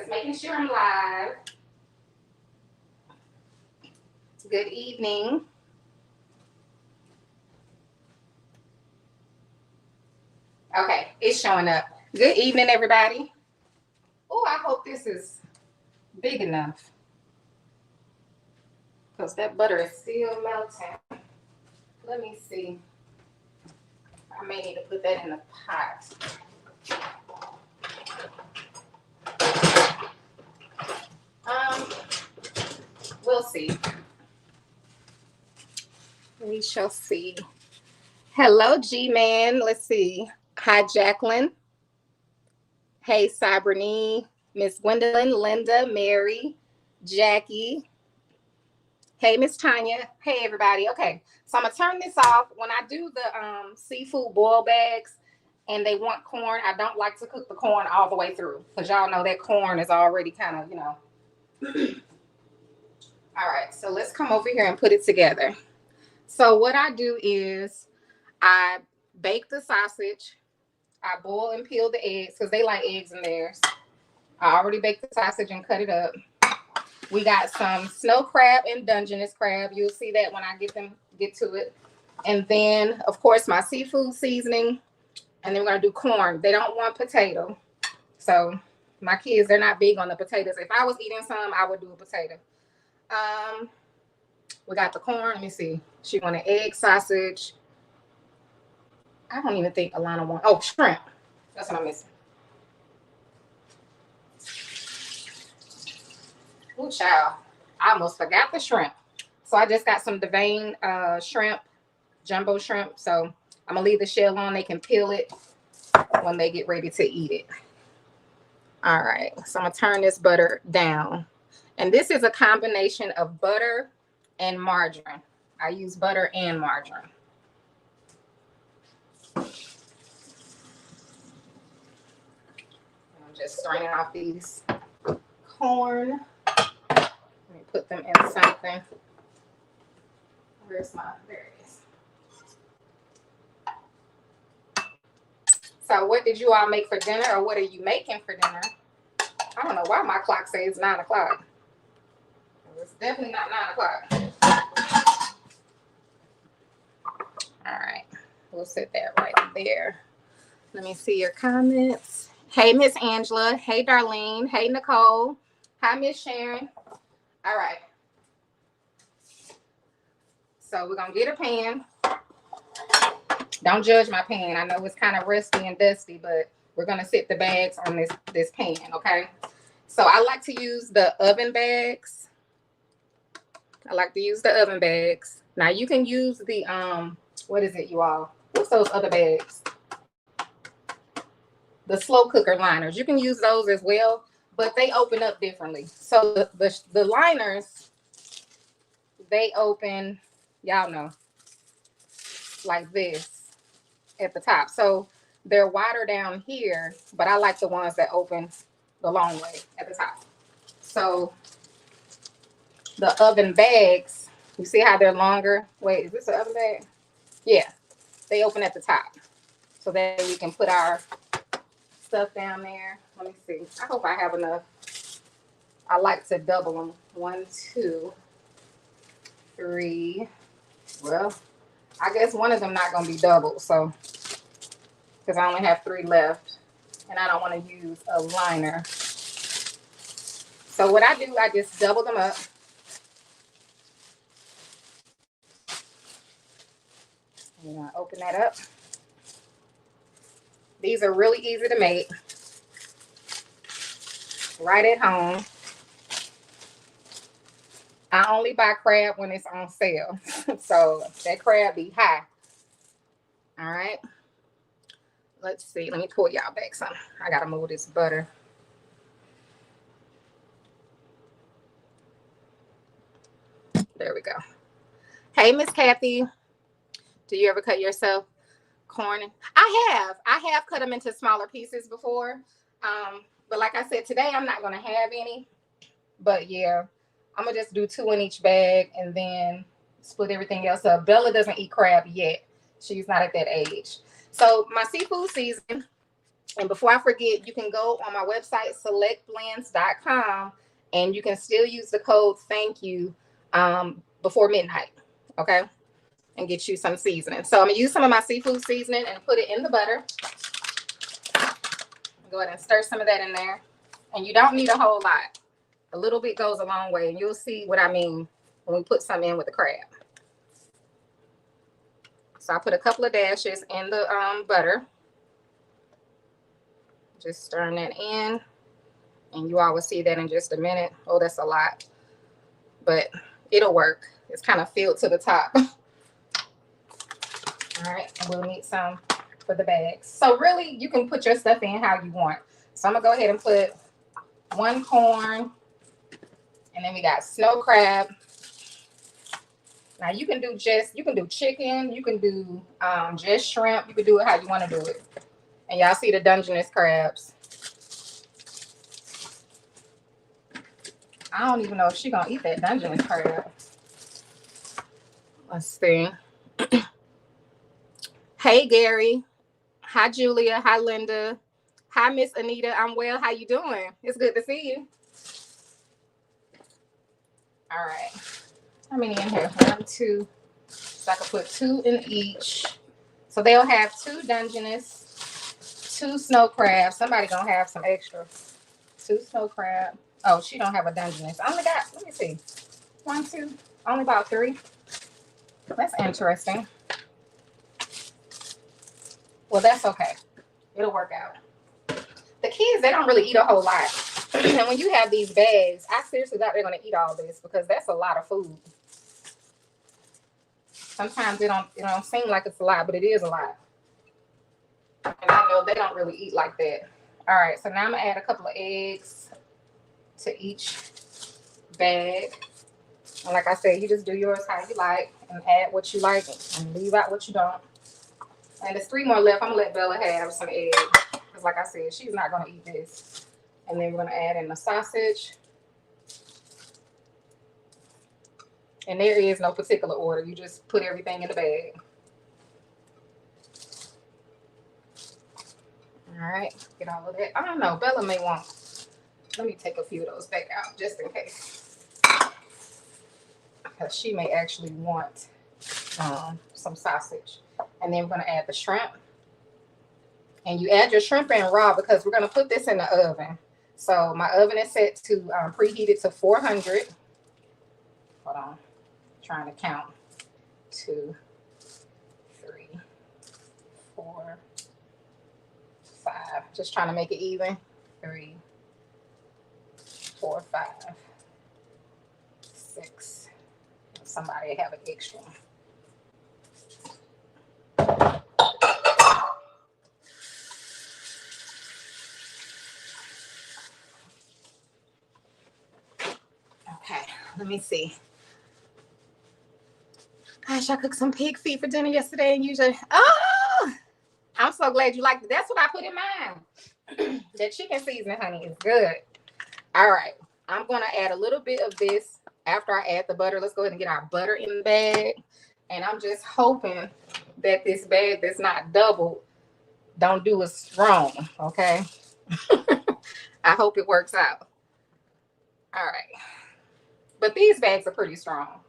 Just making sure I'm live. Good evening. Okay, it's showing up. Good evening, everybody. Oh, I hope this is big enough because that butter is still melting. Let me see. I may need to put that in the pot. We'll see. We shall see. Hello, G-Man. Let's see. Hi, Jacqueline. Hey, Cybernee, Miss Gwendolyn, Linda, Mary, Jackie. Hey, Miss Tanya. Hey, everybody. Okay, so I'm going to turn this off. When I do the seafood boil bags and they want corn, I don't like to cook the corn all the way through because y'all know that corn is already kind of, All right, so let's come over here and put it together. So what I do is I bake the sausage. I boil and peel the eggs because they like eggs in theirs. I already baked the sausage and cut it up. We got some snow crab and Dungeness crab. You'll see that when I get to it. And then, of course, my seafood seasoning. And then we're going to do corn. They don't want potato. So my kids, they're not big on the potatoes. If I was eating some, I would do a potato. We got the corn. Let me see. She wanted egg sausage. I don't even think Alana wants. Oh, shrimp. That's what I'm missing. Oh, child. I almost forgot the shrimp. So I just got some Devane shrimp, jumbo shrimp. So I'm going to leave the shell on. They can peel it when they get ready to eat it. All right. So I'm going to turn this butter down. And this is a combination of butter and margarine. I use butter and margarine. I'm just straining off these corn. Let me put them in something. There it is. So what did you all make for dinner, or what are you making for dinner? I don't know why my clock says 9 o'clock. It's definitely not 9 o'clock. All right. We'll set that right there. Let me see your comments. Hey, Miss Angela. Hey, Darlene. Hey, Nicole. Hi, Miss Sharon. All right. So we're going to get a pan. Don't judge my pan. I know it's kind of rusty and dusty, but we're going to set the bags on this pan, okay? So I like to use the oven bags. Now you can use the, what is it, you all? What's those other bags? The slow cooker liners. You can use those as well, but they open up differently. So the liners, they open, y'all know, like this at the top. So they're wider down here, but I like the ones that open the long way at the top. So the oven bags, you see how they're longer? Wait, is this an oven bag? Yeah, they open at the top. So that we can put our stuff down there. Let me see. I hope I have enough. I like to double them. 1, 2, 3. Well, I guess one of them not going to be doubled. So, because I only have 3 left. And I don't want to use a liner. So what I do, I just double them up. I'm going to open that up. These are really easy to make. Right at home. I only buy crab when it's on sale. So that crab be high. All right. Let's see. Let me pull y'all back some. I got to move this butter. There we go. Hey, Miss Kathy. Do you ever cut yourself corn? I have cut them into smaller pieces before. But like I said, today I'm not going to have any. But yeah, I'm going to just do 2 in each bag and then split everything else up. Bella doesn't eat crab yet. She's not at that age. So my seafood seasoning, And before I forget, you can go on my website, selectblends.com, and you can still use the code thank you before midnight. Okay. And get you some seasoning. So I'm gonna use some of my seafood seasoning and put it in the butter. Go ahead and stir some of that in there. And you don't need a whole lot. A little bit goes a long way, and you'll see what I mean when we put some in with the crab. So I put a couple of dashes in the butter. Just stirring that in. And you all will see that in just a minute. Oh, that's a lot. But it'll work. It's kind of filled to the top. All right, and we'll need some for the bags. So really, you can put your stuff in how you want. So I'm gonna go ahead and put 1 corn, and then we got snow crab. Now you can do chicken, you can do just shrimp, you can do it how you want to do it. And y'all see the Dungeness crabs. I don't even know if she's gonna eat that Dungeness crab. Let's see. Hey Gary. Hi Julia. Hi Linda. Hi Miss Anita. I'm well. How you doing? It's good to see you. All right. How many in here? 1, 2. So I can put 2 in each. So they'll have 2 Dungeness, 2 snow crabs. Somebody gonna have some extra. 2 snow crab. Oh, she don't have a Dungeness. I only got, let me see. 1, 2, only about 3. That's interesting. Well, that's okay. It'll work out. The kids, they don't really eat a whole lot. And when you have these bags, I seriously doubt they're going to eat all this because that's a lot of food. Sometimes it don't seem like it's a lot, but it is a lot. And I know they don't really eat like that. All right, so now I'm going to add a couple of eggs to each bag. And like I said, you just do yours how you like and add what you like and leave out what you don't. And there's 3 more left. I'm going to let Bella have some eggs. Because like I said, she's not going to eat this. And then we're going to add in the sausage. And there is no particular order. You just put everything in the bag. All right. Get all of that. I don't know. Bella may want. Let me take a few of those back out just in case. Because she may actually want some sausage. And then we're going to add the shrimp. And you add your shrimp in raw because we're going to put this in the oven. So my oven is set to preheat it to 400. Hold on. I'm trying to count. 2, 3, 4, 5. Just trying to make it even. 3, 4, 5, 6. Somebody have an extra. Okay, let me see. Gosh, I cooked some pig feet for dinner yesterday and usually, oh, I'm so glad you liked it. That's what I put in mine. That chicken seasoning, honey, is good. All right, I'm going to add a little bit of this after I add the butter. Let's go ahead and get our butter in the bag. And I'm just hoping that this bag that's not doubled don't do us wrong, okay? I hope it works out. All right. But these bags are pretty strong.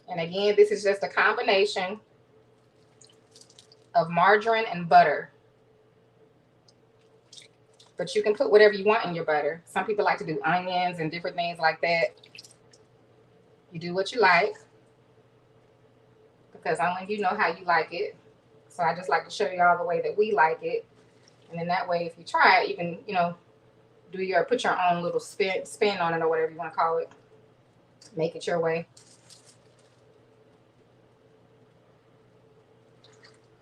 And again, this is just a combination of margarine and butter. But you can put whatever you want in your butter. Some people like to do onions and different things like that. You do what you like. Because only you know how you like it. So I just like to show you all the way that we like it. And then that way, if you try it, you can, put your own little spin on it or whatever you want to call it. Make it your way.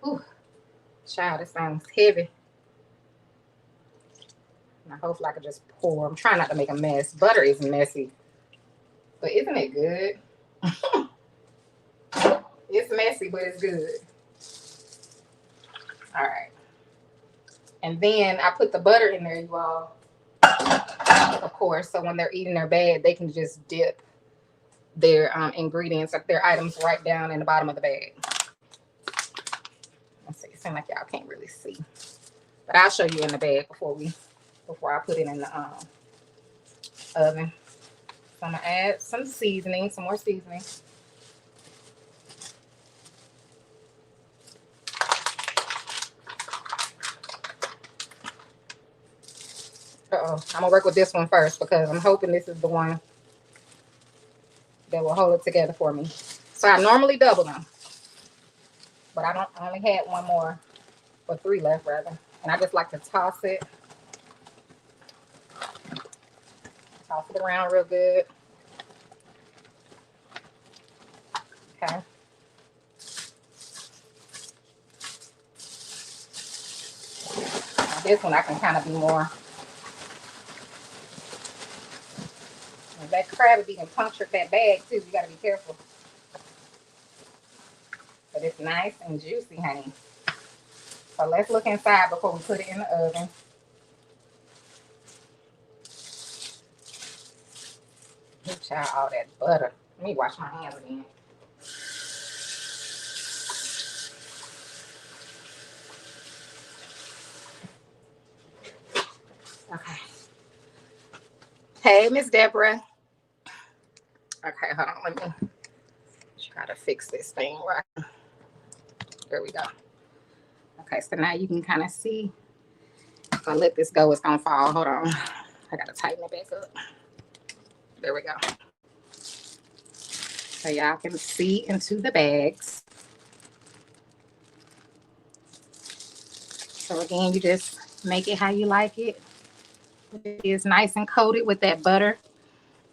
Ooh, child, this sounds heavy. And I hope I can just pour. I'm trying not to make a mess. Butter is messy. But isn't it good? It's messy, but it's good. All right. And then I put the butter in there, you all. Of course, so when they're eating their bag, they can just dip their ingredients, their items right down in the bottom of the bag. seems like y'all can't really see, but I'll show you in the bag before I put it in the oven. So I'm gonna add some seasoning, some more seasoning. I'm gonna work with this one first because I'm hoping this is the one that will hold it together for me. So I normally double them, but I only had one more, or 3 left rather. And I just like to toss it around real good. Okay. Now this one I can kind of be more. That crab even punctured that bag too. You gotta be careful. But it's nice and juicy, honey. So let's look inside before we put it in the oven. Child, all that butter. Let me wash my hands again. Okay. Hey, Miss Deborah. Okay, hold on. Let me try to fix this thing right. There we go. Okay, so now you can kind of see. If I let this go, it's gonna fall. Hold on. I gotta tighten it back up. There we go. So y'all can see into the bags. So again, you just make it how you like it. It is nice and coated with that butter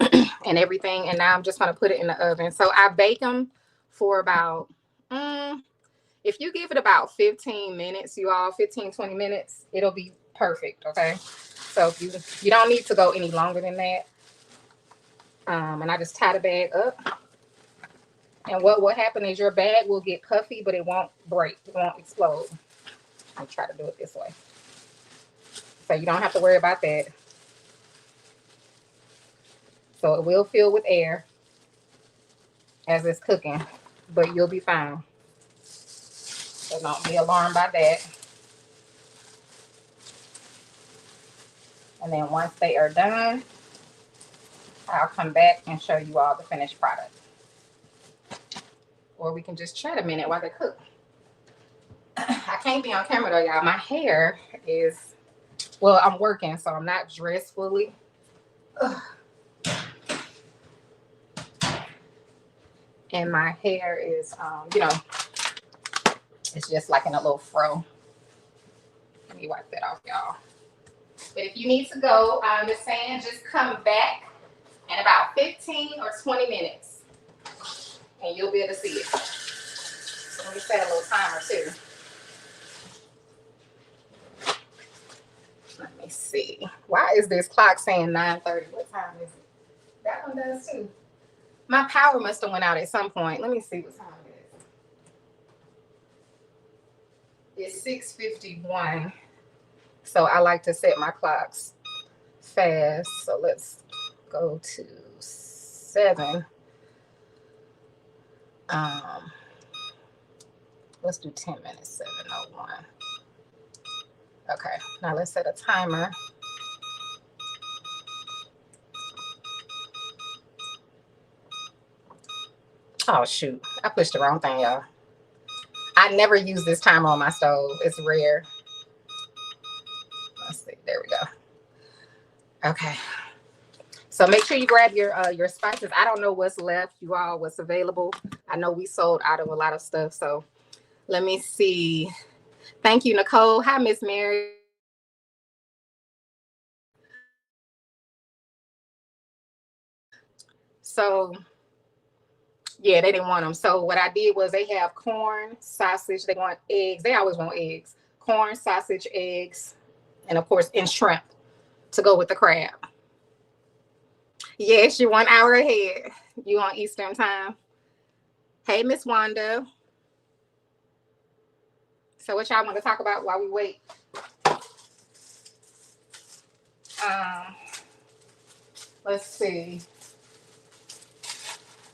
and everything. And now I'm just gonna put it in the oven. So I bake them for about, if you give it about 15 minutes, you all, 15, 20 minutes, it'll be perfect, okay? So if you don't need to go any longer than that. And I just tie the bag up. And what will happen is your bag will get puffy, but it won't break. It won't explode. I'll try to do it this way. So you don't have to worry about that. So it will fill with air as it's cooking, but you'll be fine. So don't be alarmed by that. And then once they are done, I'll come back and show you all the finished product. Or we can just chat a minute while they cook. I can't be on camera though, y'all. My hair is, well, I'm working, so I'm not dressed fully. Ugh. And my hair is, it's just like in a little fro. Let me wipe that off, y'all. But if you need to go, I'm just saying, just come back in about 15 or 20 minutes. And you'll be able to see it. Let me set a little timer too. Let me see. Why is this clock saying 9:30? What time is it? That one does too. My power must have went out at some point. Let me see what time it is. It's 6:51. So I like to set my clocks fast. So let's go to 7. Let's do 10 minutes, 7:01. Okay, now let's set a timer. Oh shoot, I pushed the wrong thing, y'all. I never use this timer on my stove. It's rare. Let's see, there we go. Okay. So make sure you grab your spices. I don't know what's left, you all, what's available. I know we sold out of a lot of stuff. So let me see. Thank you, Nicole. Hi, Miss Mary. So yeah, they didn't want them. So what I did was they have corn, sausage. They want eggs. They always want eggs. Corn, sausage, eggs, and of course, and shrimp to go with the crab. Yes, you're 1 hour ahead. You on Eastern time. Hey, Miss Wanda. So what y'all want to talk about while we wait? Let's see.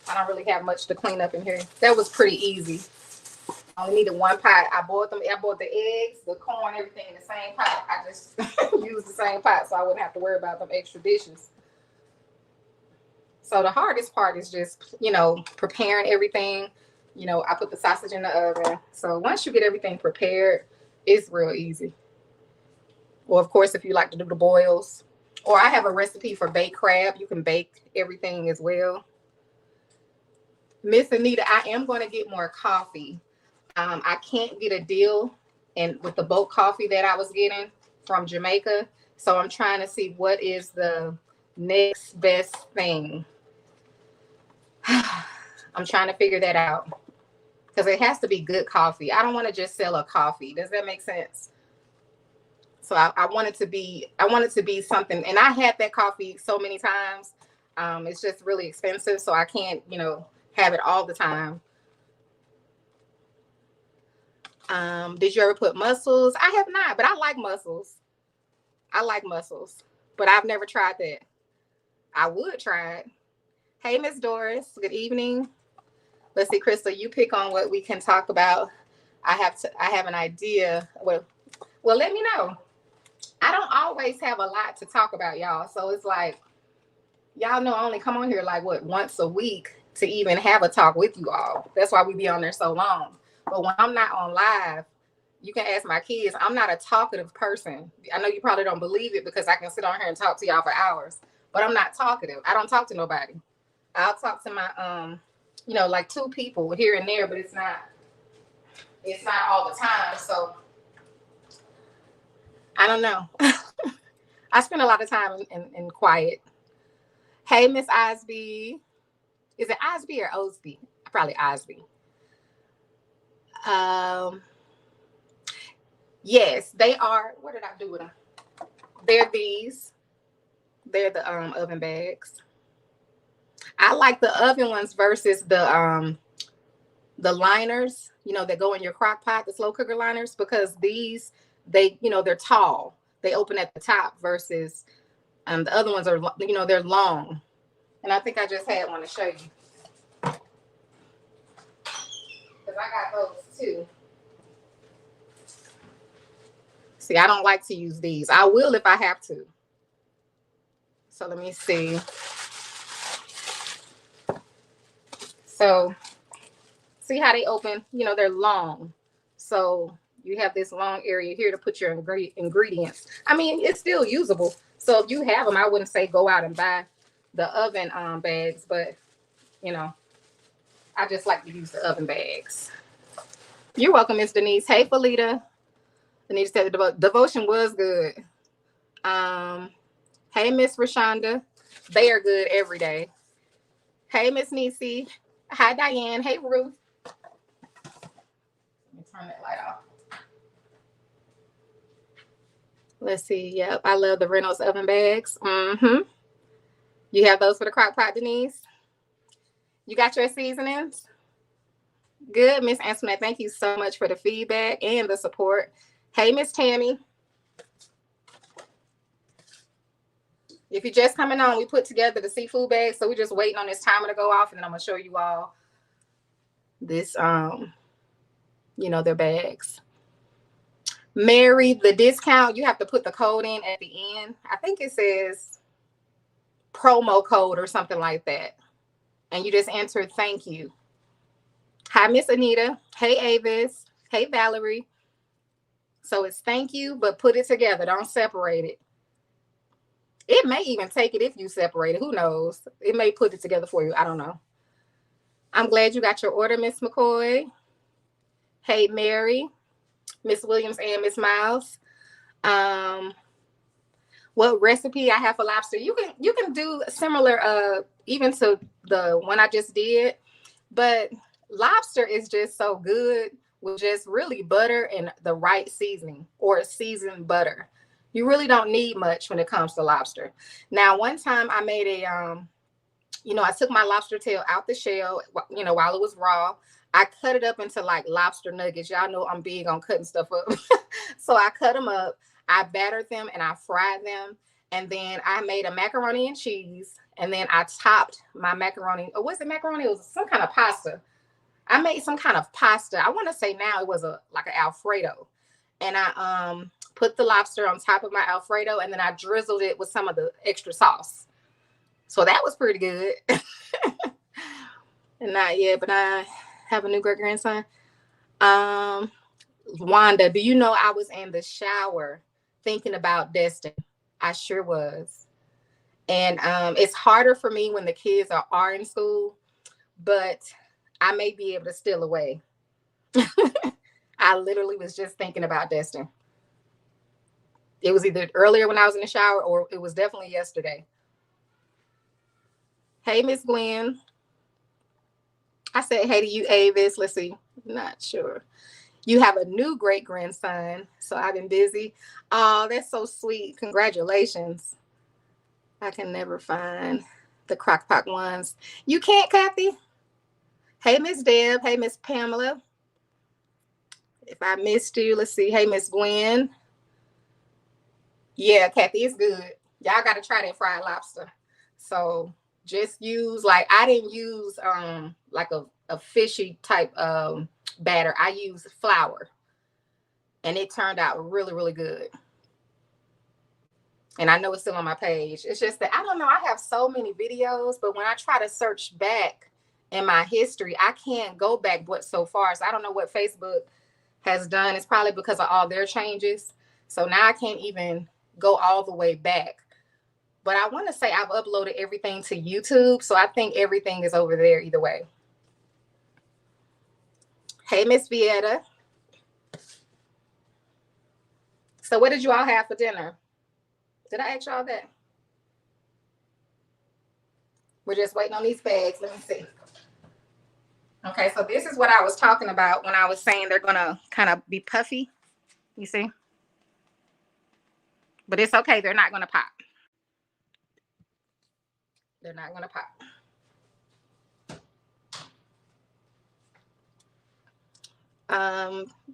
I don't really have much to clean up in here. That was pretty easy. I only needed one pot. I bought them. I bought the eggs, the corn, everything in the same pot. I just used the same pot, so I wouldn't have to worry about them extra dishes. So the hardest part is just, preparing everything. I put the sausage in the oven. So once you get everything prepared, it's real easy. Well, of course, if you like to do the boils, or I have a recipe for baked crab. You can bake everything as well. Miss Anita, I am going to get more coffee. I can't get a deal and with the bulk coffee that I was getting from Jamaica. So I'm trying to see what is the next best thing. I'm trying to figure that out because it has to be good coffee. I don't want to just sell a coffee. Does that make sense? So I want it to be something. And I had that coffee so many times. It's just really expensive. So I can't, have it all the time. Did you ever put mussels? I have not, but I like mussels. But I've never tried that. I would try it. Hey, Miss Doris. Good evening. Let's see, Crystal. You pick on what we can talk about. I have an idea. Well, let me know. I don't always have a lot to talk about, y'all. So it's like, y'all know I only come on here like once a week to even have a talk with you all. That's why we be on there so long. But when I'm not on live, you can ask my kids. I'm not a talkative person. I know you probably don't believe it because I can sit on here and talk to y'all for hours, but I'm not talkative. I don't talk to nobody. I'll talk to my, like two people here and there, but it's not all the time. So I don't know. I spend a lot of time in quiet. Hey, Miss Osby. Is it Osby or Osby? Probably Osby. Yes, they are. What did I do with them? They're these. They're the oven bags. I like the oven ones versus the liners, that go in your crock pot, the slow cooker liners, because these they're tall. They open at the top versus the other ones are they're long. And I think I just had one to show you. Because I got those too. See, I don't like to use these. I will if I have to. So let me see. So see how they open? They're long. So you have this long area here to put your ingredients. I mean, it's still usable. So if you have them, I wouldn't say go out and buy the oven bags, but I just like to use the oven bags. You're welcome, Miss Denise. Hey, Felita. Denise said the devotion was good. Hey, Miss Rashonda. They are good every day. Hey, Miss Nisi. Hi, Diane. Hey, Ruth. Let me turn that light off. Let's see. Yep, I love the Reynolds oven bags. You have those for the crock pot, Denise? You got your seasonings? Good, Miss Antoinette. Thank you so much for the feedback and the support. Hey, Miss Tammy. If you're just coming on, we put together the seafood bag. So we're just waiting on this timer to go off, and then I'm gonna show you all this, their bags. Mary, the discount, you have to put the code in at the end. I think it says promo code or something like that. And you just enter thank you. Hi, Miss Anita. Hey, Avis. Hey, Valerie. So it's thank you, but put it together. Don't separate it. It may even take it if you separate it. Who knows? It may put it together for you. I don't know. I'm glad you got your order, Miss McCoy. Hey, Mary, Miss Williams, and Miss Miles. What recipe I have for lobster? You can do similar, even to the one I just did, but lobster is just so good with just really butter and the right seasoning or seasoned butter. You really don't need much when it comes to lobster. Now, one time I made a, I took my lobster tail out the shell, while it was raw. I cut it up into like lobster nuggets. Y'all know I'm big on cutting stuff up. So I cut them up, I battered them, and I fried them. And then I made a macaroni and cheese. And then I topped my macaroni. Or was it macaroni? It was some kind of pasta. I made some kind of pasta. I want to say now it was like an Alfredo. And I put the lobster on top of my Alfredo, and then I drizzled it with some of the extra sauce. So that was pretty good. And not yet, but I have a new great grandson. Wanda, do you know I was in the shower thinking about Destin? I sure was. And it's harder for me when the kids are in school, but I may be able to steal away. I literally was just thinking about Destin. It was either earlier when I was in the shower or it was definitely yesterday. Hey, Miss Gwen. I said hey to you, Avis. Let's see. Not sure. You have a new great grandson, so I've been busy. Oh, that's so sweet. Congratulations. I can never find the crockpot ones. You can't, Kathy? Hey, Miss Deb. Hey, Miss Pamela. If I missed you, let's see. Hey, Miss Gwen. Yeah, Kathy, it's good. Y'all got to try that fried lobster. So just use, like, I didn't use like a fishy type batter. I used flour, and it turned out really, really good. And I know it's still on my page. It's just that I don't know. I have so many videos, but when I try to search back in my history, I can't go back but so far. So I don't know what Facebook has done. It's probably because of all their changes. So now I can't even go all the way back. But I want to say I've uploaded everything to YouTube. So I think everything is over there either way. Hey, Miss Vieta. So what did you all have for dinner? Did I ask y'all that? We're just waiting on these bags. Let me see. Okay, so this is what I was talking about when I was saying they're going to kind of be puffy. You see? But it's okay. They're not going to pop. They're not going to pop.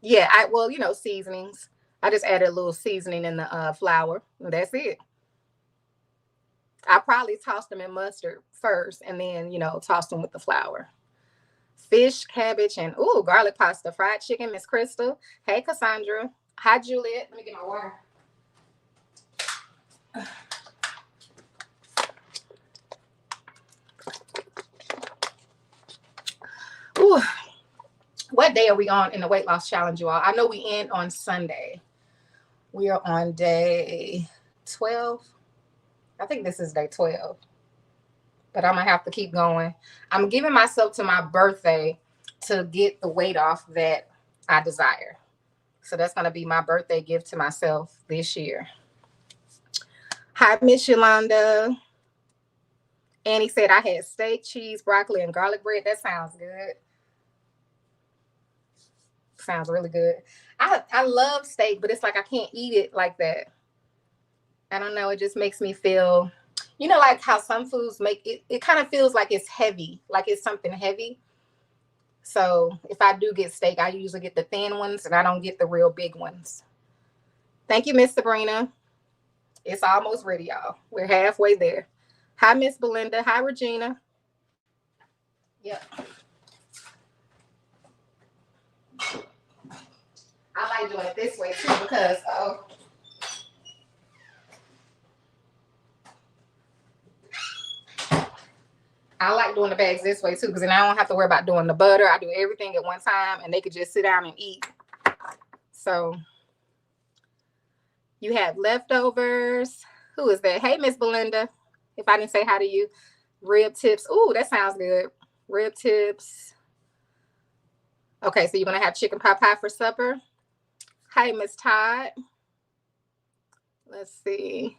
Yeah, well, seasonings. I just added a little seasoning in the flour. And that's it. I probably tossed them in mustard first and then, tossed them with the flour. Fish, cabbage, and garlic pasta, fried chicken, Miss Crystal. Hey, Cassandra. Hi, Juliet. Let me get my water. Ooh. What day are we on in the weight loss challenge, you all? I know we end on Sunday. We are on day 12. I think this is day 12. But I'm going to have to keep going. I'm giving myself to my birthday to get the weight off that I desire. So that's going to be my birthday gift to myself this year. Hi, Miss Yolanda. Annie said I had steak, cheese, broccoli, and garlic bread. That sounds good. Sounds really good. I love steak, but it's like I can't eat it like that. I don't know. It just makes me feel, like how some foods make it. It kind of feels like it's heavy, like it's something heavy. So if I do get steak, I usually get the thin ones, and I don't get the real big ones. Thank you, Miss Sabrina. It's almost ready, y'all. We're halfway there. Hi, Miss Belinda. Hi, Regina. Yep. I like doing it this way too because I like doing the bags this way too because then I don't have to worry about doing the butter. I do everything at one time and they could just sit down and eat. So you have leftovers. Who is that? Hey, Miss Belinda. If I didn't say hi to you. Rib tips. Ooh, that sounds good. Rib tips. Okay, so you're going to have chicken pot pie for supper. Hi, Miss Todd. Let's see.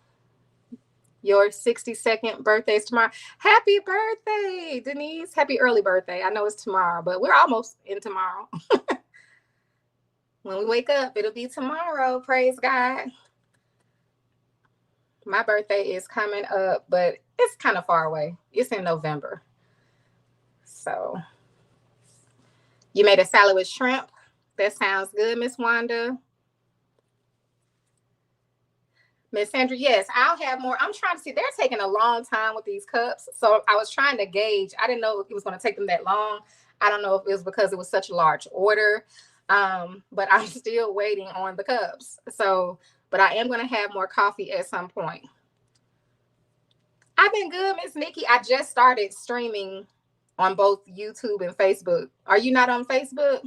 Your 62nd birthday is tomorrow. Happy birthday, Denise. Happy early birthday. I know it's tomorrow, but we're almost in tomorrow. When we wake up, it'll be tomorrow. Praise God. My birthday is coming up, but it's kind of far away. It's in November. So you made a salad with shrimp. That sounds good, Miss Wanda. Miss Sandra, yes, I'll have more. I'm trying to see. They're taking a long time with these cups. So I was trying to gauge. I didn't know it was going to take them that long. I don't know if it was because it was such a large order. But I'm still waiting on the cups. So, but I am going to have more coffee at some point. I've been good, Miss Nikki. I just started streaming on both YouTube and Facebook. Are you not on Facebook?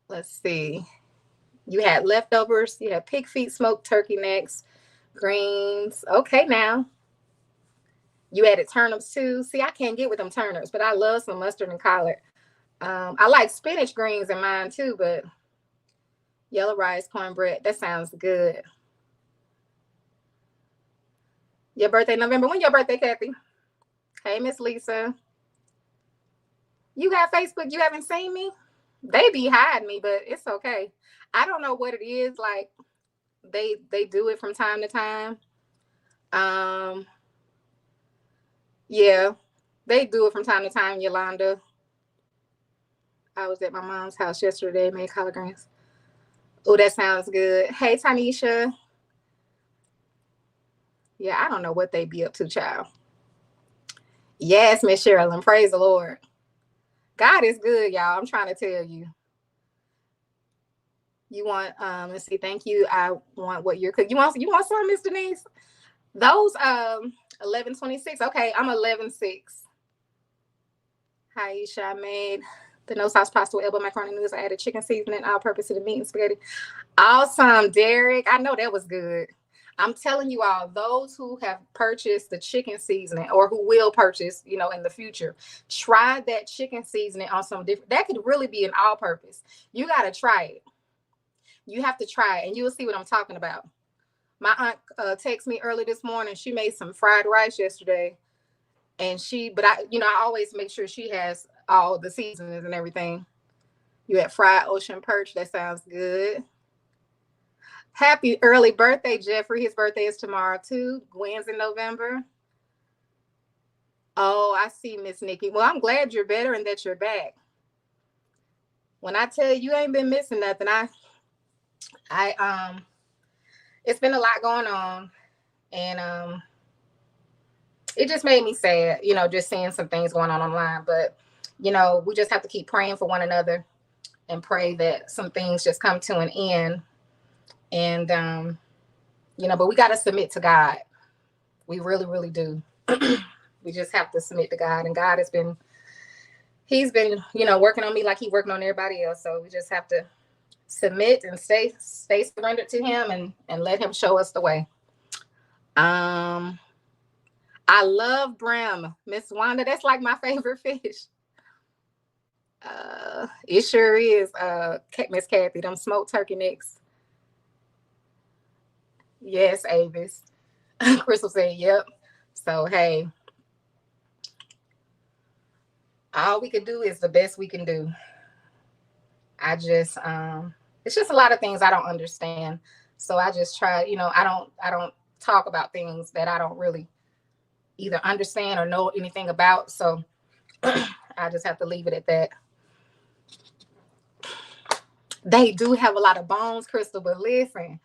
Let's see. You had leftovers. You had pig feet, smoked turkey necks, greens. Okay, now. You added turnips too. See, I can't get with them turnips, but I love some mustard and collard. I like spinach greens in mine too, but yellow rice, cornbread. That sounds good. Your birthday November. When your birthday, Kathy? Hey, Miss Lisa. You got Facebook? You haven't seen me? They be hiding me, but it's okay. I don't know what it is. Like they do it from time to time. Yeah, they do it from time to time, Yolanda. I was at my mom's house yesterday, made collard greens. Oh, that sounds good. Hey, Tanisha. Yeah, I don't know what they be up to, child. Yes, Miss Sherilyn. Praise the Lord. God is good, y'all. I'm trying to tell you. You want let's see, thank you. I want what you're cooking. You want some, Miss Denise? Those 11:26. Okay, I'm 11:06. Hi, Isha. I made the no sauce pasta with elbow macaroni noodles. I added chicken seasoning all purpose to the meat and spaghetti. Awesome, Derek. I know that was good. I'm telling you all, those who have purchased the chicken seasoning or who will purchase, in the future, try that chicken seasoning on some different. That could really be an all purpose. You got to try it. You have to try it and you will see what I'm talking about. My aunt texted me early this morning. She made some fried rice yesterday. And I always make sure she has all the seasonings and everything. You had fried ocean perch. That sounds good. Happy early birthday, Jeffrey. His birthday is tomorrow, too. Gwen's in November. Oh, I see, Miss Nikki. Well, I'm glad you're better and that you're back. When I tell you ain't been missing nothing, it's been a lot going on. And it just made me sad, just seeing some things going on online. But, we just have to keep praying for one another and pray that some things just come to an end. And, but we got to submit to God. We really, really do. We just have to submit to God. And God he's been, working on me like he's working on everybody else. So we just have to submit and stay surrendered to him and let him show us the way. I love brim, Miss Wanda. That's like my favorite fish. It sure is, Miss Kathy. Them smoked turkey necks. Yes, Avis. Crystal said, "Yep." So hey, all we can do is the best we can do. I just, it's just a lot of things I don't understand. So I just try, I don't talk about things that I don't really either understand or know anything about. So I just have to leave it at that. They do have a lot of bones, Crystal, but listen,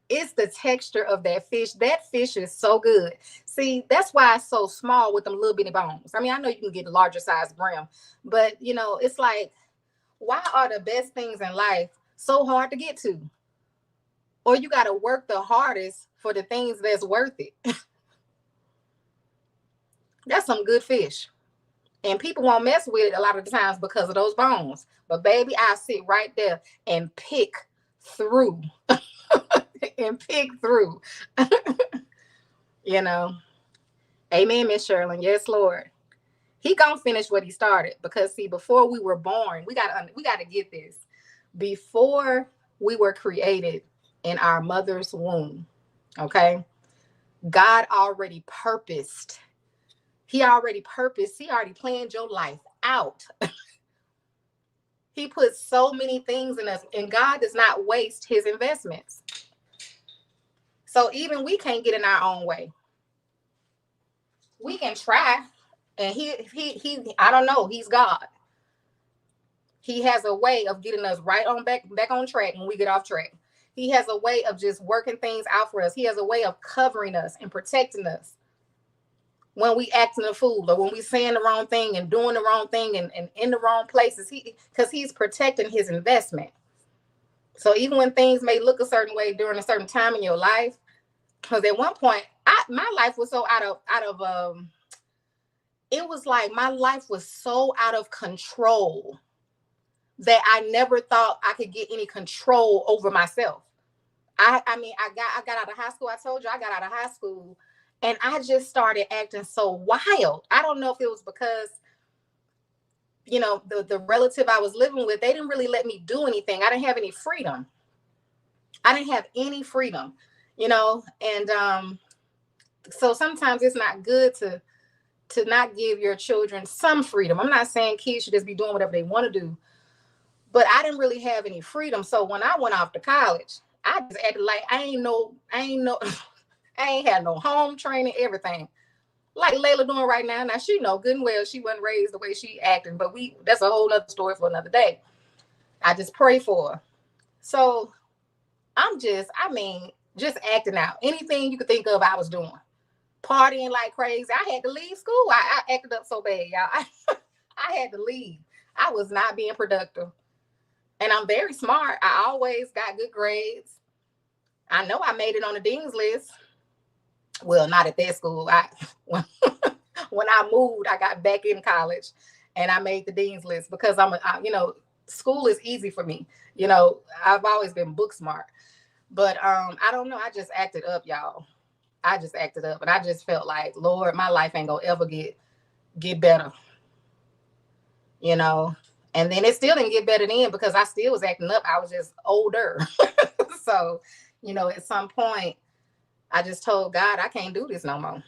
it's the texture of that fish. That fish is so good. See, that's why it's so small with them little bitty bones. I mean, I know you can get a larger size brim, but it's like, why are the best things in life so hard to get to? Or you got to work the hardest for the things that's worth it. That's some good fish. And people won't mess with it a lot of the times because of those bones. But baby, I sit right there and pick through. And pick through. Amen, Miss Sherilyn. Yes, Lord. He gonna finish what he started, because see, before we were born, we gotta get this. Before we were created in our mother's womb, okay, God already purposed. He already planned your life out. He put so many things in us, and God does not waste his investments. So even we can't get in our own way. We can try, and he I don't know, he's God. He has a way of getting us right on back on track when we get off track. He has a way of just working things out for us. He has a way of covering us and protecting us when we acting a fool or when we saying the wrong thing and doing the wrong thing and in the wrong places. Because he's protecting his investment. So even when things may look a certain way during a certain time in your life, because at one point, my life was so out of it was like my life was so out of control that I never thought I could get any control over myself. I mean, I got out of high school. I told you I got out of high school and I just started acting so wild. I don't know if it was because, you know, the relative I was living with, they didn't really let me do anything. I didn't have any freedom. I didn't have any freedom, you know, and so sometimes it's not good to not give your children some freedom. I'm not saying kids should just be doing whatever they want to do, but I didn't really have any freedom. So when I went off to college, I just acted like I ain't had no home training, everything. Like Layla doing right now. Now she know good and well she wasn't raised the way she acting, but that's a whole nother story for another day. I just pray for her. So I'm just acting out. Anything you could think of, I was doing. Partying like crazy. I had to leave school. I acted up so bad, y'all. I had to leave. I was not being productive. And I'm very smart. I always got good grades. I know I made it on the dean's list. Well, not at that school. When I moved, I got back in college and I made the dean's list because you know, school is easy for me. You know, I've always been book smart. But I don't know. I just acted up, y'all. I just acted up and I just felt like, Lord, my life ain't gonna ever get better. You know, and then it still didn't get better then because I still was acting up. I was just older. So, you know, at some point I just told God, I can't do this no more.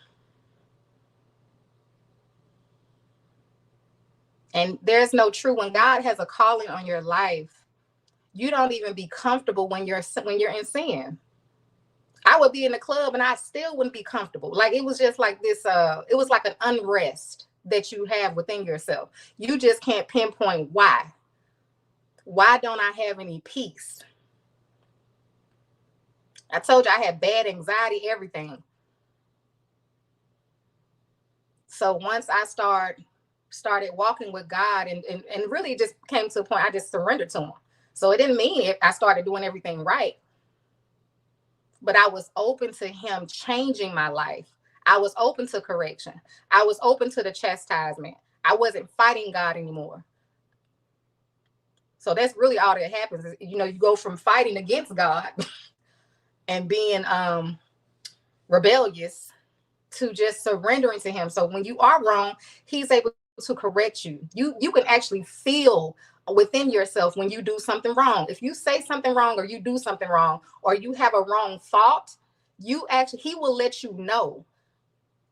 And there's no true, when God has a calling on your life, you don't even be comfortable when you're in sin. I would be in the club and I still wouldn't be comfortable. Like it was just like this, it was like an unrest that you have within yourself. You just can't pinpoint why. Why don't I have any peace? I told you I had bad anxiety, everything. So once I started walking with God and really just came to a point I just surrendered to him. So it didn't mean I started doing everything right, but I was open to him changing my life. I was open to correction. I was open to the chastisement. I wasn't fighting God anymore. So that's really all that happens is, you know, you go from fighting against God and being rebellious to just surrendering to him. So when you are wrong, he's able to correct you. You can actually feel within yourself when you do something wrong. If you say something wrong or you do something wrong or you have a wrong thought, he will let you know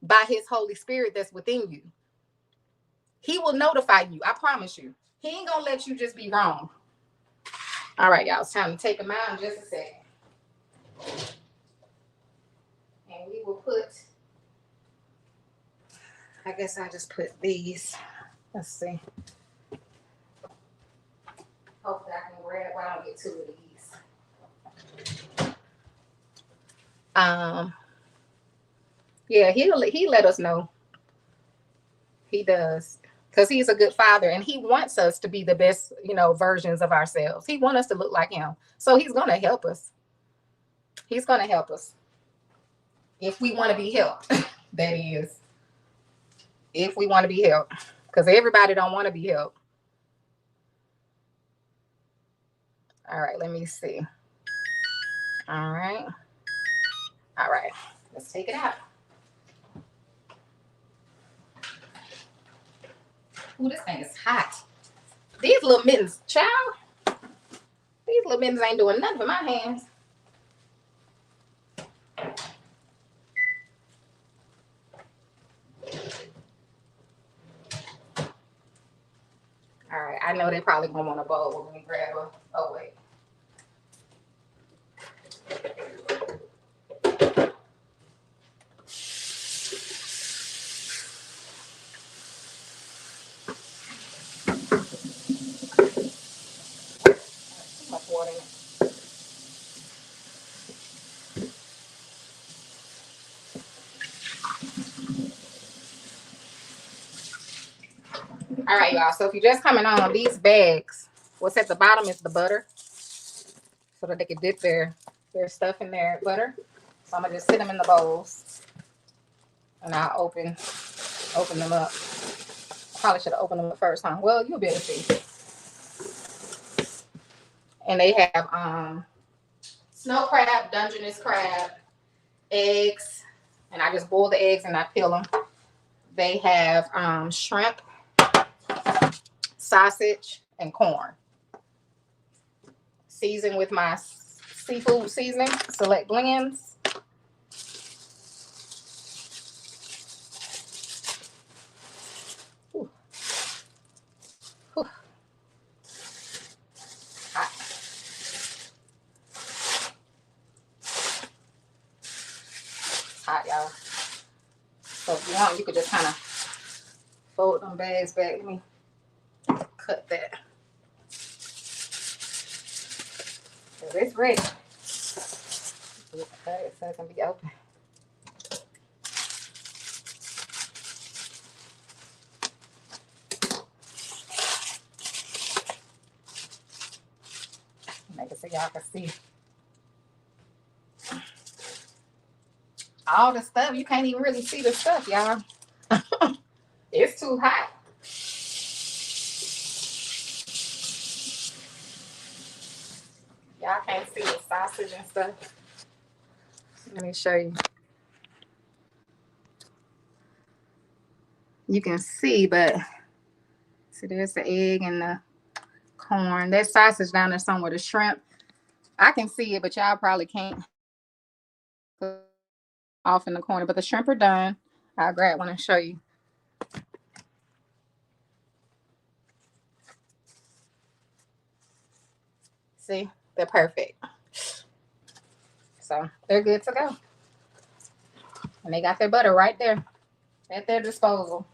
by his Holy Spirit that's within you. He will notify you. I promise you. He ain't gonna let you just be wrong. All right, y'all. It's time to take them out in just a second. And we will put, I guess I just put these. Let's see. Hopefully I can grab where I don't get two of these. Yeah, he let us know. He does. Because he's a good father and he wants us to be the best, you know, versions of ourselves. He wants us to look like him. So he's going to help us. He's going to help us. If we want to be helped, that is. If we want to be helped. Because everybody don't want to be helped. All right, let me see. All right. All right. Let's take it out. Ooh, this thing is hot. These little mittens, child. These little mittens ain't doing nothing for my hands. All right, I know they probably gonna want a bowl when we grab her. Oh wait. Too much water. All right, y'all. So if you're just coming on, these bags, what's at the bottom is the butter, so that they can dip their stuff in their butter. So I'm gonna just sit them in the bowls, and I'll open them up. Probably should have opened them the first time. Well, you'll be able to see. And they have snow crab, Dungeness crab, eggs, and I just boil the eggs and I peel them. They have shrimp, sausage, and corn. Seasoned with my seafood seasoning, Select Blends. Ooh. Ooh. Hot. Hot, y'all. So if you want, you could just kind of fold them bags back. Let me cut that. So it's ready. Cut it so it can be open. Make it so y'all can see. All the stuff, you can't even really see the stuff, y'all. It's too hot. Y'all can't see the sausage and stuff. Let me show you. You can see, but see, there's the egg and the corn. That sausage down there somewhere, the shrimp. I can see it, but y'all probably can't. Off in the corner, but the shrimp are done. I'll grab one and show you. See, they're perfect. So they're good to go. And they got their butter right there at their disposal.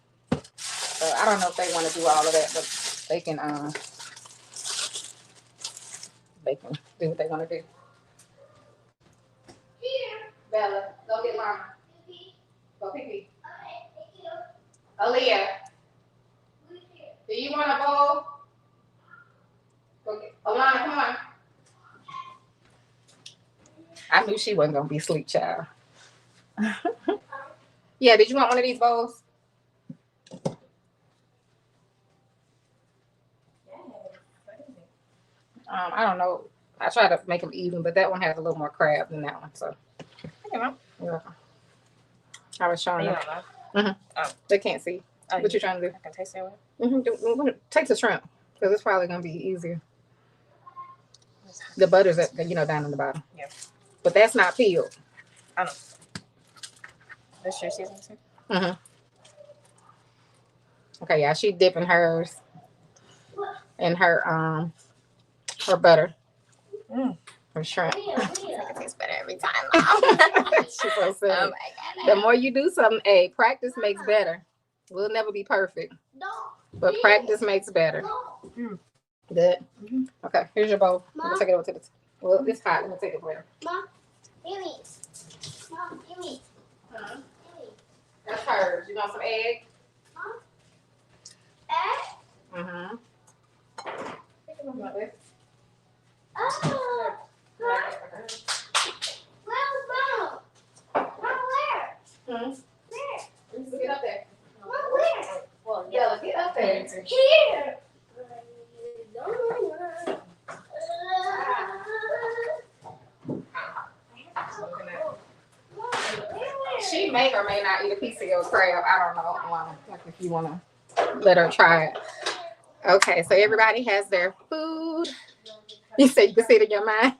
So I don't know if they want to do all of that, but they can do what they want to do. Here, Bella, go get Mama. Go pee-pee. Aaliyah, do you want a bowl? Go get Alana, come on. I knew she wasn't gonna be asleep, child. Yeah, did you want one of these bowls? I don't know. I try to make them even, but that one has a little more crab than that one. So, you know, yeah. I was showing them. Oh. They can't see. Oh, what you trying to do? I can taste it. Take the shrimp because it's probably gonna be easier. The butter's at, down in the bottom. Yeah. But that's not peeled. I know. That's your seasoning too? Okay, yeah, she dipping hers in her butter. Her shrimp. It tastes better every time. She's so silly. Oh my God. The more you do something, practice makes better. We'll never be perfect. But practice makes better. Good. Okay, here's your bowl. I'm gonna take it over to the. Well, it's hot. I'm gonna take it away. Mom, give me. Mom, give me. That's hers. You want some egg? Mom? Egg? Oh. Well, Mom. Mom, where? Where? Get up there. Mom, where? Well, yeah, get up there. Here. She may or may not eat a piece of your crab. I don't know. Like if you want to let her try it. Okay, so everybody has their food. You said you can see it in your mind.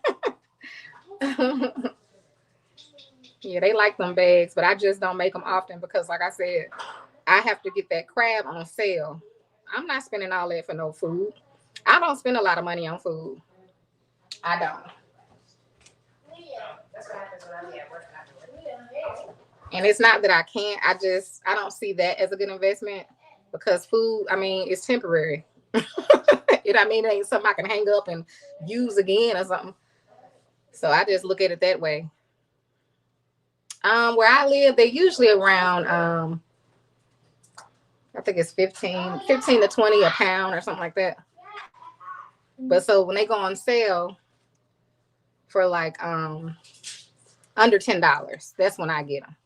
Yeah, they like them bags, but I just don't make them often because, like I said, I have to get that crab on sale. I'm not spending all that for no food. I don't spend a lot of money on food. I don't. That's what happens when I'm at work. And it's not that I can't. I don't see that as a good investment because food, it's temporary. It ain't something I can hang up and use again or something. So I just look at it that way. Where I live, they're usually around I think it's 15 to 20 a pound or something like that. But so when they go on sale for like under $10, that's when I get them.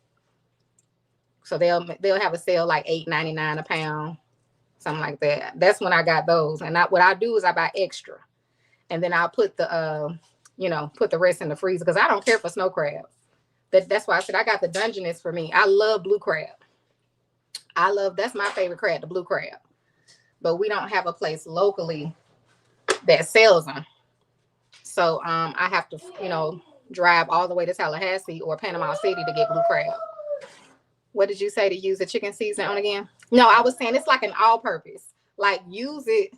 So they'll have a sale like $8.99 a pound, something like that. That's when I got those. And what I do is I buy extra, and then I'll put the put the rest in the freezer because I don't care for snow crab. That's why I said I got the Dungeness for me. I love blue crab. That's my favorite crab, the blue crab. But we don't have a place locally that sells them. So I have to, drive all the way to Tallahassee or Panama City to get blue crab. What did you say to use the chicken seasoning on again? No, I was saying it's like an all-purpose. Like use it.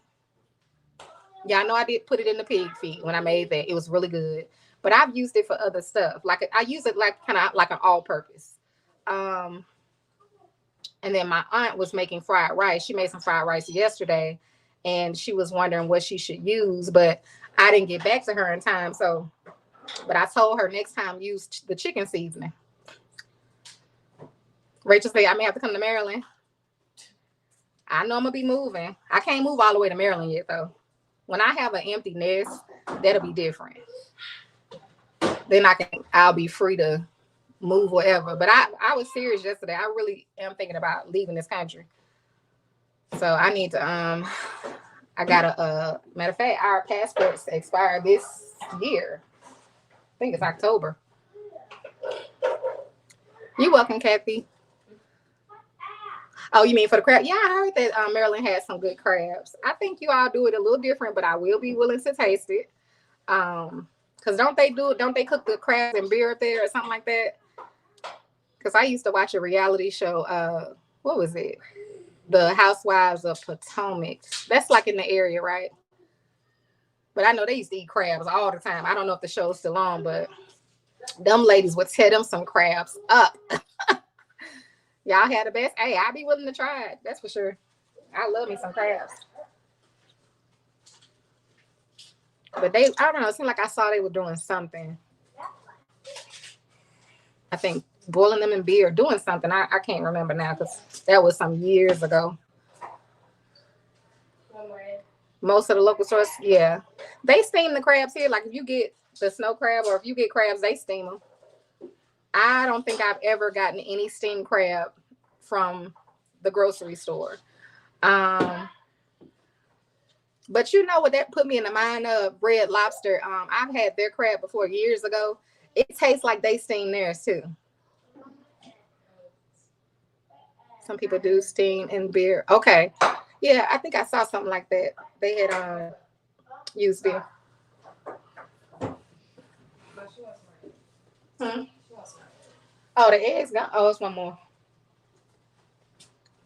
Yeah, I know I did put it in the pig feed when I made that. It was really good. But I've used it for other stuff. Like I use it like kind of like an all-purpose. And then my aunt was making fried rice. She made some fried rice yesterday, and she was wondering what she should use, but I didn't get back to her in time. So, but I told her next time use the chicken seasoning. Rachel said I may have to come to Maryland. I know I'm gonna be moving. I can't move all the way to Maryland yet though. When I have an empty nest, that'll be different. Then I'll be free to move wherever. But I was serious yesterday. I really am thinking about leaving this country. So I need to I got a matter of fact, our passports expire this year. I think it's October. You're welcome, Kathy. Oh, you mean for the crab? Yeah, I heard that Maryland has some good crabs. I think you all do it a little different, but I will be willing to taste it. Because don't they cook the crabs and beer up there or something like that? Because I used to watch a reality show. What was it? The Housewives of Potomac. That's like in the area, right? But I know they used to eat crabs all the time. I don't know if the show's still on, but them ladies would tear them some crabs up. Y'all had the best. Hey, I'd be willing to try it. That's for sure. I love me some crabs. But I don't know. It seemed like I saw they were doing something. I think boiling them in beer, doing something. I can't remember now because that was some years ago. Most of the local stores, yeah. They steam the crabs here. Like if you get the snow crab or if you get crabs, they steam them. I don't think I've ever gotten any steamed crab from the grocery store. But you know what that put me in the mind of? Red Lobster. I've had their crab before years ago. It tastes like they steam theirs too. Some people do steam in beer. Okay. Yeah, I think I saw something like that. They had used beer. Oh, the eggs gone. Oh, it's one more.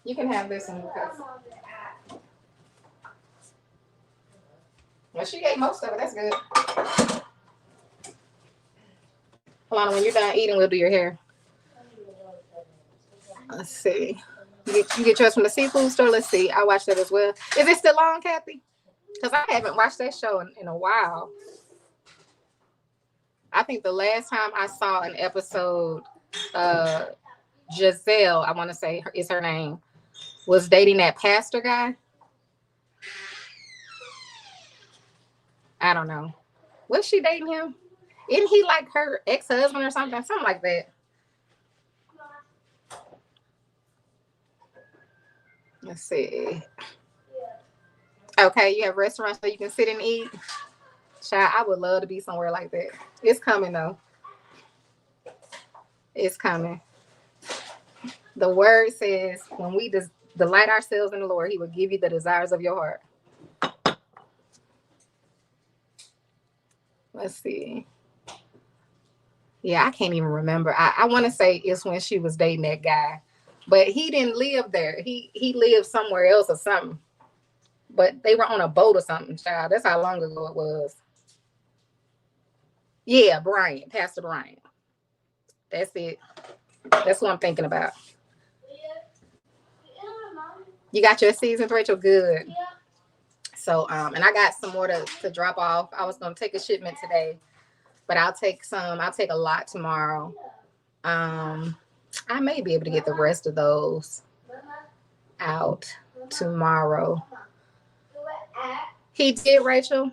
You can have this one because well, she ate most of it. That's good. Hold on, when you're done eating, we'll do your hair. Let's see. You get yours from the seafood store. Let's see. I watched that as well. Is it still on, Kathy? Because I haven't watched that show in a while. I think the last time I saw an episode, Giselle, I want to say is her name, was dating that pastor guy. I don't know. Was she dating him? Isn't he like her ex-husband or something? Something like that. Let's see. Okay, you have restaurants so you can sit and eat. Child, I would love to be somewhere like that. It's coming though. It's coming. The word says when we delight ourselves in the Lord, he will give you the desires of your heart. Let's see. Yeah, I can't even remember. I want to say it's when she was dating that guy. But he didn't live there. He lived somewhere else or something. But they were on a boat or something, child. That's how long ago it was. Yeah, Brian, Pastor Brian. That's it. That's what I'm thinking about. You got your seasons, Rachel? Good. So, and I got some more to drop off. I was going to take a shipment today, but I'll take a lot tomorrow. I may be able to get the rest of those. out tomorrow. He did, Rachel.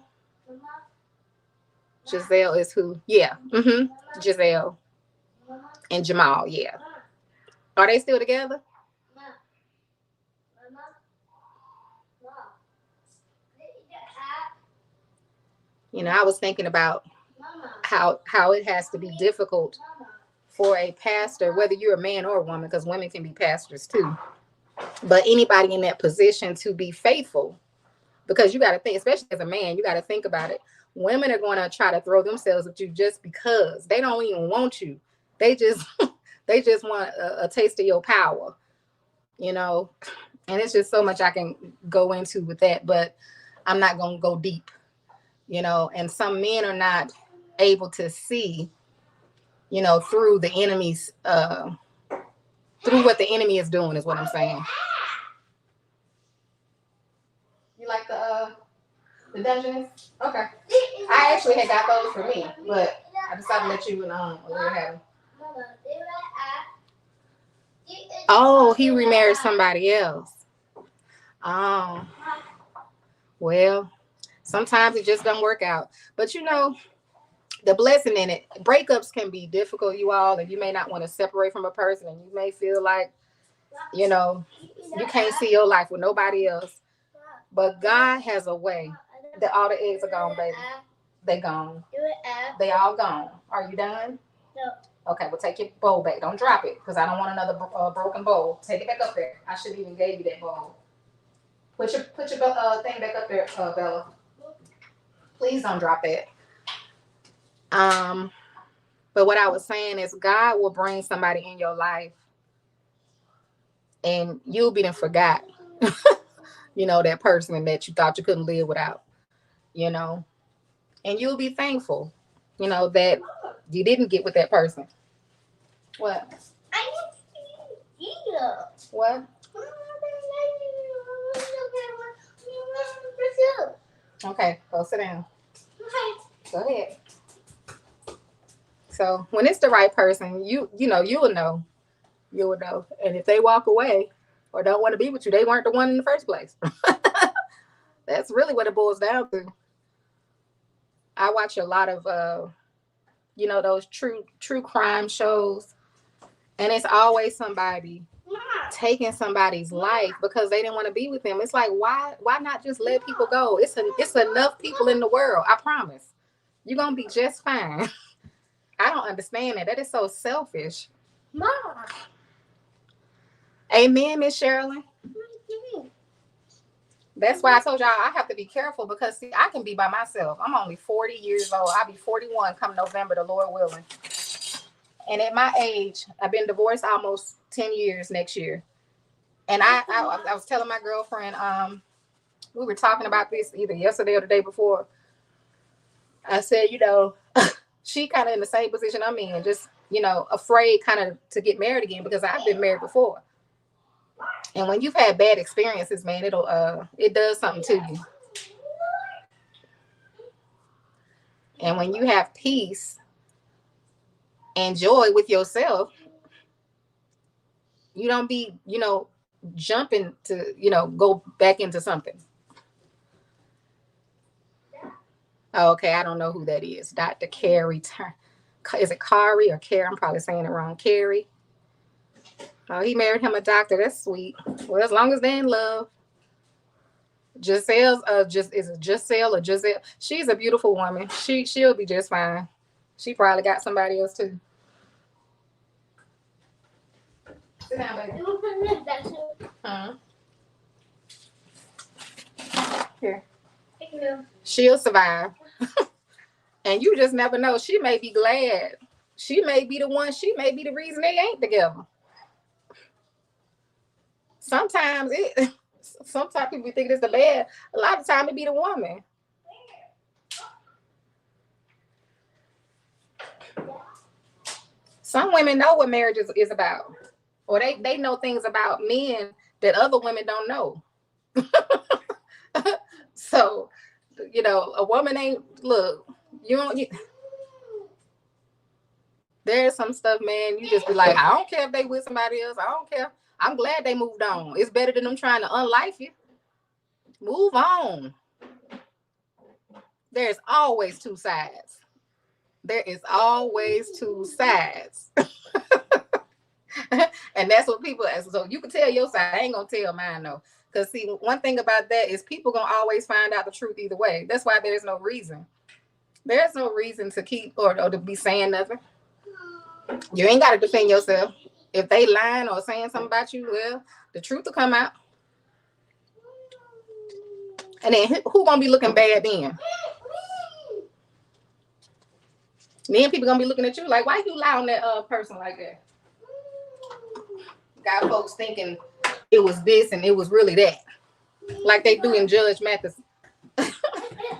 Giselle is who? Yeah. Giselle and Jamal. Yeah. Are they still together? You know, I was thinking about how it has to be difficult for a pastor, whether you're a man or a woman, because women can be pastors too. But anybody in that position to be faithful, because you got to think, especially as a man, you got to think about it. Women are going to try to throw themselves at you just because they don't even want you. They just they just want a taste of your power, you know. And it's just so much I can go into with that, but I'm not going to go deep, you know. And some men are not able to see, you know, through the enemy's through what the enemy is doing is what I'm saying. You like the Dungeness? Okay. I actually had got those for me, but I decided to let you and Olivia have them. Oh, he remarried somebody else. Oh, well, sometimes it just don't work out. But you know, the blessing in it, breakups can be difficult, you all, and you may not want to separate from a person, and you may feel like, you know, you can't see your life with nobody else. But God has a way that all the eggs are gone, baby. They gone. They all gone. Are you done? No. Okay, well, take your bowl back. Don't drop it, because I don't want another broken bowl. Take it back up there. I should even gave you that bowl. Put your thing back up there, Bella. Please don't drop that. But what I was saying is God will bring somebody in your life and you'll be then forgot, you know, that person that you thought you couldn't live without, you know, and you'll be thankful, you know, that you didn't get with that person. What? What? Okay, go sit down. Go ahead. So when it's the right person, you know, you'll know. You'll know. And if they walk away or don't want to be with you, they weren't the one in the first place. That's really what it boils down to. I watch a lot of you know, those true crime shows, and it's always somebody taking somebody's life because they didn't want to be with them. It's like, why not just let people go? It's enough people in the world. I promise. You're gonna be just fine. I don't understand that. That is so selfish. Mom. Amen, Miss Sherilyn. That's why I told y'all I have to be careful, because see, I can be by myself. I'm only 40 years old. I'll be 41 come November, the Lord willing. And at my age, I've been divorced almost 10 years next year. And I was telling my girlfriend, we were talking about this either yesterday or the day before. I said, you know, she kind of in the same position I'm in, just, you know, afraid kind of to get married again, because I've been married before. And when you've had bad experiences, man, it does something to you. And when you have peace and joy with yourself, you don't be, you know, jumping to, you know, go back into something. Oh, okay, I don't know who that is. Dr. Carrie. Is it Kari or Carrie? I'm probably saying it wrong. Carrie. Oh, he married him a doctor. That's sweet. Well, as long as they're in love. Giselle's is it Giselle or Giselle? She's a beautiful woman. She'll be just fine. She probably got somebody else too. Sit down, baby. Here. Thank you. She'll survive. And you just never know. She may be glad. She may be the one. She may be the reason they ain't together. Sometimes people think it's the bad. A lot of time it be the woman. Some women know what marriage is about. Or they know things about men that other women don't know. So, you know, a woman ain't, look, there's some stuff, man, you just be like, I don't care if they with somebody else. I don't care. I'm glad they moved on. It's better than them trying to unlife you. Move on. There's always two sides. There is always two sides. And that's what people ask. So you can tell your side. I ain't gonna tell mine though. Because see, one thing about that is people gonna always find out the truth either way. That's why there's no reason. There's no reason to keep or to be saying nothing. You ain't gotta defend yourself. If they lying or saying something about you, well, the truth will come out. And then who gonna be looking bad then? Then people gonna be looking at you like, why you lie on that person like that? Got folks thinking it was this and it was really that. Like they do in Judge Mathis.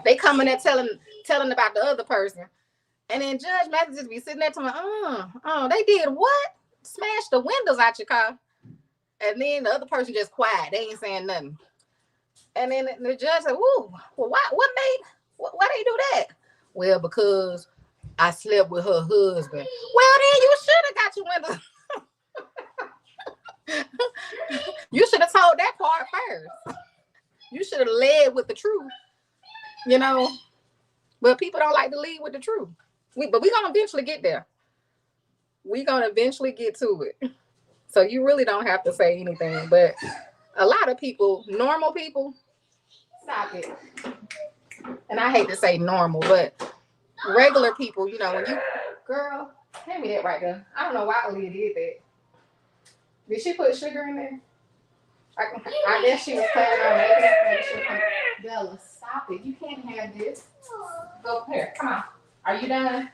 They coming there telling about the other person. And then Judge Mathis just be sitting there telling, they did what? Smash the windows out your car. And then the other person just quiet. They ain't saying nothing. And then the judge said, "Woo, well, why they do that?" Well, because I slept with her husband. Well, then you should have got your windows. You should have told that part first. You should have led with the truth, you know. But people don't like to lead with the truth. But we're going to eventually get there. We're going to eventually get to it. So you really don't have to say anything. But a lot of people, normal people, stop it. And I hate to say normal, but regular people, you know, when you, girl, hand me that right there. I don't know why Aaliyah did that. Did she put sugar in there? I guess she was planning on making it. Bella, stop it. You can't have this. Go here. Come on. Are you done?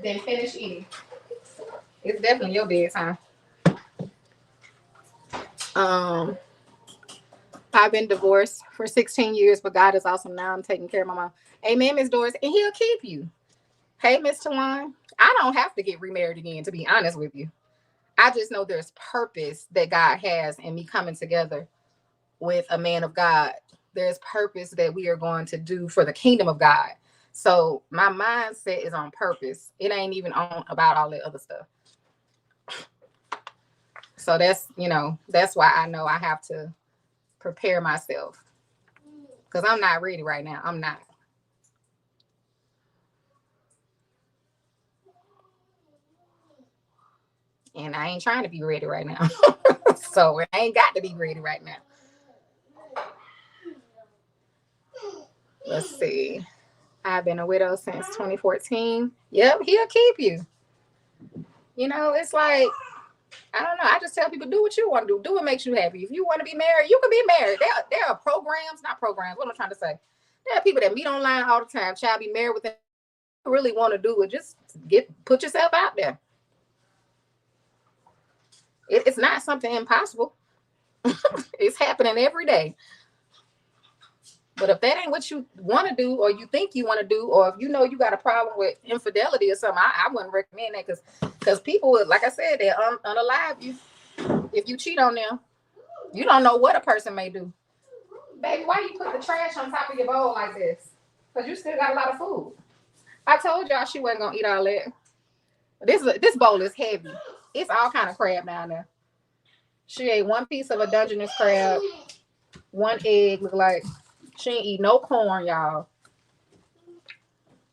Then finish eating. It's definitely your bedtime. I've been divorced for 16 years, but God is awesome. Now I'm taking care of my mom. Amen, Miss Doris. And he'll keep you. Hey, Miss Tawan. I don't have to get remarried again, to be honest with you. I just know there's purpose that God has in me coming together with a man of God. There's purpose that we are going to do for the kingdom of God. So my mindset is on purpose. It ain't even on about all that other stuff. So that's, you know, that's why I know I have to prepare myself. Because I'm not ready right now. I'm not. And I ain't trying to be ready right now. So I ain't got to be ready right now. Let's see. I've been a widow since 2014. Yep, he'll keep you. You know, it's like, I don't know. I just tell people, do what you want to do. Do what makes you happy. If you want to be married, you can be married. There are programs, not programs. What am I trying to say? There are people that meet online all the time. Child, be married with them. If you really want to do it, just put yourself out there. It's not something impossible. It's happening every day. But if that ain't what you want to do, or you think you want to do, or if you know you got a problem with infidelity or something, I wouldn't recommend that because people, like I said, they're unalive you. If you cheat on them, you don't know what a person may do. Baby, why you put the trash on top of your bowl like this? Because you still got a lot of food. I told y'all she wasn't going to eat all that. This bowl is heavy. It's all kind of crab down there. She ate one piece of a Dungeness crab, one egg, look like. She ain't eat no corn, y'all.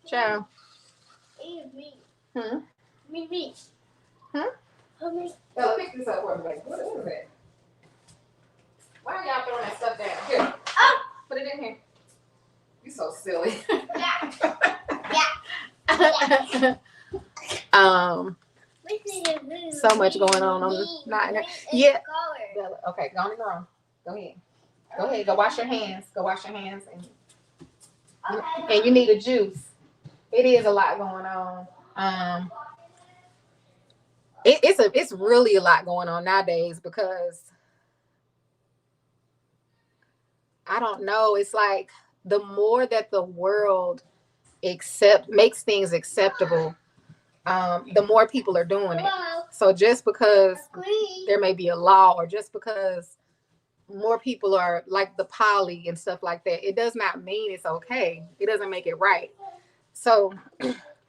Child. Me. Hmm? Me. Huh? Oh, pick this up for me, baby. What is that? Why are y'all throwing that stuff down? Here. Oh! Put it in here. You so silly. Yeah. So much going on. I'm not. Yeah. Okay, go in the room. Go ahead. Go ahead. Go wash your hands. Go wash your hands. And you need a juice. It is a lot going on. It's really a lot going on nowadays because I don't know. It's like the more that the world makes things acceptable, the more people are doing it. So just because there may be a law, or just because more people are like the poly and stuff like that, it does not mean it's okay. It doesn't make it right. So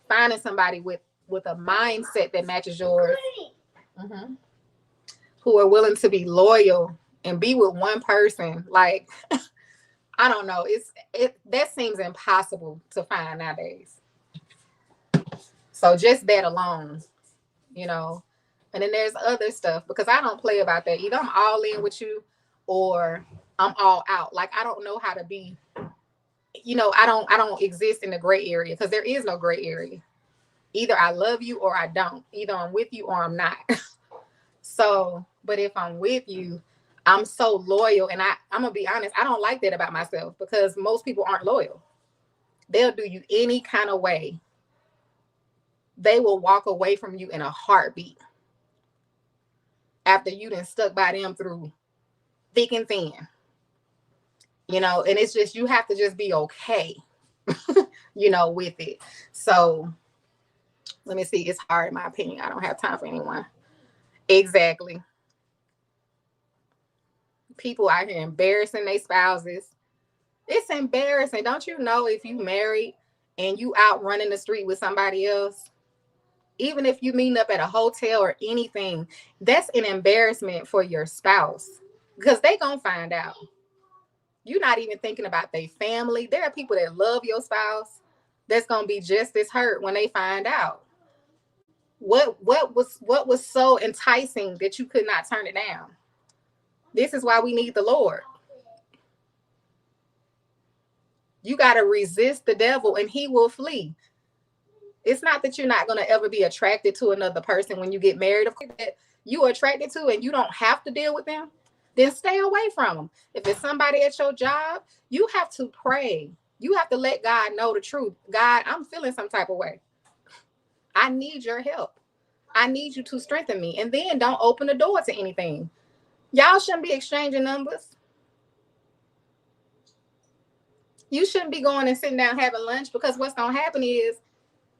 finding somebody with a mindset that matches yours. Mm-hmm. who are willing to be loyal and be with one person. Like, I don't know. That seems impossible to find nowadays. So just that alone, you know. And then there's other stuff because I don't play about that. Either I'm all in with you or I'm all out. Like I don't know how to be, I don't exist in the gray area because there is no gray area. Either I love you or I don't. Either I'm with you or I'm not. So, but if I'm with you, I'm so loyal. And I'm gonna be honest, I don't like that about myself because most people aren't loyal. They'll do you any kind of way. They will walk away from you in a heartbeat after you done stuck by them through thick and thin. And it's just you have to just be okay, with it. So let me see. It's hard in my opinion. I don't have time for anyone. Exactly. People out here embarrassing their spouses. It's embarrassing. Don't you know if you married and you out running the street with somebody else, even if you meet up at a hotel or anything, that's an embarrassment for your spouse because they gonna find out. You're not even thinking about their family. There are people that love your spouse that's gonna be just as hurt when they find out. What was so enticing that you could not turn it down? This is why we need the Lord. You got to resist the devil and he will flee. It's not that you're not going to ever be attracted to another person when you get married. Of course, that you are attracted to and you don't have to deal with them, then stay away from them. If it's somebody at your job, you have to pray. You have to let God know the truth. God, I'm feeling some type of way. I need your help. I need you to strengthen me. And then don't open the door to anything. Y'all shouldn't be exchanging numbers. You shouldn't be going and sitting down having lunch because what's going to happen is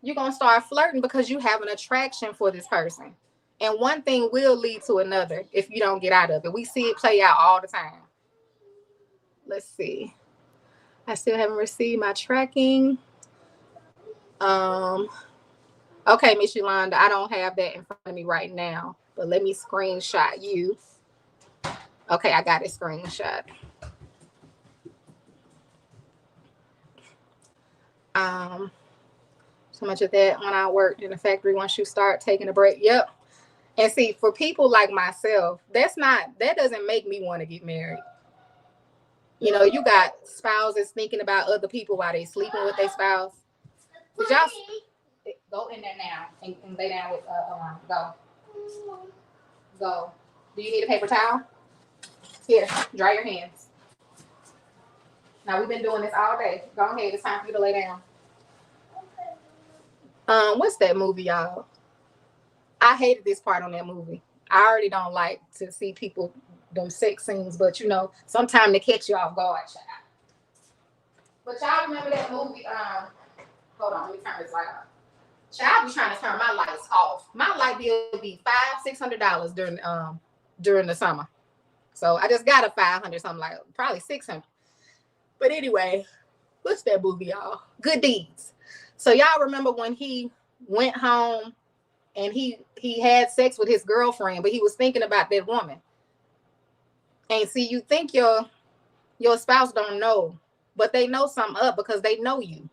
you're going to start flirting because you have an attraction for this person. And one thing will lead to another if you don't get out of it. We see it play out all the time. Let's see. I still haven't received my tracking. Okay, Miss Yolanda, I don't have that in front of me right now, but let me screenshot you. Okay, I got it screenshot. So much of that when I worked in the factory, once you start taking a break. Yep. And see, for people like myself, that doesn't make me want to get married. You got spouses thinking about other people while they sleeping with their spouse. Did y'all go in there now and lay down with go. Do you need a paper towel? Here, dry your hands. Now we've been doing this all day. Go ahead, it's time for you to lay down. What's that movie, y'all? I hated this part on that movie. I already don't like to see people them sex scenes, but sometimes they catch you off guard, child. But y'all remember that movie? Hold on, let me turn this light off. Child be trying to turn my lights off. My light bill will be $500-$600 during the summer. So I just got a 500 something, like probably 600. But anyway, what's that movie, y'all? Good Deeds. So y'all remember when he went home and he had sex with his girlfriend, but he was thinking about that woman. And see, you think your spouse don't know, but they know something up because they know you.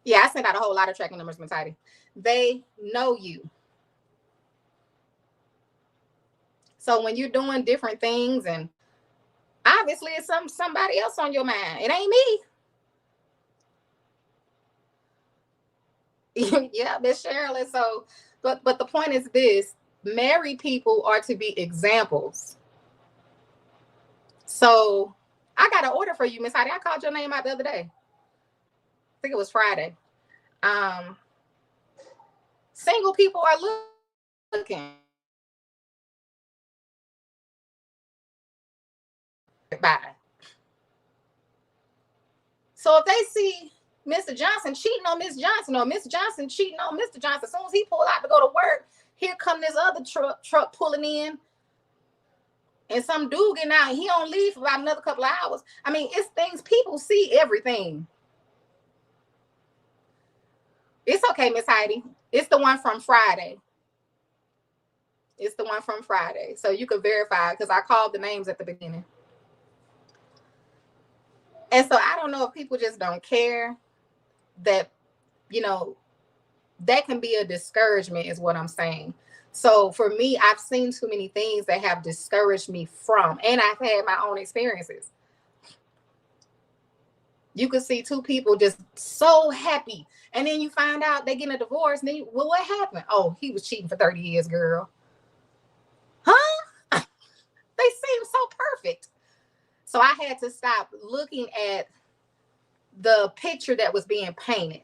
Yeah, I sent out a whole lot of tracking numbers, Miss Heidi. They know you. So when you're doing different things, and obviously it's somebody else on your mind. It ain't me. Yeah, Miss Sherilyn. So, but the point is this: married people are to be examples. So I got an order for you, Miss Heidi. I called your name out the other day. I think it was Friday. Single people are looking. Bye. So if they see Mr. Johnson cheating on Miss Johnson or Miss Johnson cheating on Mr. Johnson, as soon as he pull out to go to work, here come this other truck pulling in, and some dude getting out. He don't leave for about another couple of hours. I mean, it's things, people see everything. It's okay, Miss Heidi. It's the one from Friday. It's the one from Friday. So you can verify because I called the names at the beginning. And so I don't know if people just don't care that, you know, that can be a discouragement is what I'm saying. So for me, I've seen too many things that have discouraged me from, and I've had my own experiences. You could see two people just so happy, and then you find out they getting a divorce, and then well, what happened? Oh, he was cheating for 30 years, girl. Huh? They seem so perfect. So I had to stop looking at the picture that was being painted,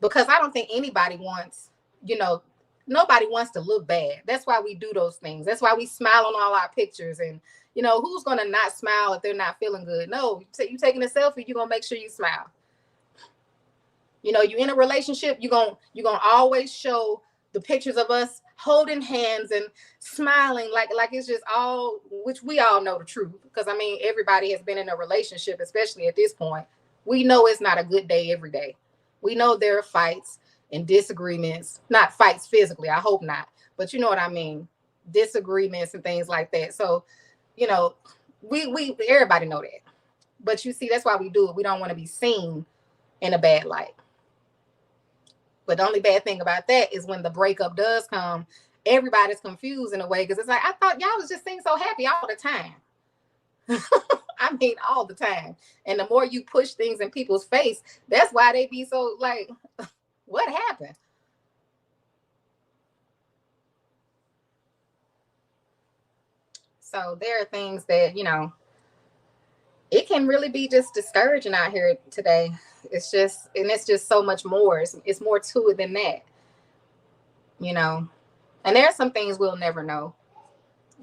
because I don't think anybody wants, you know, nobody wants to look bad. That's why we do those things. That's why we smile on all our pictures. And, you know, who's going to not smile if they're not feeling good? No, you taking a selfie, you're going to make sure you smile. You know, you in a relationship, you're going to always show the pictures of us holding hands and smiling like it's just all, which we all know the truth. Because, I mean, everybody has been in a relationship, especially at this point. We know it's not a good day every day. We know there are fights and disagreements, not fights physically, I hope not, but you know what I mean, disagreements and things like that. So, you know, we everybody know that. But you see, that's why we do it. We don't want to be seen in a bad light. But the only bad thing about that is when the breakup does come, everybody's confused in a way, because it's like, I thought y'all was just seem so happy all the time. I mean, all the time. And the more you push things in people's face, that's why they be so like, what happened? So there are things that, you know, it can really be just discouraging out here today. It's just so much more. It's more to it than that, you know. And there are some things we'll never know.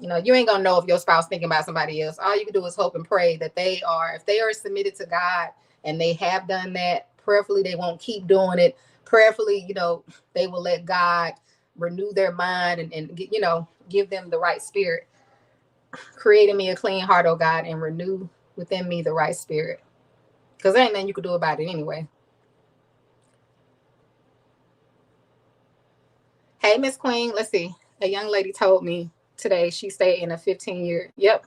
You know, you ain't gonna know if your spouse thinking about somebody else. All you can do is hope and pray that if they are submitted to God and they have done that, prayerfully they won't keep doing it. Prayerfully, you know, they will let God renew their mind and you know, give them the right spirit. Create in me a clean heart, oh God, and renew within me the right spirit. Because there ain't nothing you can do about it anyway. Hey, Miss Queen, let's see. A young lady told me today she stayed in a 15-year. Yep.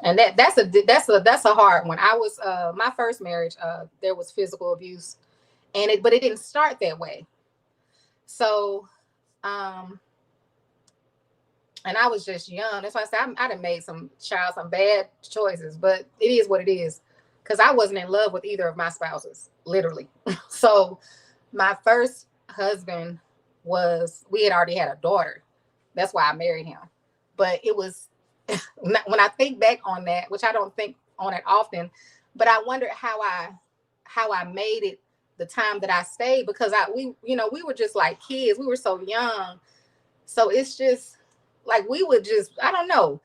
And that's a hard one. I was my first marriage, there was physical abuse, but it didn't start that way. So and I was just young. That's why I said I'd have made some bad choices, but it is what it is. Because I wasn't in love with either of my spouses, literally. So my first husband we had already had a daughter. That's why I married him. But it was, when I think back on that, which I don't think on it often, but I wonder how I made it the time that I stayed, because we were just like kids. We were so young. So it's just like we would just, I don't know.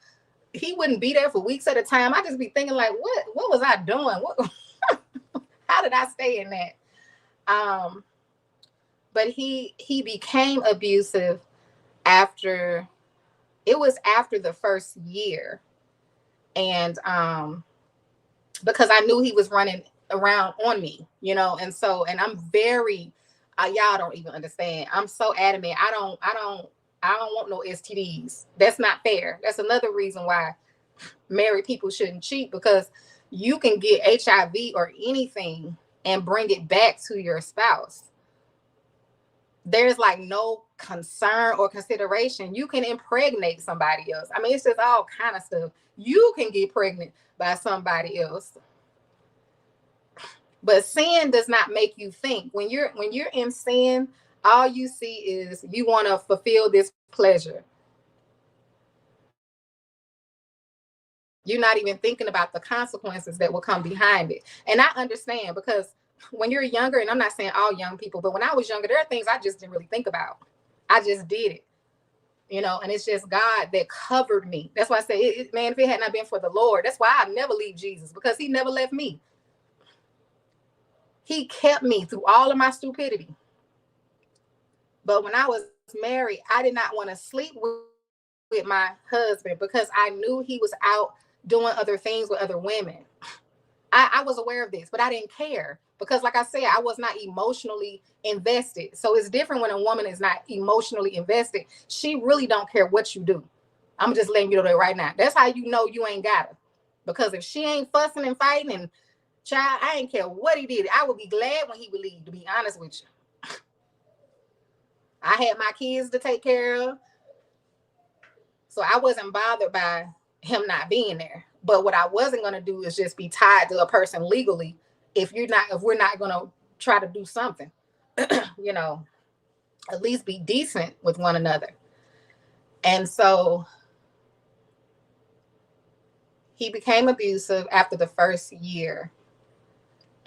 He wouldn't be there for weeks at a time. I just be thinking like, what was I doing? How did I stay in that? But he became abusive after the first year. And because I knew he was running around on me, you know, and I'm very y'all don't even understand. I'm so adamant. I don't want no STDs. That's not fair. That's another reason why married people shouldn't cheat, because you can get HIV or anything and bring it back to your spouse. There's like no concern or consideration. You can impregnate somebody else. I mean, it's just all kind of stuff. You can get pregnant by somebody else. But sin does not make you think. When you're in sin, all you see is you want to fulfill this pleasure. You're not even thinking about the consequences that will come behind it. And I understand, because when you're younger, and I'm not saying all young people, but when I was younger, there are things I just didn't really think about. I just did it, you know, and it's just God that covered me. That's why I say, man, if it had not been for the Lord, that's why I never leave Jesus, because he never left me. He kept me through all of my stupidity. But when I was married, I did not want to sleep with my husband, because I knew he was out doing other things with other women. I was aware of this, but I didn't care because, like I said, I was not emotionally invested. So it's different when a woman is not emotionally invested. She really don't care what you do. I'm just letting you know that right now. That's how you know you ain't got her. Because if she ain't fussing and fighting and child, I ain't care what he did. I would be glad when he would leave, to be honest with you. I had my kids to take care of. So I wasn't bothered by him not being there. But what I wasn't going to do is just be tied to a person legally if we're not going to try to do something, you know, at least be decent with one another. And so he became abusive after the first year.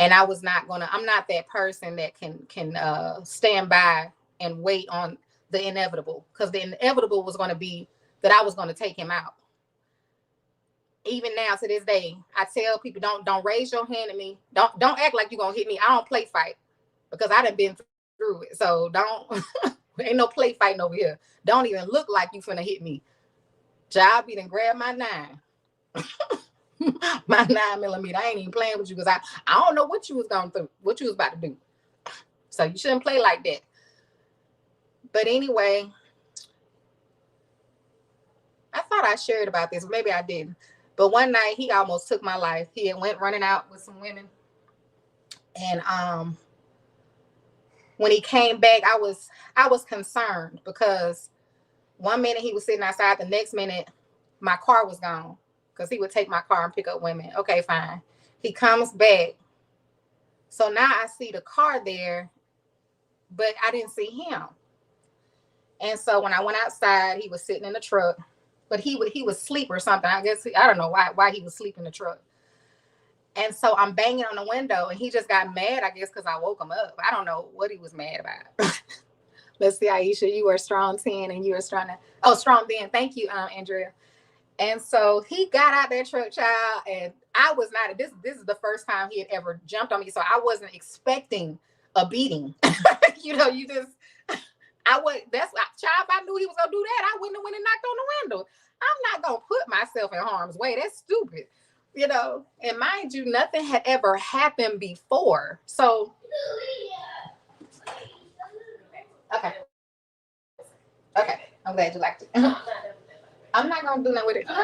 And I'm not that person that can stand by and wait on the inevitable, because the inevitable was going to be that I was going to take him out. Even now to this day, I tell people, don't raise your hand at me. Don't act like you're going to hit me. I don't play fight because I done been through it. So don't, ain't no play fighting over here. Don't even look like you finna hit me. Job be done grab my 9. My 9mm. I ain't even playing with you because I don't know what you was going through, what you was about to do. So you shouldn't play like that. But anyway, I thought I shared about this. Maybe I didn't. But one night he almost took my life. He had went running out with some women. And when he came back, I was concerned because one minute he was sitting outside, the next minute my car was gone because he would take my car and pick up women. Okay, fine. He comes back. So now I see the car there, but I didn't see him. And so when I went outside, he was sitting in the truck, but he was asleep or something. I guess I don't know why he was asleep in the truck. And so I'm banging on the window, and he just got mad, I guess, because I woke him up. I don't know what he was mad about. Let's see, Aisha, you are strong 10 and you are strong 9. Oh, strong 10. Thank you, Andrea. And so he got out that truck, child, and I was not. This is the first time he had ever jumped on me, so I wasn't expecting a beating. You know, you just. That's child. If I knew he was gonna do that, I wouldn't have went and knocked on the window. I'm not gonna put myself in harm's way. That's stupid, you know. And mind you, nothing had ever happened before. So okay, I'm glad you liked it. I'm not gonna do nothing with it. Go.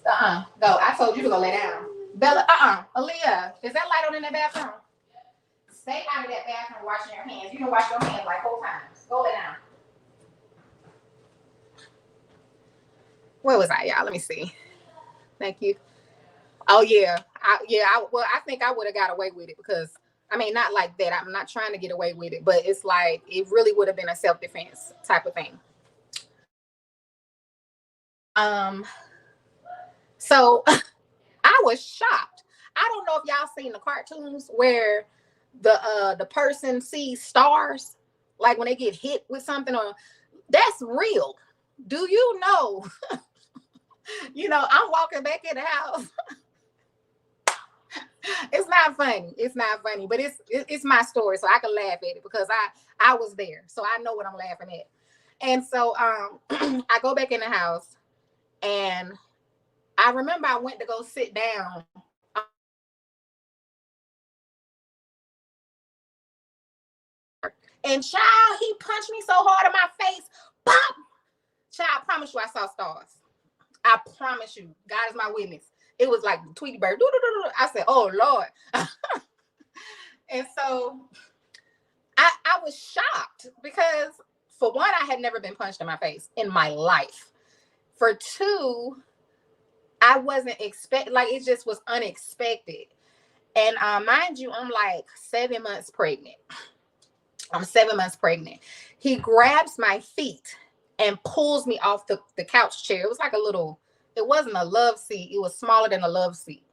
I told you to go lay down. Bella. Aaliyah, is that light on in that bathroom? Stay out of that bathroom washing your hands. You can wash your hands like 4 times. Go lay down. Where was I, y'all? Let me see. Thank you. Oh, yeah. I think I would have got away with it because, I mean, not like that. I'm not trying to get away with it, but it's like it really would have been a self-defense type of thing. So I was shocked. I don't know if y'all seen the cartoons where the person sees stars, like when they get hit with something, or that's real. Do you know? You know, I'm walking back in the house. It's not funny. It's not funny, but it's my story, so I can laugh at it because I was there, so I know what I'm laughing at. And so I go back in the house, and I remember I went to go sit down. And child, he punched me so hard in my face. Pop! Child, I promise you I saw stars. I promise you. God is my witness. It was like Tweety Bird. I said, oh, Lord. And so I was shocked because, for one, I had never been punched in my face in my life. For two, I wasn't like it just was unexpected. And mind you, I'm like 7 months pregnant. I'm 7 months pregnant. He grabs my feet and pulls me off the couch chair. It was like it wasn't a love seat. It was smaller than a love seat.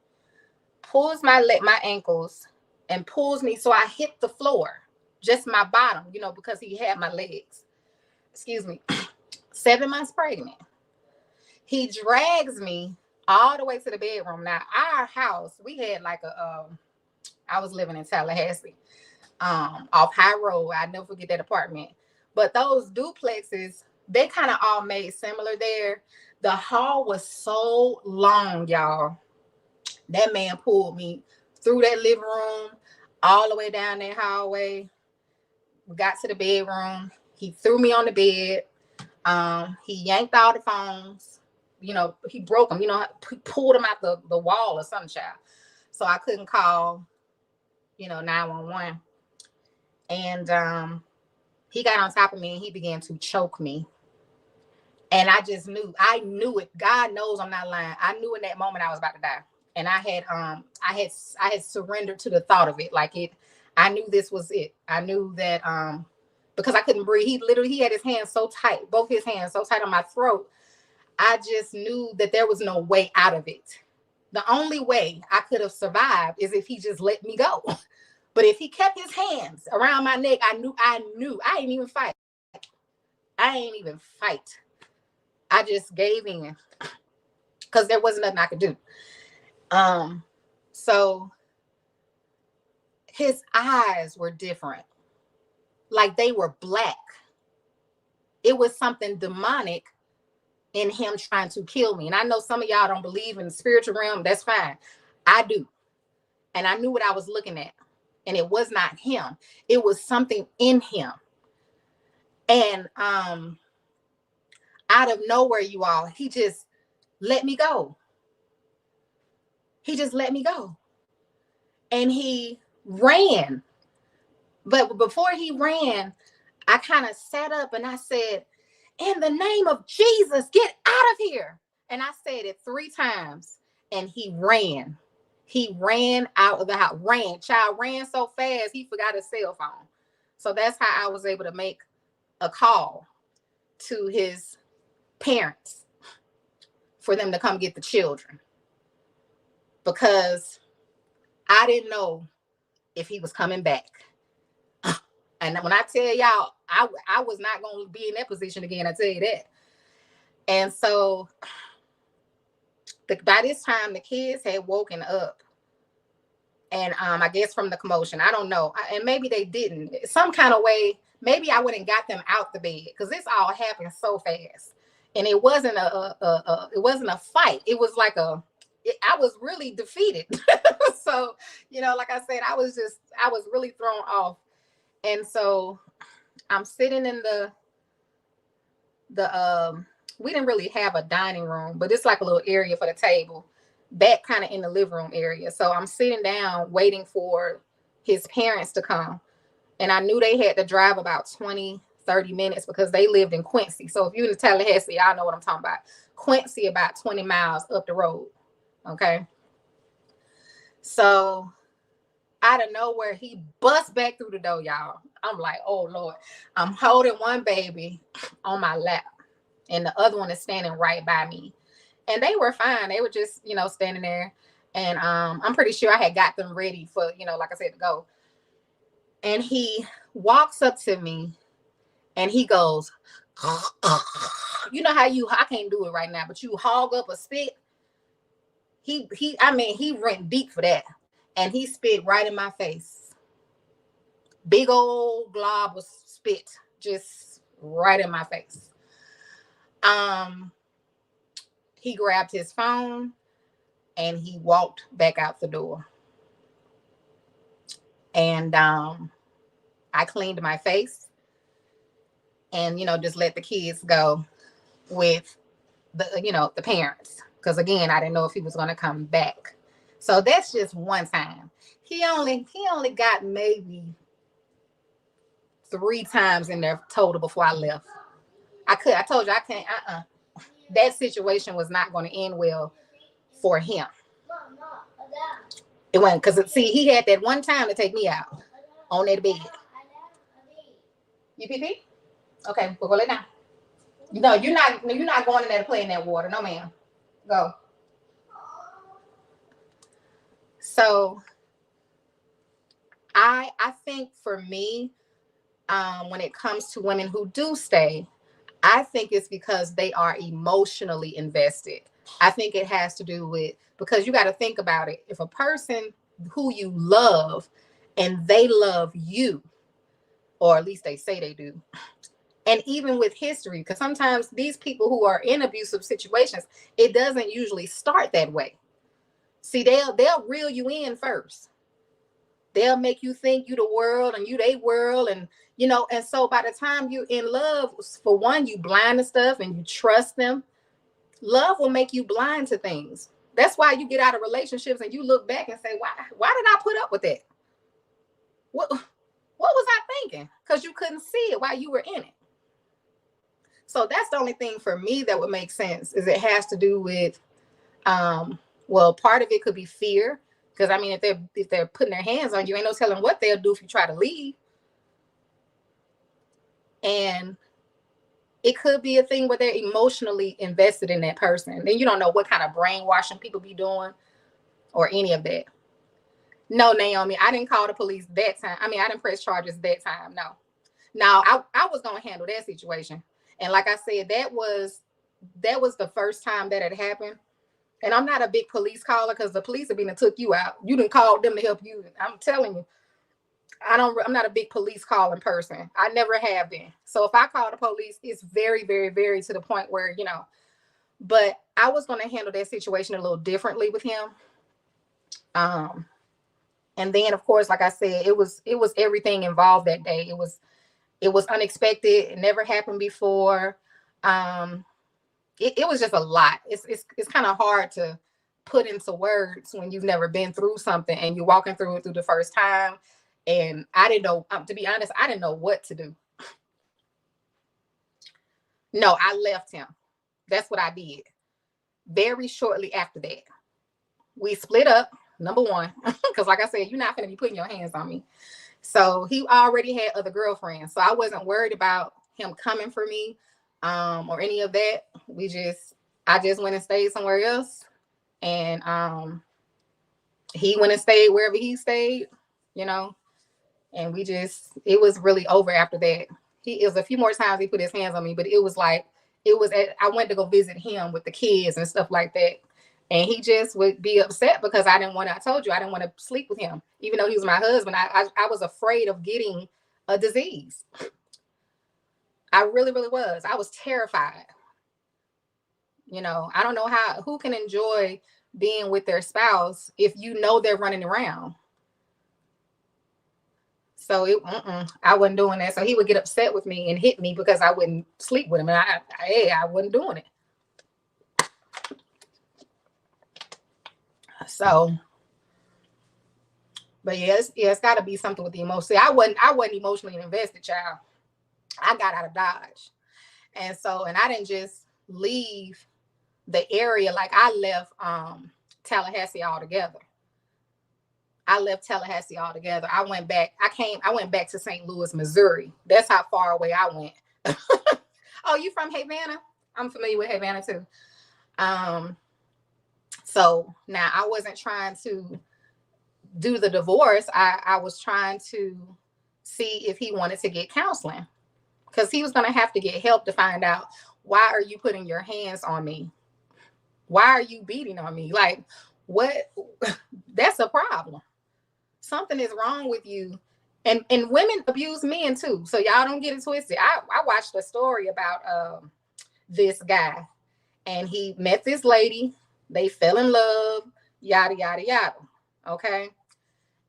Pulls my ankles and pulls me so I hit the floor, just my bottom, you know, because he had my legs. Excuse me. 7 months pregnant. He drags me all the way to the bedroom. Now, our house, we had like I was living in Tallahassee. Off High Road. I never forget that apartment. But those duplexes, they kind of all made similar there. The hall was so long, y'all. That man pulled me through that living room, all the way down that hallway. We got to the bedroom. He threw me on the bed. He yanked all the phones. You know, he broke them. You know, he pulled them out the wall or some child. So I couldn't call, 911. And he got on top of me and he began to choke me. And I just knew, I knew it. God knows I'm not lying. I knew in that moment I was about to die. And I had surrendered to the thought of it. Like I knew this was it. I knew that because I couldn't breathe. He had his hands so tight, both his hands so tight on my throat. I just knew that there was no way out of it. The only way I could have survived is if he just let me go. But if he kept his hands around my neck, I knew. I ain't even fight. I just gave in because there wasn't nothing I could do. So his eyes were different. Like they were black. It was something demonic in him trying to kill me. And I know some of y'all don't believe in the spiritual realm. That's fine. I do. And I knew what I was looking at. And it was not him. It was something in him. And out of nowhere, you all, he just let me go. He just let me go. And he ran. But before he ran, I kind of sat up and I said, in the name of Jesus, get out of here. And I said it 3 times and he ran. He ran out of the house. Child ran so fast, he forgot his cell phone. So that's how I was able to make a call to his parents for them to come get the children. Because I didn't know if he was coming back. And when I tell y'all, I was not going to be in that position again, I tell you that. And so by this time, the kids had woken up. And I guess from the commotion, I don't know. And maybe they didn't. Some kind of way, maybe I wouldn't got them out the bed because this all happened so fast. And it wasn't a fight. It was like I was really defeated. So, like I said, I was really thrown off. And so I'm sitting in we didn't really have a dining room, but it's like a little area for the table, back kind of in the living room area. So I'm sitting down waiting for his parents to come. And I knew they had to drive about 20, 30 minutes because they lived in Quincy. So if you're in Tallahassee, y'all know what I'm talking about. Quincy, about 20 miles up the road. Okay. So out of nowhere, he busts back through the door, y'all. I'm like, oh, Lord. I'm holding one baby on my lap, and the other one is standing right by me. And they were fine. They were just, standing there. And I'm pretty sure I had got them ready for, like I said, to go. And he walks up to me, and he goes, you know how I can't do it right now, but you hog up a spit. He went deep for that. And he spit right in my face. Big old glob of spit, just right in my face. He grabbed his phone and he walked back out the door. And I cleaned my face and, just let the kids go with the parents. Because again, I didn't know if he was going to come back. So that's just one time. He only got maybe 3 times in there total before I left. I told you I can't, that situation was not going to end well for him. It wasn't, because see, he had that one time to take me out on that bed. You pee? Okay, we'll go lay down. No, you're not going in there to play in that water. No, ma'am. Go. So I think for me, when it comes to women who do stay, I think it's because they are emotionally invested. I think it has to do with, because you got to think about it. If a person who you love and they love you, or at least they say they do, and even with history, because sometimes these people who are in abusive situations, it doesn't usually start that way. See, they'll reel you in first. They'll make you think you the world and you they world, and and so by the time you in love, for one, you blind to stuff and you trust them. Love will make you blind to things. That's why you get out of relationships and you look back and say, why did I put up with that? What was I thinking? Because you couldn't see it while you were in it. So that's the only thing for me that would make sense, is it has to do with well, part of it could be fear. Because I mean, if they're putting their hands on you, ain't no telling what they'll do if you try to leave. And it could be a thing where they're emotionally invested in that person. Then you don't know what kind of brainwashing people be doing or any of that. No, Naomi, I didn't call the police that time. I mean, I didn't press charges that time. No. Now, I was going to handle that situation. And like I said, that was the first time that had happened. And I'm not a big police caller, because the police have been and took you out. You didn't call them to help you. I'm telling you, I'm not a big police calling person. I never have been. So if I call the police, it's very, very, very to the point where, but I was going to handle that situation a little differently with him. And then of course, like I said, it was everything involved that day. It was unexpected. It never happened before. It was just a lot. It's kind of hard to put into words when you've never been through something and you're walking through it through the first time. And I didn't know, to be honest, I didn't know what to do. No, I left him. That's what I did. Very shortly after that, we split up, number one, because like I said, you're not going to be putting your hands on me. So he already had other girlfriends. So I wasn't worried about him coming for me or any of that. I just went and stayed somewhere else. And he went and stayed wherever he stayed, and it was really over after that. It was a few more times he put his hands on me, but it was like, I went to go visit him with the kids and stuff like that. And he just would be upset because I told you, I didn't want to sleep with him. Even though he was my husband, I was afraid of getting a disease. I really, really was. I was terrified. I don't know who can enjoy being with their spouse if they're running around. So I wasn't doing that. So he would get upset with me and hit me because I wouldn't sleep with him. And I wasn't doing it. So, but it's got to be something with the emotion. See, I wasn't emotionally invested, child. I got out of Dodge. And I didn't just leave the area. Like I left Tallahassee altogether. I went back to St. Louis, Missouri. That's how far away I went. Oh, you from Havana? I'm familiar with Havana too. So now I wasn't trying to do the divorce. I was trying to see if he wanted to get counseling, because he was going to have to get help to find out, why are you putting your hands on me? Why are you beating on me? Like, what? That's a problem. Something is wrong with you. And women abuse men too. So y'all don't get it twisted. I watched a story about this guy, and he met this lady. They fell in love, yada, yada, yada. Okay.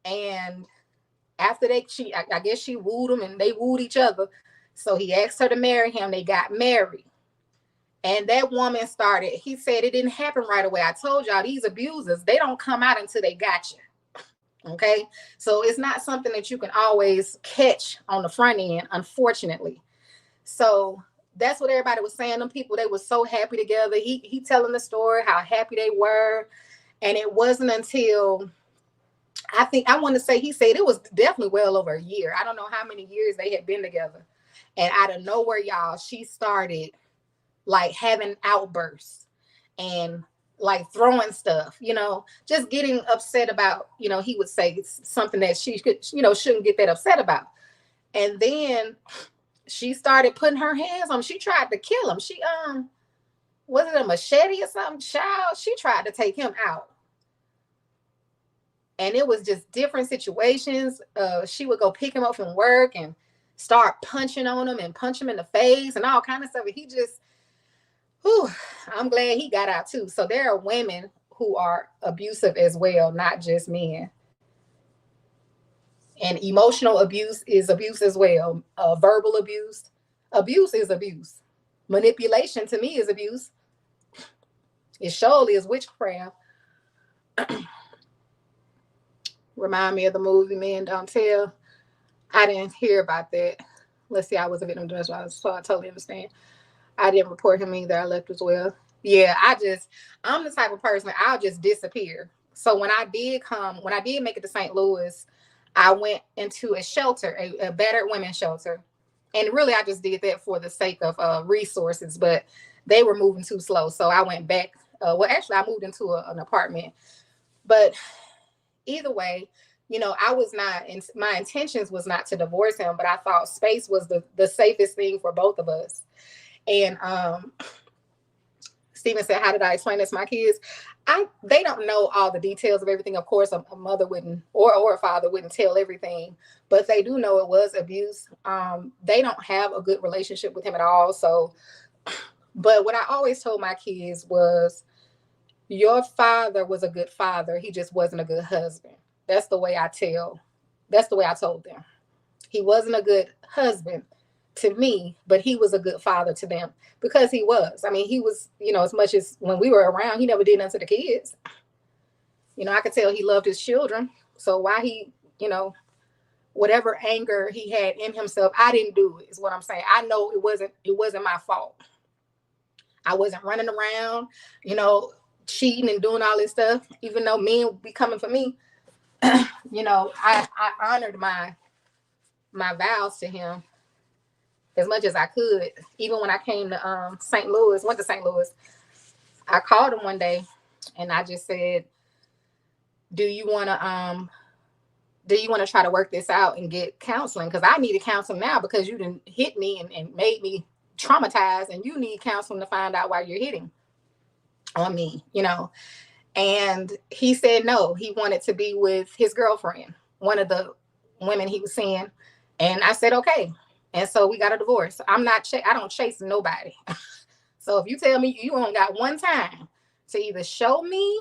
And after I guess she wooed him and they wooed each other. So he asked her to marry him. They got married. And that woman he said it didn't happen right away. I told y'all, these abusers, they don't come out until they got you. Okay. So it's not something that you can always catch on the front end, unfortunately. So that's what everybody was saying. Them people, they were so happy together. He telling the story, how happy they were. And it wasn't until, I want to say, he said it was definitely well over a year. I don't know how many years they had been together. And out of nowhere, y'all, she started like having outbursts and like throwing stuff, just getting upset about, he would say something that she could, shouldn't get that upset about. And then she started putting her hands on him. She tried to kill him. She, was it a machete or something? Child, she tried to take him out. And it was just different situations. She would go pick him up from work and start punching on him and punch him in the face and all kind of stuff. And he just, I'm glad he got out too. So there are women who are abusive as well, not just men. And emotional abuse is abuse as well. Verbal abuse. Abuse is abuse. Manipulation to me is abuse. It surely is witchcraft. Remind me of the movie Men Don't Tell. I didn't hear about that. Let's see, I was a victim of drugs, so I totally understand. I didn't report him either. I left as well. Yeah, I'm the type of person, I'll just disappear. So when I did make it to St. Louis, I went into a shelter, a battered women's shelter. And really, I just did that for the sake of resources, but they were moving too slow. So I went back. Well, actually, I moved into an apartment. But either way, I was not, my intentions was not to divorce him, but I thought space was the safest thing for both of us. And Stephen said, how did I explain this to my kids? They don't know all the details of everything. Of course, a mother wouldn't, or a father wouldn't tell everything, but they do know it was abuse. They don't have a good relationship with him at all. So, but what I always told my kids was, your father was a good father. He just wasn't a good husband. That's the way I told them. He wasn't a good husband to me, but he was a good father to them, because he was. I mean, he was, as much as when we were around, he never did nothing to the kids. I could tell he loved his children. So why he, whatever anger he had in himself, I didn't do it, is what I'm saying. I know it wasn't my fault. I wasn't running around, cheating and doing all this stuff, even though men would be coming for me. I honored my vows to him as much as I could. Even when I came to St. Louis, went to St. Louis, I called him one day and I just said, do you want to try to work this out and get counseling? Because I needed counseling now, because you didn't hit me and made me traumatized, and you need counseling to find out why you're hitting on me, And he said no, he wanted to be with his girlfriend, one of the women he was seeing. And I said, okay. And so we got a divorce. I don't chase nobody. So if you tell me you only got one time to either show me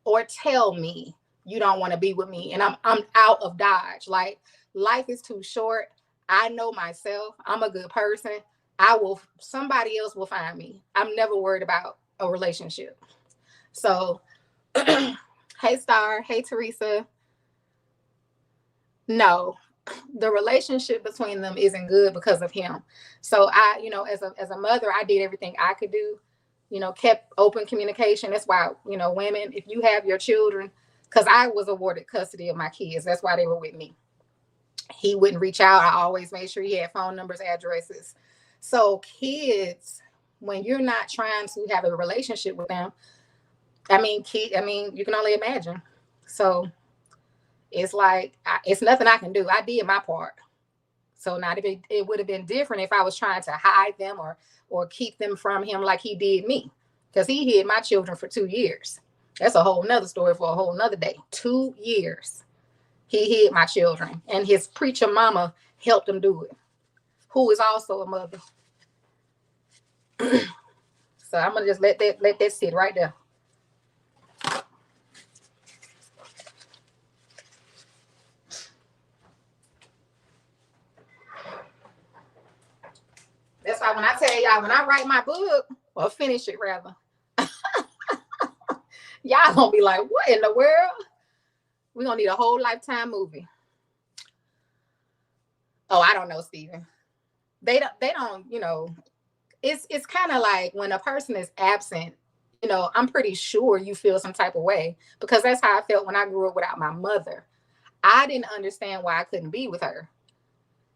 or tell me you don't want to be with me, and I'm out of Dodge. Like, life is too short. I know myself. I'm a good person. Somebody else will find me. I'm never worried about a relationship. So, hey Star, hey Teresa. No, the relationship between them isn't good because of him. So I, as a mother, I did everything I could do, kept open communication. That's why, women, if you have your children, because I was awarded custody of my kids. That's why they were with me. He wouldn't reach out. I always made sure he had phone numbers, addresses. So kids, when you're not trying to have a relationship with them, you can only imagine. So it's like, it's nothing I can do. I did my part. So now it would have been different if I was trying to hide them or keep them from him like he did me, because he hid my children for 2 years. That's a whole nother story for a whole nother day. 2 years he hid my children, and his preacher mama helped him do it, who is also a mother. So I'm gonna just let that sit right there. That's why when I tell y'all, when I write my book, or finish it rather, y'all gonna be like, what in the world? We're gonna need a whole Lifetime movie. Oh, I don't know, Stephen. They don't, it's kind of like when a person is absent, I'm pretty sure you feel some type of way, because that's how I felt when I grew up without my mother. I didn't understand why I couldn't be with her.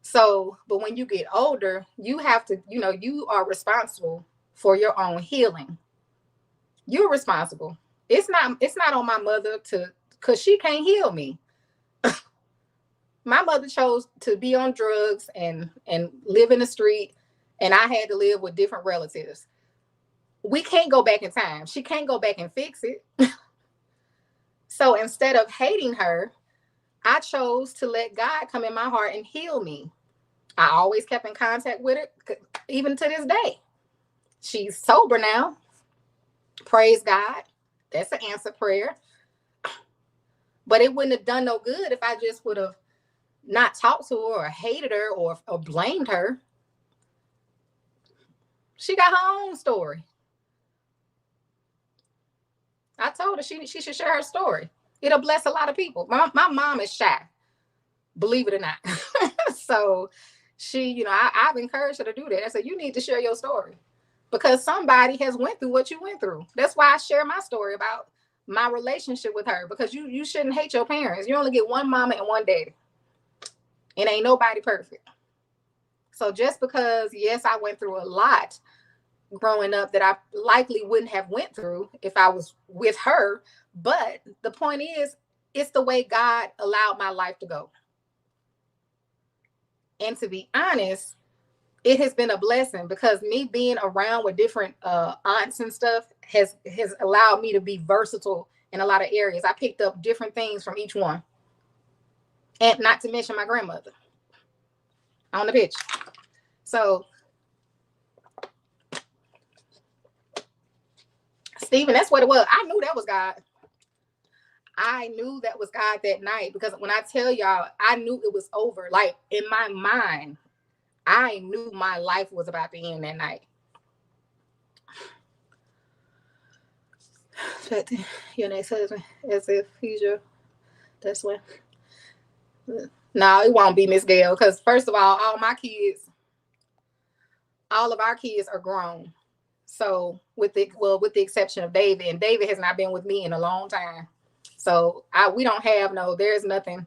So, but when you get older, you have to, you are responsible for your own healing. You're responsible. It's not on my mother because she can't heal me. My mother chose to be on drugs and live in the street, and I had to live with different relatives. We can't go back in time. She can't go back and fix it. So instead of hating her, I chose to let God come in my heart and heal me. I always kept in contact with her, even to this day. She's sober now. Praise God. That's an answered prayer. But it wouldn't have done no good if I just would have not talked to her or hated her or blamed her. She got her own story. I told her she should share her story. It'll bless a lot of people. My mom is shy, believe it or not. So she, you know, I've encouraged her to do that. I said, you need to share your story because somebody has went through what you went through. That's why I share my story about my relationship with her, because you shouldn't hate your parents. You only get one mama and one daddy. And ain't nobody perfect. So just because, yes, I went through a lot growing up that I likely wouldn't have went through if I was with her. But the point is, it's the way God allowed my life to go. And to be honest, it has been a blessing because me being around with different aunts and stuff has allowed me to be versatile in a lot of areas. I picked up different things from each one. And not to mention my grandmother on the picture. So, Stephen, that's what it was. I knew that was God. I knew that was God that night because when I tell y'all, I knew it was over. Like in my mind, I knew my life was about to end that night. But your next husband, as if he's your, that's when. No, it won't be Miss Gail because first of all of our kids are grown. So with the exception of David, and David has not been with me in a long time. So we don't have there's nothing,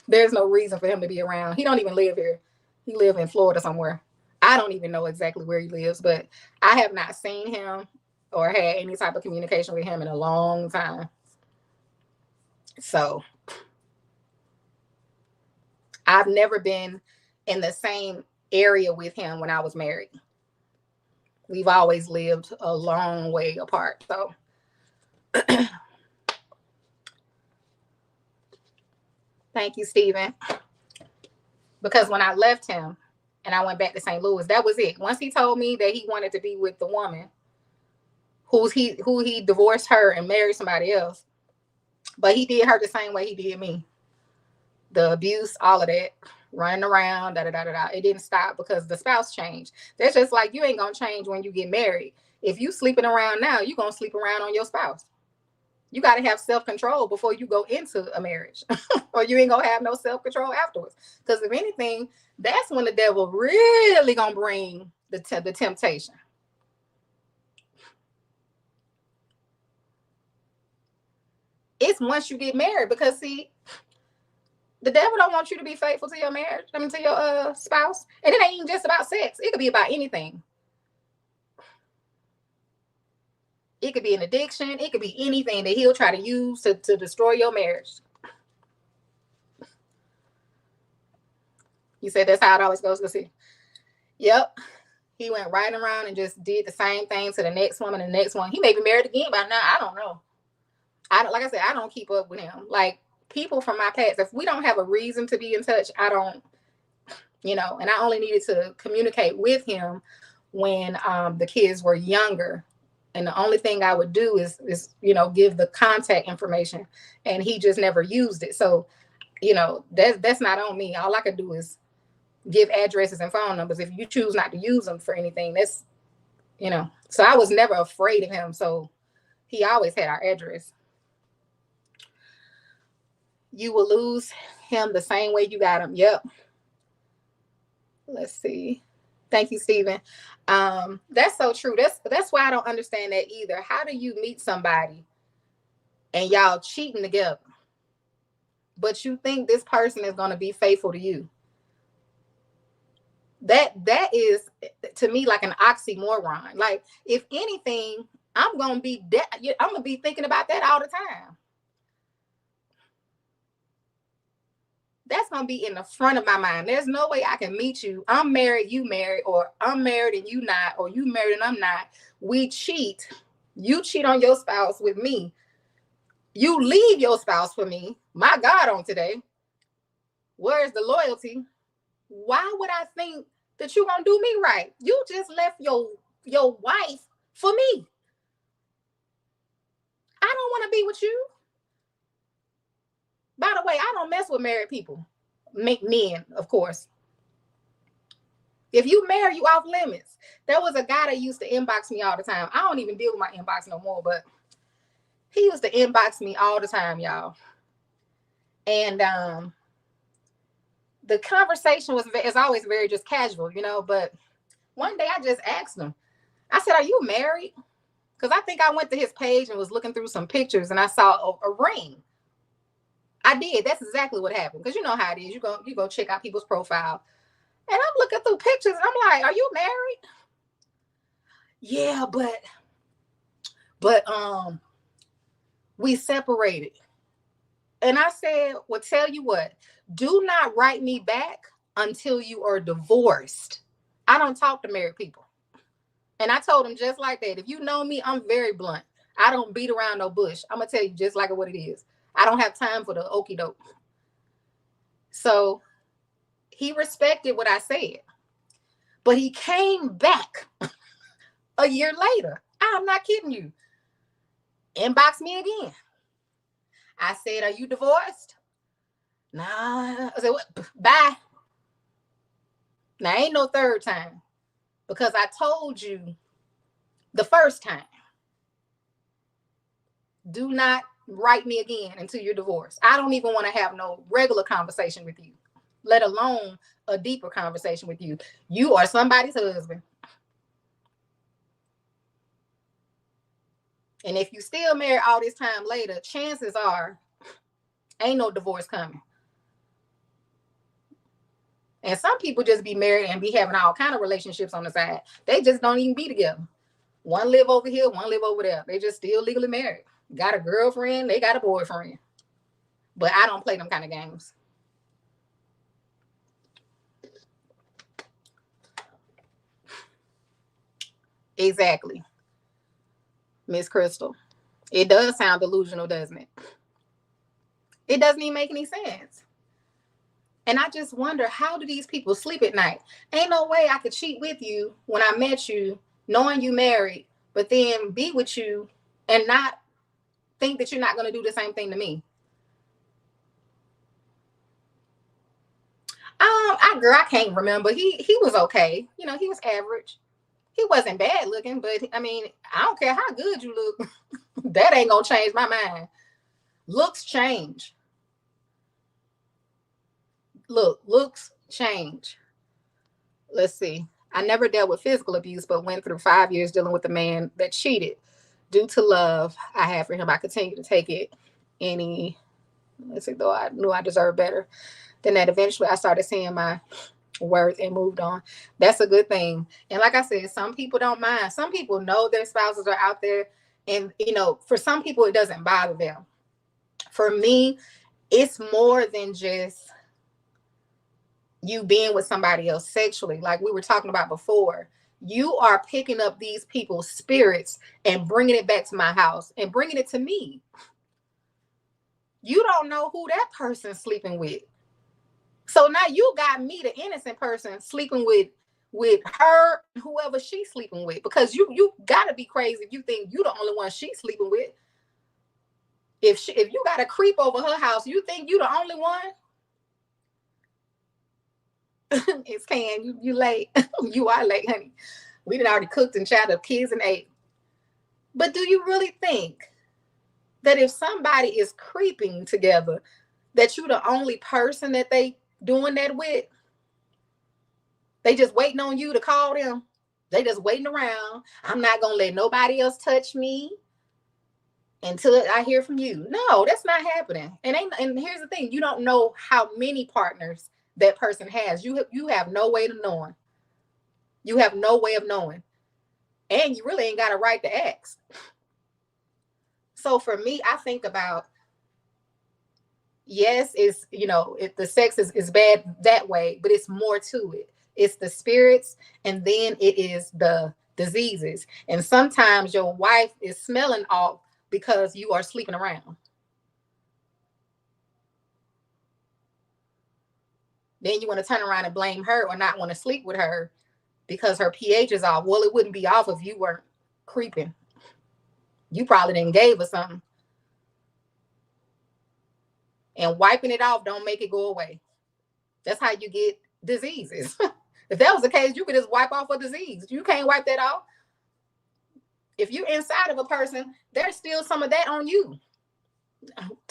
there's no reason for him to be around. He don't even live here. He lives in Florida somewhere. I don't even know exactly where he lives, but I have not seen him or had any type of communication with him in a long time. So I've never been in the same area with him when I was married. We've always lived a long way apart. So thank you, Stephen. Because when I left him and I went back to St. Louis, that was it. Once he told me that he wanted to be with the woman who he divorced her and married somebody else, but he did her the same way he did me. The abuse, all of that, running around, It didn't stop because the spouse changed. That's just like you ain't gonna change when you get married. If you sleeping around now, you're gonna sleep around on your spouse. You got to have self-control before you go into a marriage or you ain't gonna have no self-control afterwards. Because if anything, that's when the devil really gonna bring the temptation. It's once you get married, because see, the devil don't want you to be faithful to your marriage, to your spouse. And it ain't even just about sex. It could be about anything. It could be an addiction. It could be anything that he'll try to use to destroy your marriage. You said that's how it always goes. Let's see. Yep. He went right around and just did the same thing to the next woman and the next one. He may be married again by now. I don't know. Like I said, I don't keep up with him. Like people from my past, if we don't have a reason to be in touch, I don't, and I only needed to communicate with him when the kids were younger. And the only thing I would do is give the contact information, and he just never used it. So, that's not on me. All I could do is give addresses and phone numbers. If you choose not to use them for anything, that's, so I was never afraid of him. So he always had our address. You will lose him the same way you got him. Yep. Let's see. Thank you, Stephen. That's so true. That's why I don't understand that either. How do you meet somebody and y'all cheating together, but you think this person is going to be faithful to you? That is, to me, like an oxymoron. Like, if anything, I'm going to be thinking about that all the time. That's going to be in the front of my mind. There's no way I can meet you. I'm married, you married, or I'm married and you not, or you married and I'm not. We cheat. You cheat on your spouse with me. You leave your spouse for me. My God, on today. Where's the loyalty? Why would I think that you're going to do me right? You just left your wife for me. I don't want to be with you. By the way, I don't mess with married people. Make men, of course. If you marry, you off limits. There was a guy that used to inbox me all the time. I don't even deal with my inbox no more, but he used to inbox me all the time, y'all. And the conversation was always very just casual, you know. But one day I just asked him. I said, "Are you married?" Because I think I went to his page and was looking through some pictures, and I saw a ring. I did. That's exactly what happened. Because you know how it is. You go check out people's profile. And I'm looking through pictures and I'm like, "Are you married?" "Yeah, but we separated." And I said, "Well, tell you what, do not write me back until you are divorced. I don't talk to married people." And I told him just like that. If you know me, I'm very blunt. I don't beat around no bush. I'm going to tell you just like what it is. I don't have time for the okie doke. So he respected what I said. But he came back a year later. I'm not kidding you. Inbox me again. I said, "Are you divorced?" "Nah." I said, "Bye." Now, ain't no third time. Because I told you the first time, do not write me again until you're divorced. I don't even want to have no regular conversation with you, let alone a deeper conversation with you. You are somebody's husband. And if you still married all this time later, chances are ain't no divorce coming. And some people just be married and be having all kind of relationships on the side. They just don't even be together. One live over here, one live over there. They just still legally married. Got a girlfriend, they got a boyfriend. But I don't play them kind of games. Exactly. Miss Crystal. It does sound delusional, doesn't it? It doesn't even make any sense. And I just wonder, how do these people sleep at night? Ain't no way I could cheat with you when I met you, knowing you married, but then be with you and not think that you're not going to do the same thing to me. I can't remember. He was okay. You know, he was average. He wasn't bad looking, but I mean, I don't care how good you look. That ain't gonna change my mind. Looks change. Looks change. Let's see. I never dealt with physical abuse, but went through 5 years dealing with a man that cheated. Due to love I have for him, I continue to take it though I knew I deserved better than that. Eventually, I started seeing my worth and moved on. That's a good thing. And like I said, some people don't mind. Some people know their spouses are out there. And, you know, for some people, it doesn't bother them. For me, it's more than just you being with somebody else sexually. Like we were talking about before, you are picking up these people's spirits and bringing it back to my house and bringing it to me. You don't know who that person's sleeping with. So now you got me, the innocent person, sleeping with her, whoever she's sleeping with, because you gotta be crazy if you think you the only one she's sleeping with. If you got a creep over her house, you think you the only one? It's Can, you late. You are late, honey. We done already cooked and chatted up kids and ate. But do you really think that if somebody is creeping together, that you the only person that they doing that with? They just waiting on you to call them. They just waiting around. I'm not gonna let nobody else touch me until I hear from you. No, that's not happening. And here's the thing: you don't know how many partners that person has. You have no way of knowing. You have no way of knowing, and you really ain't got a right to ask. So for me, I think about, yes, it's, you know, the sex is bad that way, but it's more to it. It's the spirits, and then it is the diseases. And sometimes your wife is smelling off because you are sleeping around. Then you want to turn around and blame her or not want to sleep with her because her pH is off. Well, it wouldn't be off if you weren't creeping. You probably didn't gave her something. And wiping it off don't make it go away. That's how you get diseases. If that was the case, you could just wipe off a disease. You can't wipe that off. If you're inside of a person, there's still some of that on you.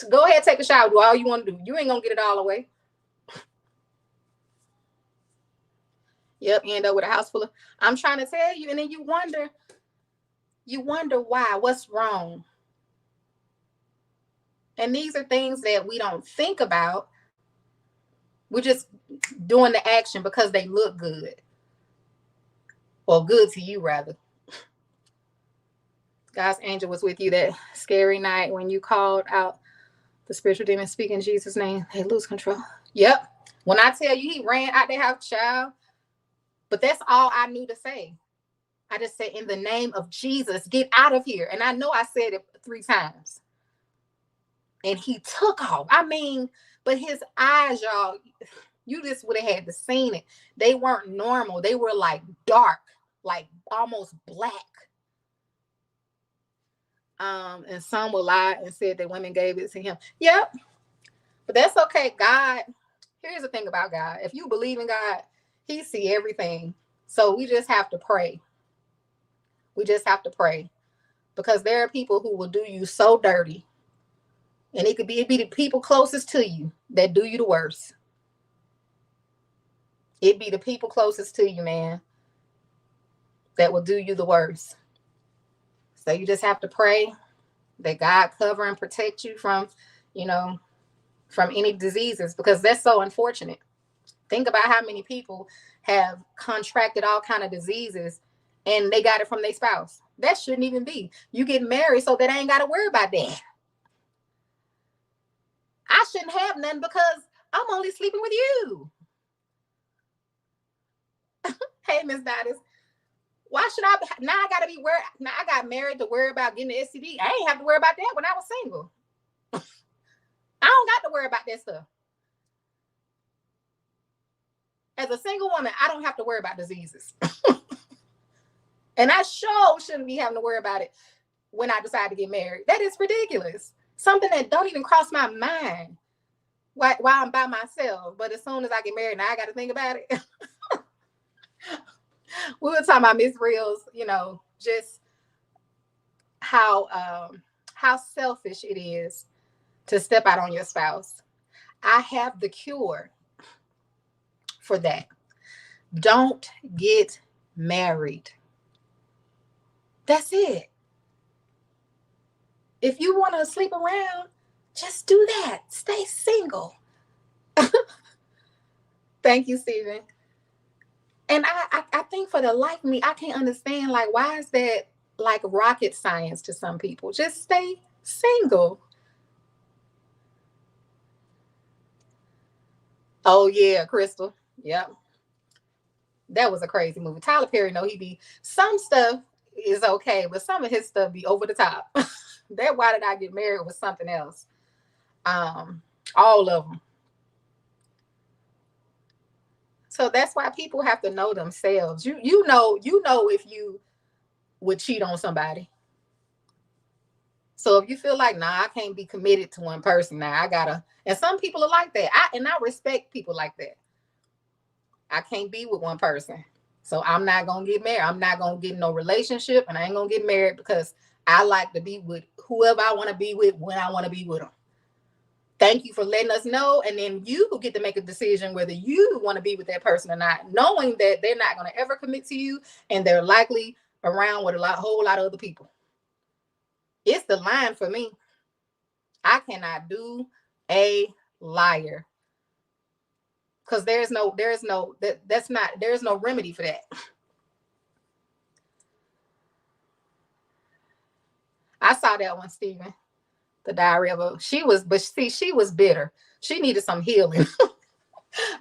Go ahead, take a shower, do all you want to do. You ain't gonna get it all away. Yep, you end up with a house full of. I'm trying to tell you, and then you wonder why, what's wrong. And these are things that we don't think about. We're just doing the action because they look good. Or good to you, rather. God's angel was with you that scary night when you called out the spiritual demon, speak in Jesus' name. They lose control. Yep. When I tell you he ran out their house, child. But that's all I knew to say. I just said, in the name of Jesus, get out of here. And I know I said it 3 times. And he took off. I mean, but his eyes, y'all, you just would have had to seen it. They weren't normal. They were like dark, like almost black. And some will lie and said that women gave it to him. Yep. But that's okay. God, here's the thing about God. If you believe in God, he sees everything. So we just have to pray. We just have to pray. Because there are people who will do you so dirty. And it'd be the people closest to you that do you the worst. It'd be the people closest to you, man, that will do you the worst. So you just have to pray that God cover and protect you from, from any diseases, because that's so unfortunate. Think about how many people have contracted all kind of diseases and they got it from their spouse. That shouldn't even be. You get married so that I ain't got to worry about that. I shouldn't have none because I'm only sleeping with you. Hey, Miss Dottis. Why should I? Now I got to be worried. Now I got married to worry about getting the STD. I ain't have to worry about that when I was single. I don't got to worry about that stuff. As a single woman, I don't have to worry about diseases. And I sure shouldn't be having to worry about it when I decide to get married. That is ridiculous. Something that don't even cross my mind while I'm by myself. But as soon as I get married, now I got to think about it. We were talking about Miss Reels, just how selfish it is to step out on your spouse. I have the cure for that. Don't get married. That's it. If you want to sleep around, just do that. Stay single. Thank you, Stephen. And I think for the life of me, I can't understand, like, why is that like rocket science to some people? Just stay single. Oh, yeah, Crystal. Yep. That was a crazy movie. Tyler Perry, some stuff is okay, but some of his stuff be over the top. That Why Did I Get Married was something else. All of them. So that's why people have to know themselves. You know if you would cheat on somebody. So if you feel like, nah, I can't be committed to one person, now I gotta. And some people are like that. I respect people like that. I can't be with one person, so I'm not gonna get married. I'm not gonna get in no relationship, and I ain't gonna get married because I like to be with whoever I want to be with when I want to be with them. Thank you for letting us know. And then you get to make a decision whether you want to be with that person or not, knowing that they're not going to ever commit to you and they're likely around with whole lot of other people. It's the line for me. I cannot do a liar. Because there's no remedy for that. I saw that one, Stephen. The Diary of a she was bitter. She needed some healing.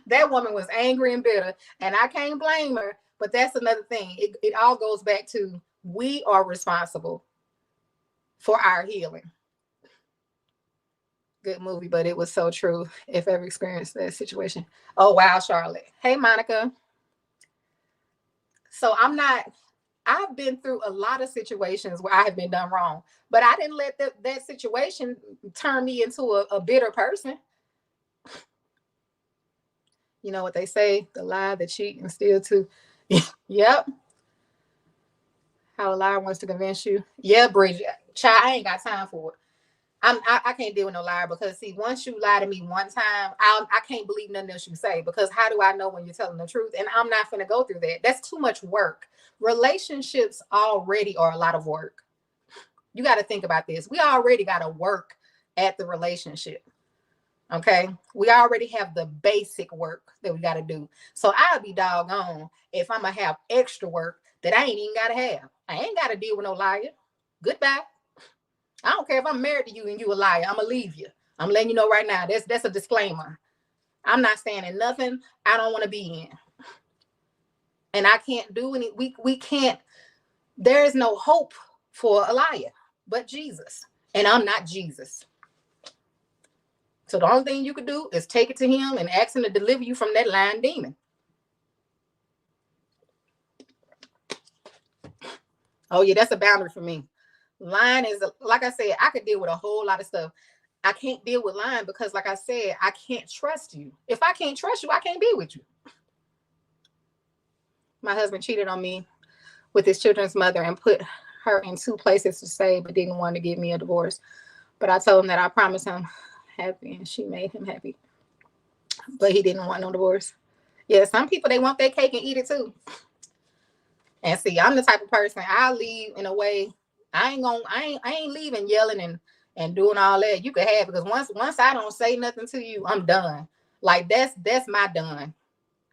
That woman was angry and bitter, and I can't blame her. But that's another thing. It all goes back to we are responsible for our healing. Good movie, but it was so true. If ever experienced that situation. Oh wow, Charlotte. Hey, Monica. So I've been through a lot of situations where I have been done wrong, but I didn't let that situation turn me into a bitter person. You know what they say? The lie, the cheat, and steal too. Yep. How a liar wants to convince you. Yeah, Bridget. Child, I ain't got time for it. I can't deal with no liar because see, once you lie to me one time, I can't believe nothing else you say because how do I know when you're telling the truth? And I'm not gonna go through that. That's too much work. Relationships already are a lot of work. You got to think about this. We already got to work at the relationship. Okay. We already have the basic work that we got to do. So I'll be doggone if I'm going to have extra work that I ain't even got to have. I ain't got to deal with no liar. Goodbye. I don't care if I'm married to you and you a liar. I'm going to leave you. I'm letting you know right now. That's a disclaimer. I'm not staying in nothing I don't want to be in. And I can't do any, we can't, there is no hope for a liar but Jesus. And I'm not Jesus. So the only thing you could do is take it to him and ask him to deliver you from that lying demon. Oh yeah, that's a boundary for me. Lying is, like I said, I could deal with a whole lot of stuff. I can't deal with lying because, like I said, I can't trust you. If I can't trust you, I can't be with you. My husband cheated on me with his children's mother and put her in 2 places to stay, but didn't want to give me a divorce. But I told him that I promised him happy, and she made him happy. But he didn't want no divorce. Yeah, some people, they want their cake and eat it too. And see, I'm the type of person I leave in a way I ain't leaving yelling and doing all that. You could have because once I don't say nothing to you, I'm done. Like that's my done.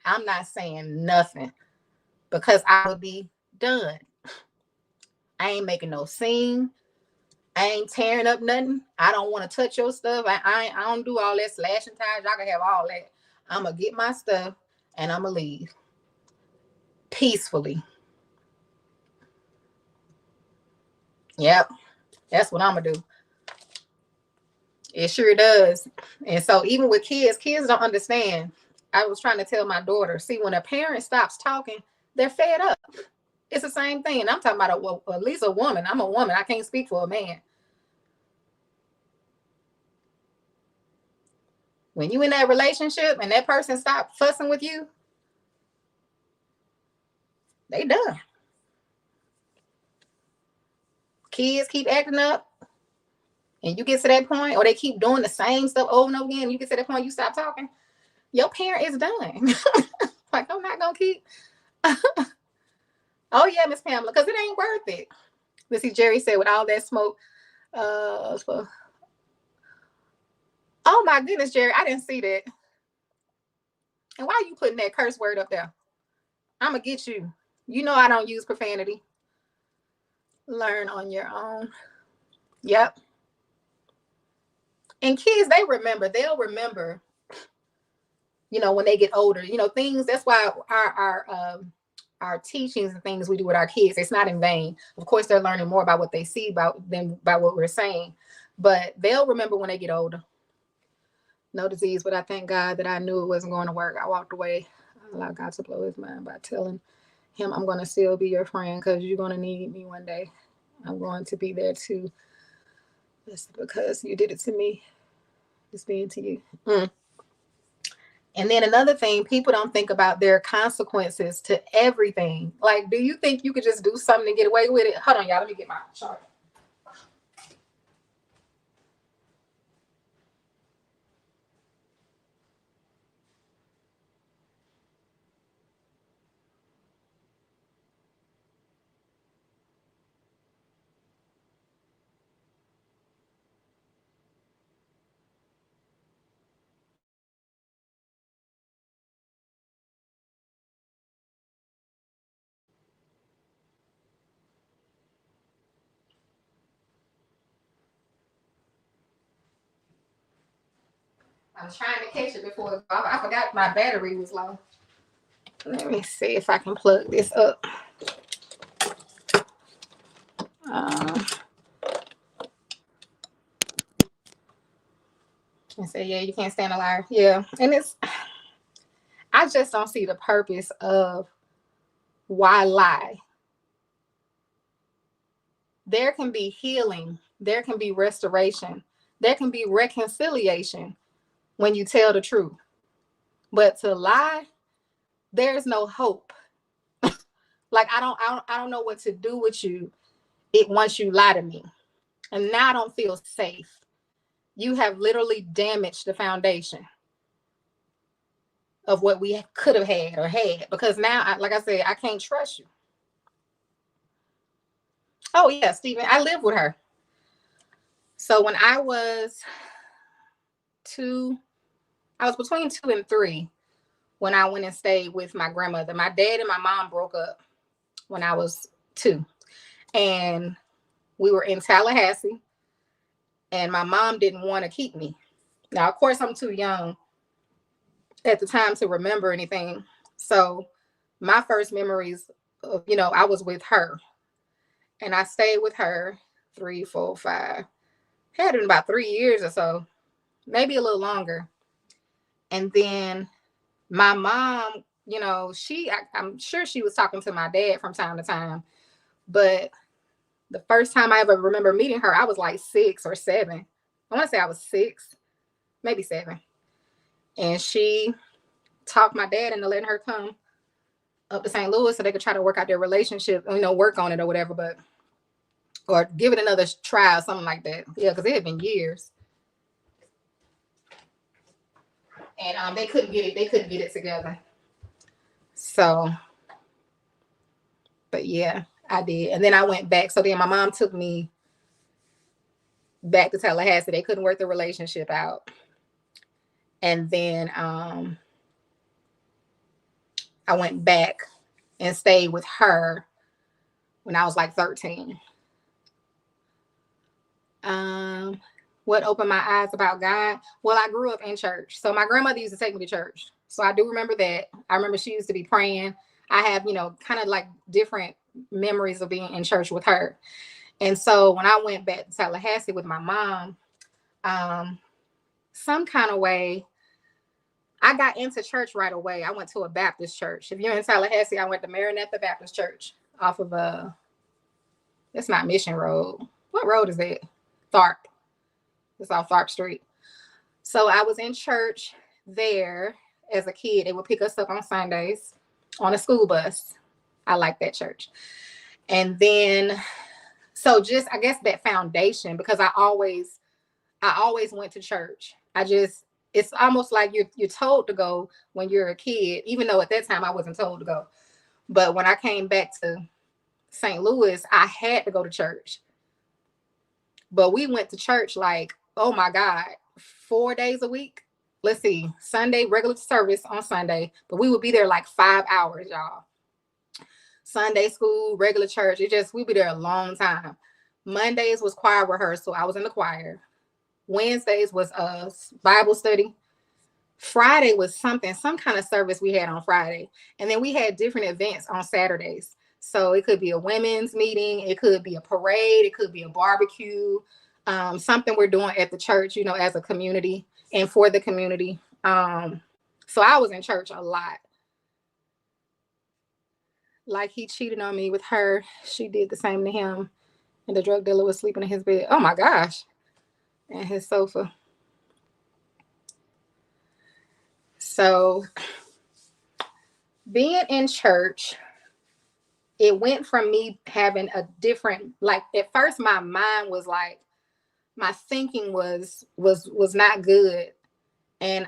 I'm not saying nothing because I will be done. I ain't making no scene. I ain't tearing up nothing. I don't want to touch your stuff. I don't do all that slashing tires. Y'all can have all that. I'm gonna get my stuff and I'm gonna leave peacefully. Yep, that's what I'm gonna do. It sure does. And so even with kids don't understand. I was trying to tell my daughter, see, when a parent stops talking, they're fed up. It's the same thing. And I'm talking about at least a woman. I'm a woman. I can't speak for a man. When you in that relationship and that person stops fussing with you, they done. Kids keep acting up and you get to that point, or they keep doing the same stuff over and over again, and you get to that point, you stop talking, your parent is done. Like, I'm not gonna keep. Oh yeah, Miss Pamela, because it ain't worth it. Let's see, Jerry said with all that smoke. Oh my goodness, Jerry, I didn't see that. And why are you putting that curse word up there? I'm gonna get you. You know I don't use profanity. Learn on your own. Yep. And kids, they'll remember, when they get older, things. That's why our teachings and things we do with our kids, it's not in vain. Of course, they're learning more about what they see than by what we're saying, but they'll remember when they get older. No disease, but I thank God that I knew it wasn't going to work. I walked away. I allowed God to blow his mind by telling him, I'm going to still be your friend because you're going to need me one day. I'm going to be there too. Just because you did it to me, it's being to you. And then another thing, people don't think about their consequences to everything. Like, do you think you could just do something and get away with it? Hold on, y'all. Let me get my chart. I'm trying to catch it before I forgot my battery was low. Let me see if I can plug this up. And say, yeah, you can't stand a liar. Yeah. And I just don't see the purpose of why lie. There can be healing. There can be restoration. There can be reconciliation when you tell the truth. But to lie, there's no hope. Like I don't know what to do with you once you lie to me. And now I don't feel safe. You have literally damaged the foundation of what we could have had because now, like I said, I can't trust you. Oh yeah, Stephen, I lived with her. So when I was between 2 and 3 when I went and stayed with my grandmother. My dad and my mom broke up when I was 2, and we were in Tallahassee, and my mom didn't want to keep me. Now, of course, I'm too young at the time to remember anything. So my first memories of, I was with her, and I stayed with her 3, 4, 5. Had it in about 3 years or so, maybe a little longer. And then my mom, I'm sure she was talking to my dad from time to time, but the first time I ever remember meeting her, I was like 6 or 7. I want to say I was 6, maybe 7. And she talked my dad into letting her come up to St. Louis so they could try to work out their relationship, work on it or whatever, or give it another try or something like that. Yeah, because it had been years. And they couldn't get it together. So, but yeah, I did. And then I went back. So then my mom took me back to Tallahassee. They couldn't work the relationship out. And then I went back and stayed with her when I was like 13. What opened my eyes about God? Well, I grew up in church. So my grandmother used to take me to church. So I do remember that. I remember she used to be praying. I have, kind of like different memories of being in church with her. And so when I went back to Tallahassee with my mom, some kind of way, I got into church right away. I went to a Baptist church. If you're in Tallahassee, I went to Maranatha Baptist Church off of it's not Mission Road. What road is that? Tharp. It's off Tharp Street. So I was in church there as a kid. They would pick us up on Sundays on a school bus. I like that church. And then, so just, I guess that foundation, because I always went to church. It's almost like you're told to go when you're a kid, even though at that time I wasn't told to go. But when I came back to St. Louis, I had to go to church. But we went to church like, oh my God, 4 days a week. Let's see, Sunday, regular service on Sunday, but we would be there like 5 hours, y'all. Sunday school, regular church, we'd be there a long time. Mondays was choir rehearsal. I was in the choir. Wednesdays was Bible study. Friday was some kind of service we had on Friday. And then we had different events on Saturdays. So it could be a women's meeting. It could be a parade. It could be a barbecue, something we're doing at the church, as a community and for the community. So I was in church a lot. Like he cheated on me with her. She did the same to him. And the drug dealer was sleeping in his bed. Oh my gosh. And his sofa. So being in church, it went from me having a different, like at first my mind was like, my thinking was not good. And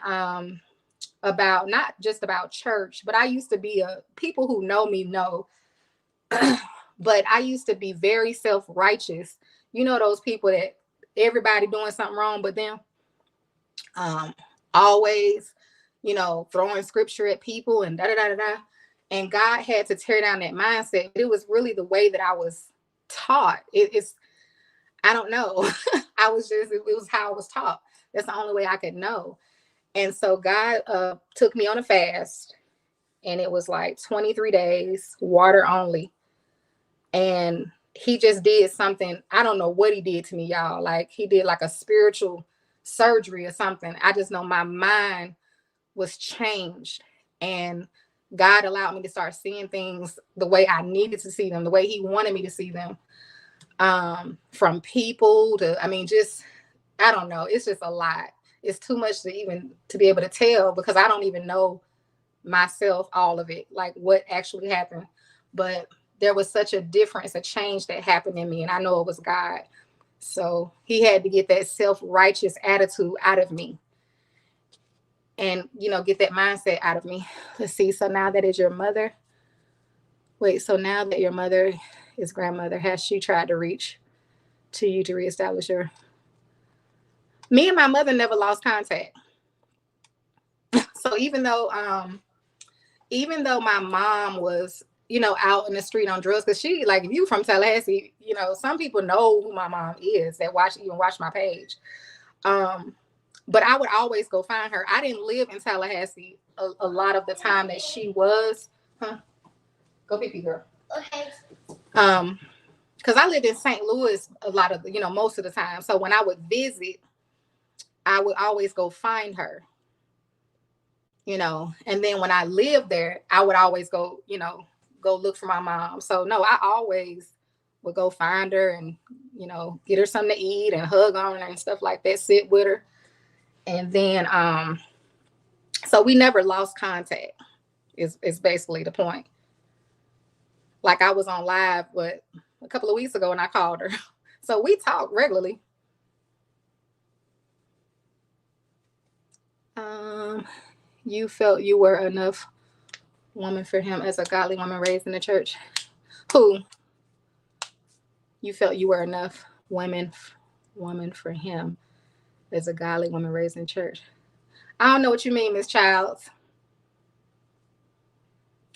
about not just about church, but I used to be people who know me know, but I used to be very self-righteous. Those people that everybody doing something wrong but them. Always, throwing scripture at people and da-da-da-da-da. And God had to tear down that mindset. It was really the way that I was taught. I don't know. It was how I was taught. That's the only way I could know. And so God took me on a fast, and it was like 23 days, water only. And he just did something. I don't know what he did to me, y'all. Like he did like a spiritual surgery or something. I just know my mind was changed, and God allowed me to start seeing things the way I needed to see them, the way he wanted me to see them. From people to, I don't know. It's just a lot. it's too much to even to be able to tell, because I don't even know myself all of it, like what actually happened. But there was such a difference, a change that happened in me, and I know it was God. So he had to get that self-righteous attitude out of me, and get that mindset out of me. Let's see. So now that is your mother. Wait, so now that your mother is grandmother, has she tried to reach to you to reestablish her? Me and my mother never lost contact. So even though my mom was, out in the street on drugs, because she, like, if you from Tallahassee, some people know who my mom is that watch my page. But I would always go find her. I didn't live in Tallahassee a lot of the time that she was. Huh? Go pee pee, girl. Okay. Because I lived in St. Louis a lot of, most of the time. So when I would visit, I would always go find her. And then when I lived there, I would always go look for my mom. So no, I always would go find her and, get her something to eat and hug on her and stuff like that, sit with her. And then, so we never lost contact is basically the point. Like I was on live, a couple of weeks ago and I called her. So we talk regularly. You felt you were enough woman for him as a godly woman raised in the church. Who? You felt you were enough woman for him as a godly woman raised in church. I don't know what you mean, Miss Childs.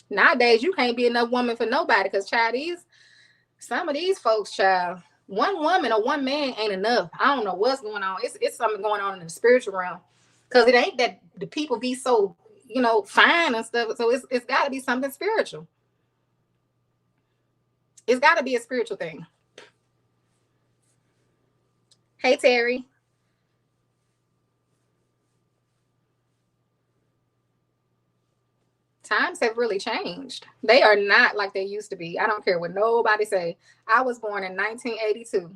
Nowadays, you can't be enough woman for nobody, because some of these folks, child, one woman or one man ain't enough. I don't know what's going on. It's something going on in the spiritual realm, because it ain't that the people be so, fine and stuff. So it's got to be something spiritual. It's got to be a spiritual thing. Hey, Terry. Times have really changed. They are not like they used to be. I don't care what nobody say. I was born in 1982,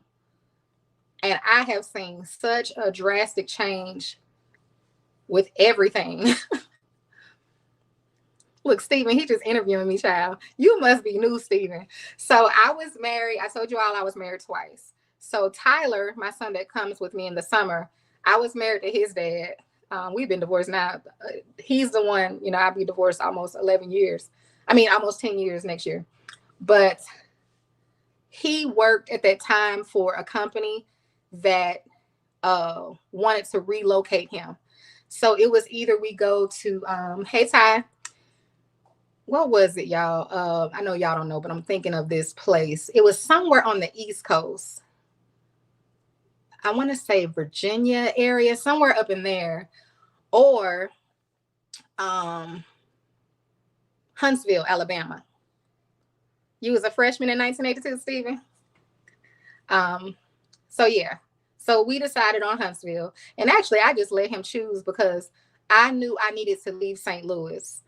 and I have seen such a drastic change with everything. Look, Stephen, he just interviewing me, child. You must be new, Stephen. So I was married. I told you all I was married twice. So Tyler, my son that comes with me in the summer, I was married to his dad. We've been divorced now. He's the one, I'll be divorced almost 11 years. I mean, almost 10 years next year. But he worked at that time for a company that wanted to relocate him. So it was either we go to, hey, Ty, what was it, y'all? I know y'all don't know, but I'm thinking of this place. It was somewhere on the East Coast. I want to say Virginia area, somewhere up in there, or Huntsville, Alabama. You was a freshman in 1982, Stephen. So yeah. So we decided on Huntsville. And actually, I just let him choose because I knew I needed to leave St. Louis.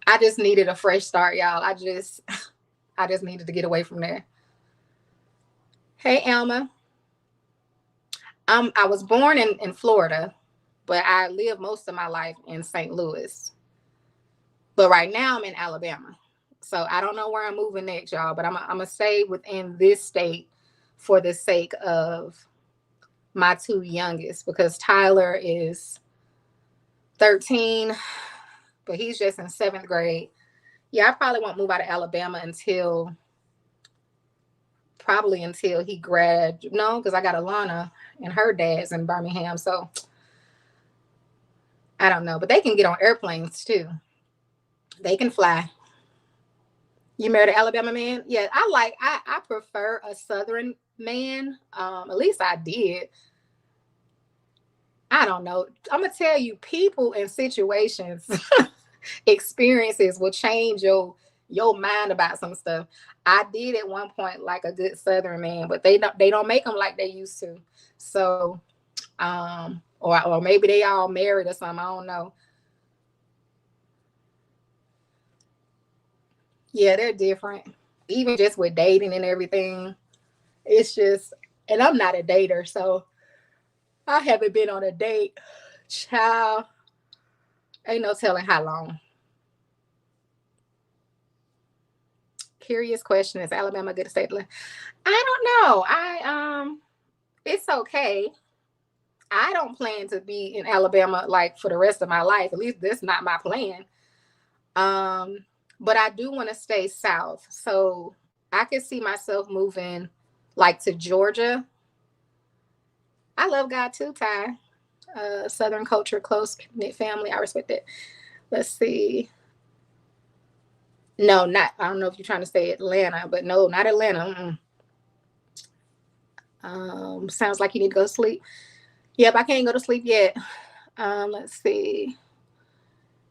I just needed a fresh start, y'all. I just needed to get away from there. Hey, Elma. I was born in Florida, but I lived most of my life in St. Louis. But right now I'm in Alabama. So I don't know where I'm moving next, y'all, but I'm going to stay within this state for the sake of my two youngest, because Tyler is 13, but he's just in 7th grade. Yeah, I probably won't move out of Alabama until he graduates. No, because I got Alana and her dad's in Birmingham. So I don't know, but they can get on airplanes too. They can fly. You married an Alabama man? Yeah, I prefer a Southern man. At least I did. I don't know. I'm gonna tell you, people and situations, experiences will change your mind about some stuff. I did at one point like a good Southern man, but they don't make them like they used to. So, or maybe they all married or something. I don't know. Yeah, they're different. Even just with dating and everything, it's just, and I'm not a dater, so I haven't been on a date Child, ain't no telling how long. Curious question: is Alabama a good state to live? I don't know. It's okay. I don't plan to be in Alabama like for the rest of my life. At least that's not my plan. But I do want to stay south. So I could see myself moving like to Georgia. I love God too, Ty. Southern culture, close knit family. I respect it. Let's see. No, not. I don't know if you're trying to say Atlanta, but no, not Atlanta. Sounds like you need to go to sleep. Yep, I can't go to sleep yet. Let's see.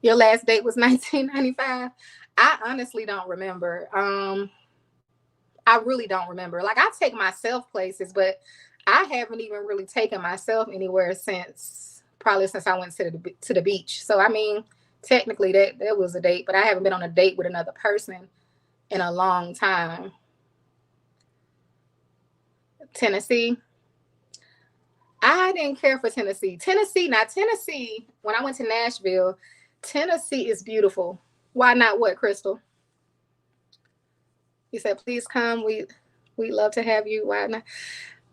Your last date was 1995. I honestly don't remember. I really don't remember. Like I take myself places, but I haven't even really taken myself anywhere since I went to the beach. So I mean, technically that was a date, but I haven't been on a date with another person in a long time. Tennessee. I didn't care for Tennessee. Tennessee, when I went to Nashville, Tennessee is beautiful. Why not what, Crystal? He said, please come. We'd love to have you. Why not?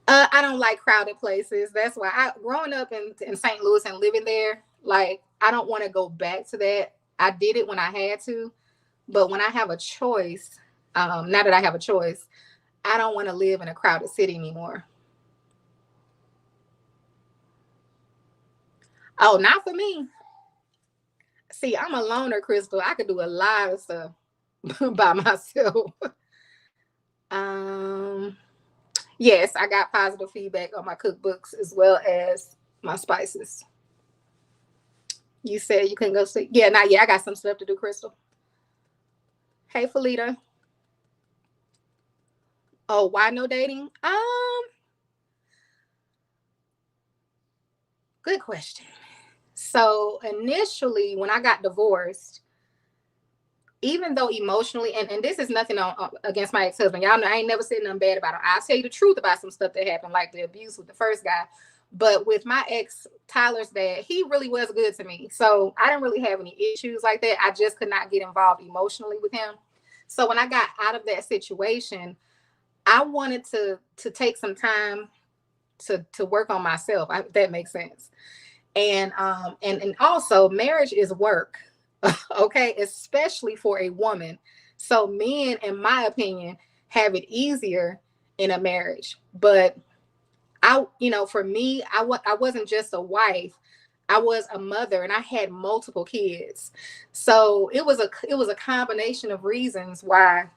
I don't like crowded places. That's why growing up in St. Louis and living there, like I don't want to go back to that. I did it when I had to, but when I have a choice, now that I have a choice, I don't want to live in a crowded city anymore. Oh, not for me. See, I'm a loner, Crystal. I could do a lot of stuff by myself. Yes, I got positive feedback on my cookbooks as well as my spices. You said you couldn't go sleep. Yeah, not yet. I got some stuff to do, Crystal. Hey, Felita. Oh, why no dating? Good question. So initially, when I got divorced, even though emotionally, and this is nothing against my ex-husband, y'all know I ain't never said nothing bad about him. I'll tell you the truth about some stuff that happened, like the abuse with the first guy. But with my ex, Tyler's dad, he really was good to me. So I didn't really have any issues like that. I just could not get involved emotionally with him. So when I got out of that situation, I wanted to take some time to work on myself. If that makes sense. And also marriage is work. Okay, especially for a woman. So men, in my opinion, have it easier in a marriage. But for me, I wasn't just a wife. I was a mother and I had multiple kids. So it was a combination of reasons why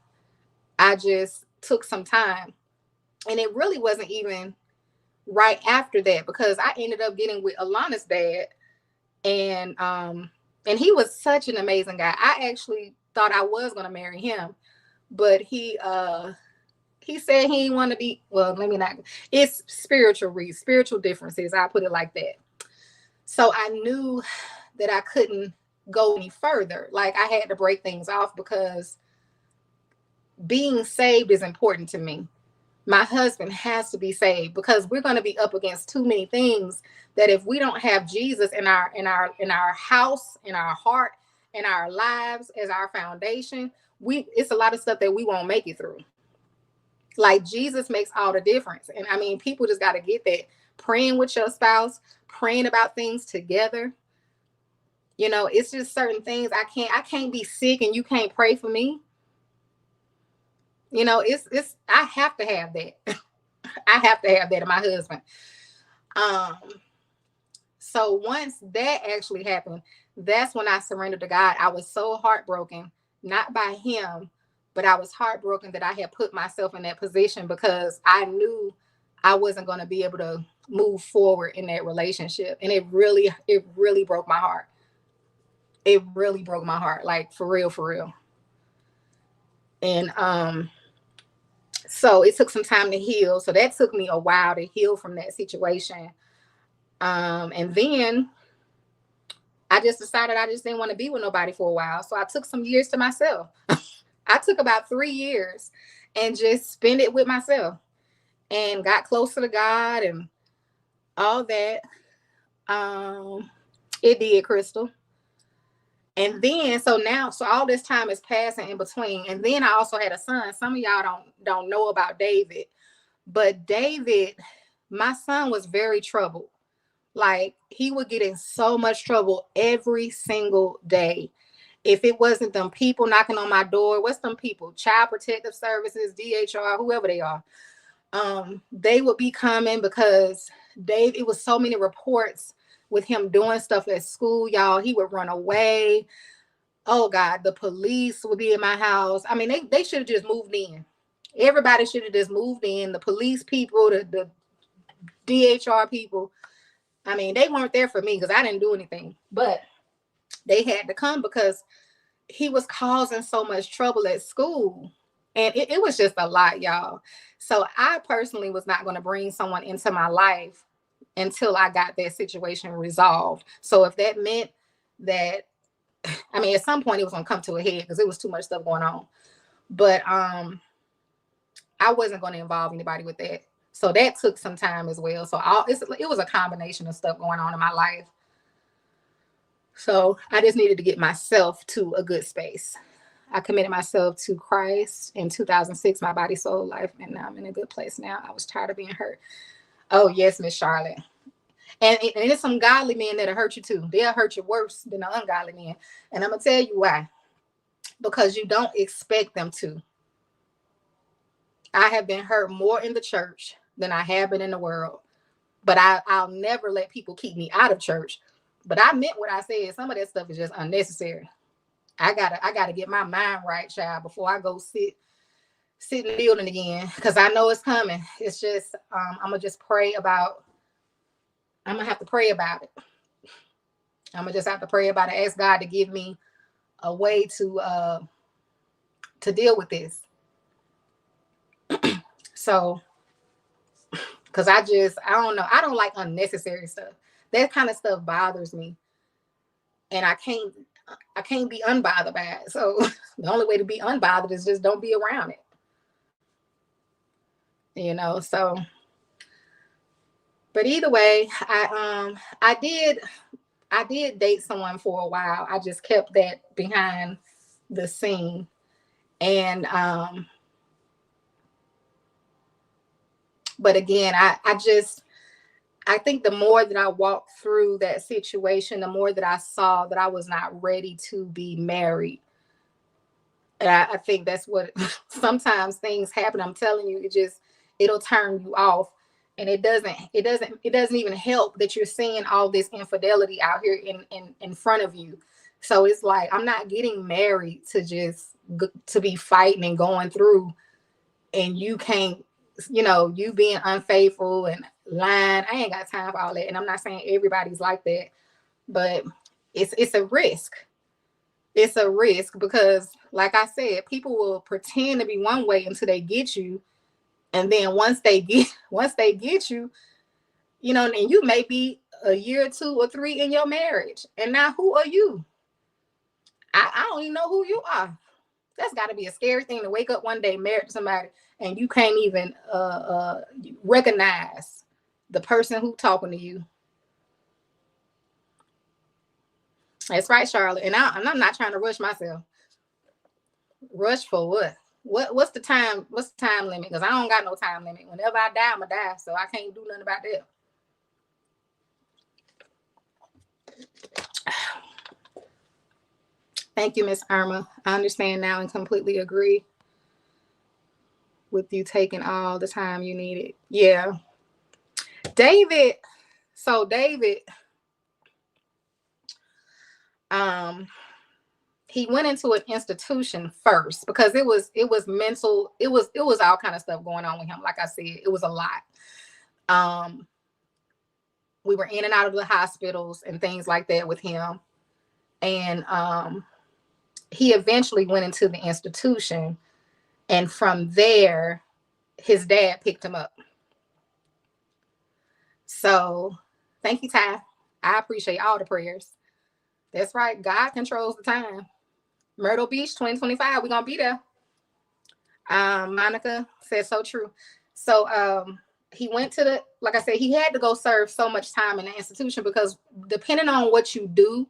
I just took some time. And it really wasn't even right after that because I ended up getting with Alana's dad, and he was such an amazing guy. I actually thought I was going to marry him, but he said he didn't want to be. Well, let me not. It's spiritual differences. I put it like that. So I knew that I couldn't go any further. Like I had to break things off because being saved is important to me. My husband has to be saved because we're going to be up against too many things that if we don't have Jesus in our house, in our heart, in our lives as our foundation, it's a lot of stuff that we won't make it through. Like Jesus makes all the difference. And I mean, people just got to get that. Praying with your spouse, praying about things together. It's just certain things I can't be sick and you can't pray for me. I have to have that. I have to have that in my husband. So once that actually happened, that's when I surrendered to God. I was so heartbroken, not by him, but I was heartbroken that I had put myself in that position because I knew I wasn't going to be able to move forward in that relationship. And it really broke my heart. It really broke my heart, like for real. And, so it took some time to heal. So that took me a while to heal from that situation. And then I just decided I just didn't want to be with nobody for a while. So I took some years to myself. I took about 3 years and just spent it with myself and got closer to God and all that. It did, Crystal. And then so all this time is passing in between. And then I also had a son. Some of y'all don't know about David, but David, my son, was very troubled. Like, he would get in so much trouble every single day. If it wasn't them people knocking on my door, what's them people? Child Protective Services, DHR, whoever they are. They would be coming because it was so many reports with him doing stuff at school, y'all. He would run away. Oh God, the police would be in my house. I mean, they should have just moved in. Everybody should have just moved in. The police people, the DHR people. I mean, they weren't there for me because I didn't do anything, but they had to come because he was causing so much trouble at school. And it was just a lot, y'all. So I personally was not going to bring someone into my life until I got that situation resolved. So if that meant that, I mean, at some point it was going to come to a head because it was too much stuff going on. But I wasn't going to involve anybody with that. So that took some time as well. So it was a combination of stuff going on in my life. So I just needed to get myself to a good space. I committed myself to Christ in 2006, my body, soul, life, and I'm in a good place now. I was tired of being hurt. Oh, yes, Miss Charlotte. And it's some godly men that'll hurt you too. They'll hurt you worse than the ungodly men. And I'm going to tell you why. Because you don't expect them to. I have been hurt more in the church than I have been in the world. But I'll never let people keep me out of church. But I meant what I said. Some of that stuff is just unnecessary. I gotta get my mind right, child, before I go sit in the building again, because I know it's coming. It's just I'm gonna have to pray about it. I'm gonna just have to pray about it. Ask God to give me a way to deal with this. So, because I don't know. I don't like unnecessary stuff. That kind of stuff bothers me, and I can't be unbothered by it. So the only way to be unbothered is just don't be around it. You know, so, but either way, I did date someone for a while. I just kept that behind the scene. And but again, I think the more that I walked through that situation, the more that I saw that I was not ready to be married. And I think that's what sometimes things happen. I'm telling you, it'll turn you off. And it doesn't even help that you're seeing all this infidelity out here in front of you. So it's like, I'm not getting married to be fighting and going through, and you can't, you being unfaithful and lying. I ain't got time for all that. And I'm not saying everybody's like that, but it's a risk. It's a risk because, like I said, people will pretend to be one way until they get you. And then once they get you, and you may be a year or 2 or 3 in your marriage. And now who are you? I don't even know who you are. That's got to be a scary thing to wake up one day married to somebody and you can't even recognize the person who's talking to you. That's right, Charlotte. And I'm not trying to rush myself. Rush for what? What's the time? What's the time limit? Because I don't got no time limit. Whenever I die, I'm gonna die. So I can't do nothing about that. Thank you, Miss Irma. I understand now and completely agree with you taking all the time you needed. Yeah. David. So David, he went into an institution first because it was mental. It was all kind of stuff going on with him. Like I said, it was a lot. We were in and out of the hospitals and things like that with him. And he eventually went into the institution. And from there, his dad picked him up. So thank you, Ty. I appreciate all the prayers. That's right. God controls the time. Myrtle Beach 2025. We're going to be there. Monica said so true. So he went to the, like I said, he had to go serve so much time in the institution because depending on what you do,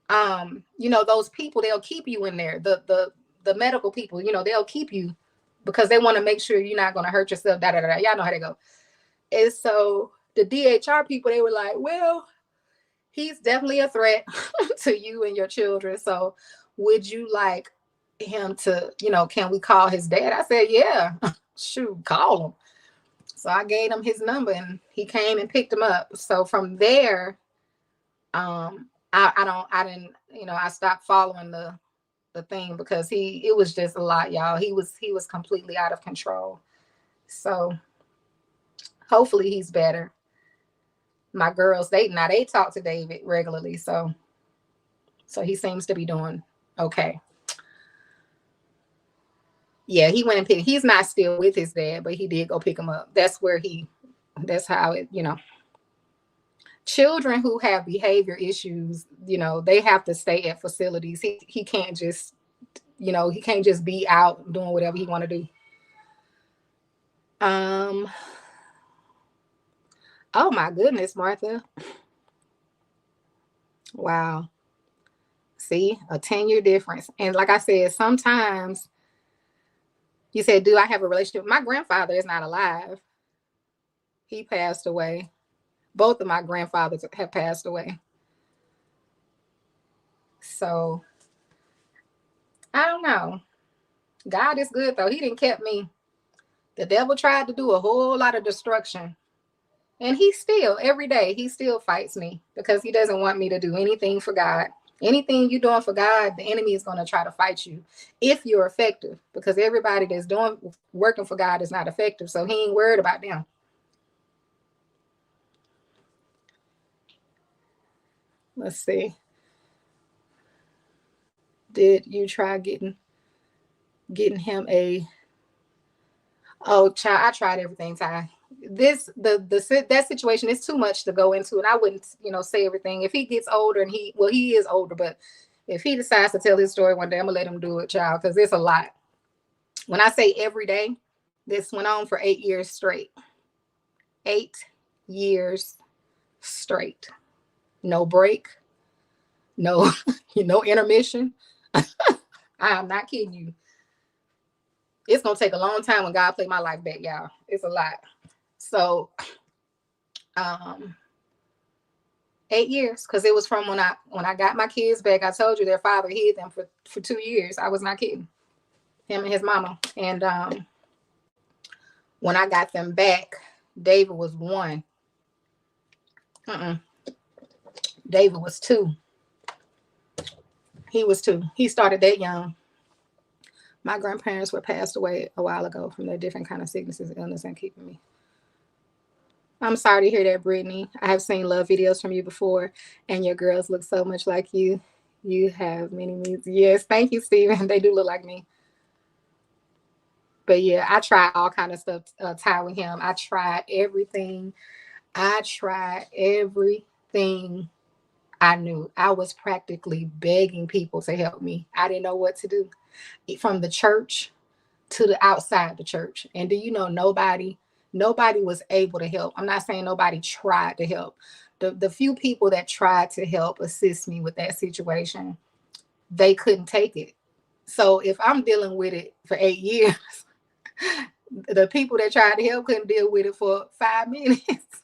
those people, they'll keep you in there. The medical people, they'll keep you because they want to make sure you're not going to hurt yourself. Da da da. Y'all know how they go. And so the DHR people, they were like, well, he's definitely a threat to you and your children. So would you like him to, can we call his dad? I said, yeah, shoot, call him. So I gave him his number and he came and picked him up. So from there, I stopped following the thing because it was just a lot, y'all. He was completely out of control. So hopefully he's better. My girls, they talk to David regularly. So he seems to be doing okay. Yeah, he went and picked. He's not still with his dad, but he did go pick him up. That's how it, Children who have behavior issues, they have to stay at facilities. He can't just, he can't just be out doing whatever he want to do. Oh my goodness, Martha. Wow. See, a 10-year difference. And like I said, sometimes you said, do I have a relationship? My grandfather is not alive. He passed away. Both of my grandfathers have passed away. So I don't know. God is good though. He didn't keep me. The devil tried to do a whole lot of destruction. And he still, every day, he still fights me because he doesn't want me to do anything for God. Anything you're doing for God, the enemy is going to try to fight you if you're effective, because everybody that's working for God is not effective. So he ain't worried about them. Let's see. Did you try getting him a... Oh, child, I tried everything, Ty. That situation is too much to go into, and I wouldn't, say everything. If he gets older and he is older, but if he decides to tell his story one day, I'm gonna let him do it, child, because it's a lot. When I say every day, this went on for 8 years straight. 8 years straight. No break. No, no intermission. I am not kidding you. It's gonna take a long time when God play my life back, y'all. It's a lot. So 8 years, because it was from when I got my kids back. I told you their father hid them for 2 years. I was not kidding. Him and his mama. And when I got them back, David was 1. David was 2. He was 2. He started that young. My grandparents were passed away a while ago from their different kind of sicknesses, illness, and keeping me. I'm sorry to hear that, Brittany. I have seen love videos from you before, and your girls look so much like you. You have many needs. Yes, thank you, Steven. They do look like me. But yeah, I tried all kind of stuff, Ty, with him. I tried everything. I knew. I was practically begging people to help me. I didn't know what to do. From the church to the outside the church. And do you know, nobody was able to help. I'm not saying nobody tried to help. The few people that tried to help assist me with that situation, they couldn't take it. So if I'm dealing with it for 8 years, the people that tried to help couldn't deal with it for 5 minutes.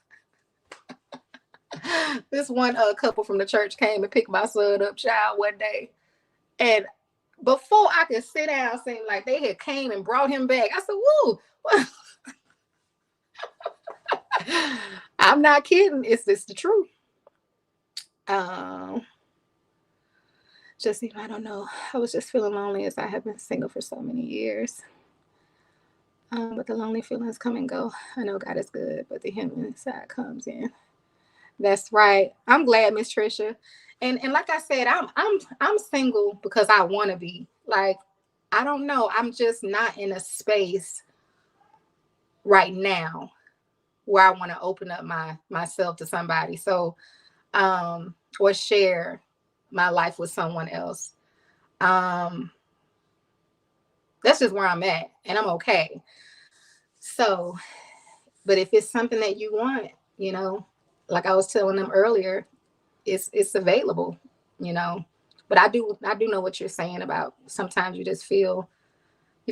This one couple from the church came and picked my son up, child, one day. And before I could sit down, seemed like they had came and brought him back. I said, woo. I'm not kidding. It's the truth. Just even, I don't know. I was just feeling lonely as I have been single for so many years. But the lonely feelings come and go. I know God is good, but the human side comes in. That's right. I'm glad, Miss Trisha. And like I said, I'm single because I want to be. Like, I don't know. I'm just not in a space right now where I want to open up myself to somebody. So, or share my life with someone else. That's just where I'm at, and I'm okay. So But if it's something that you want, you know, like I was telling them earlier, it's available, you know. But I do know what you're saying about sometimes you feel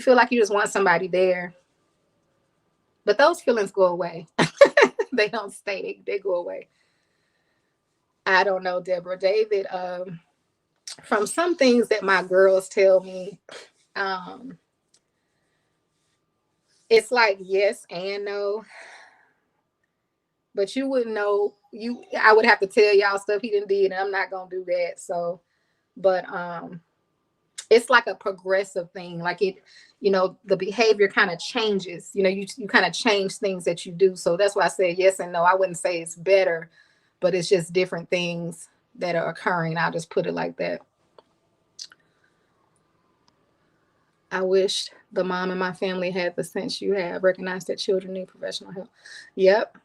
like you just want somebody there. But those feelings go away. They don't stay, they go away. I don't know, Deborah. David, from some things that my girls tell me, um, it's like yes and no. But you wouldn't know. I would have to tell y'all stuff he didn't did, and I'm not gonna do that. So, but it's like a progressive thing. Like it, you know, the behavior kind of changes. You know, you kind of change things that you do. So that's why I said yes and no. I wouldn't say it's better, but it's just different things that are occurring. I'll just put it like that. I wish the mom in my family had the sense you have, recognized that children need professional help. Yep.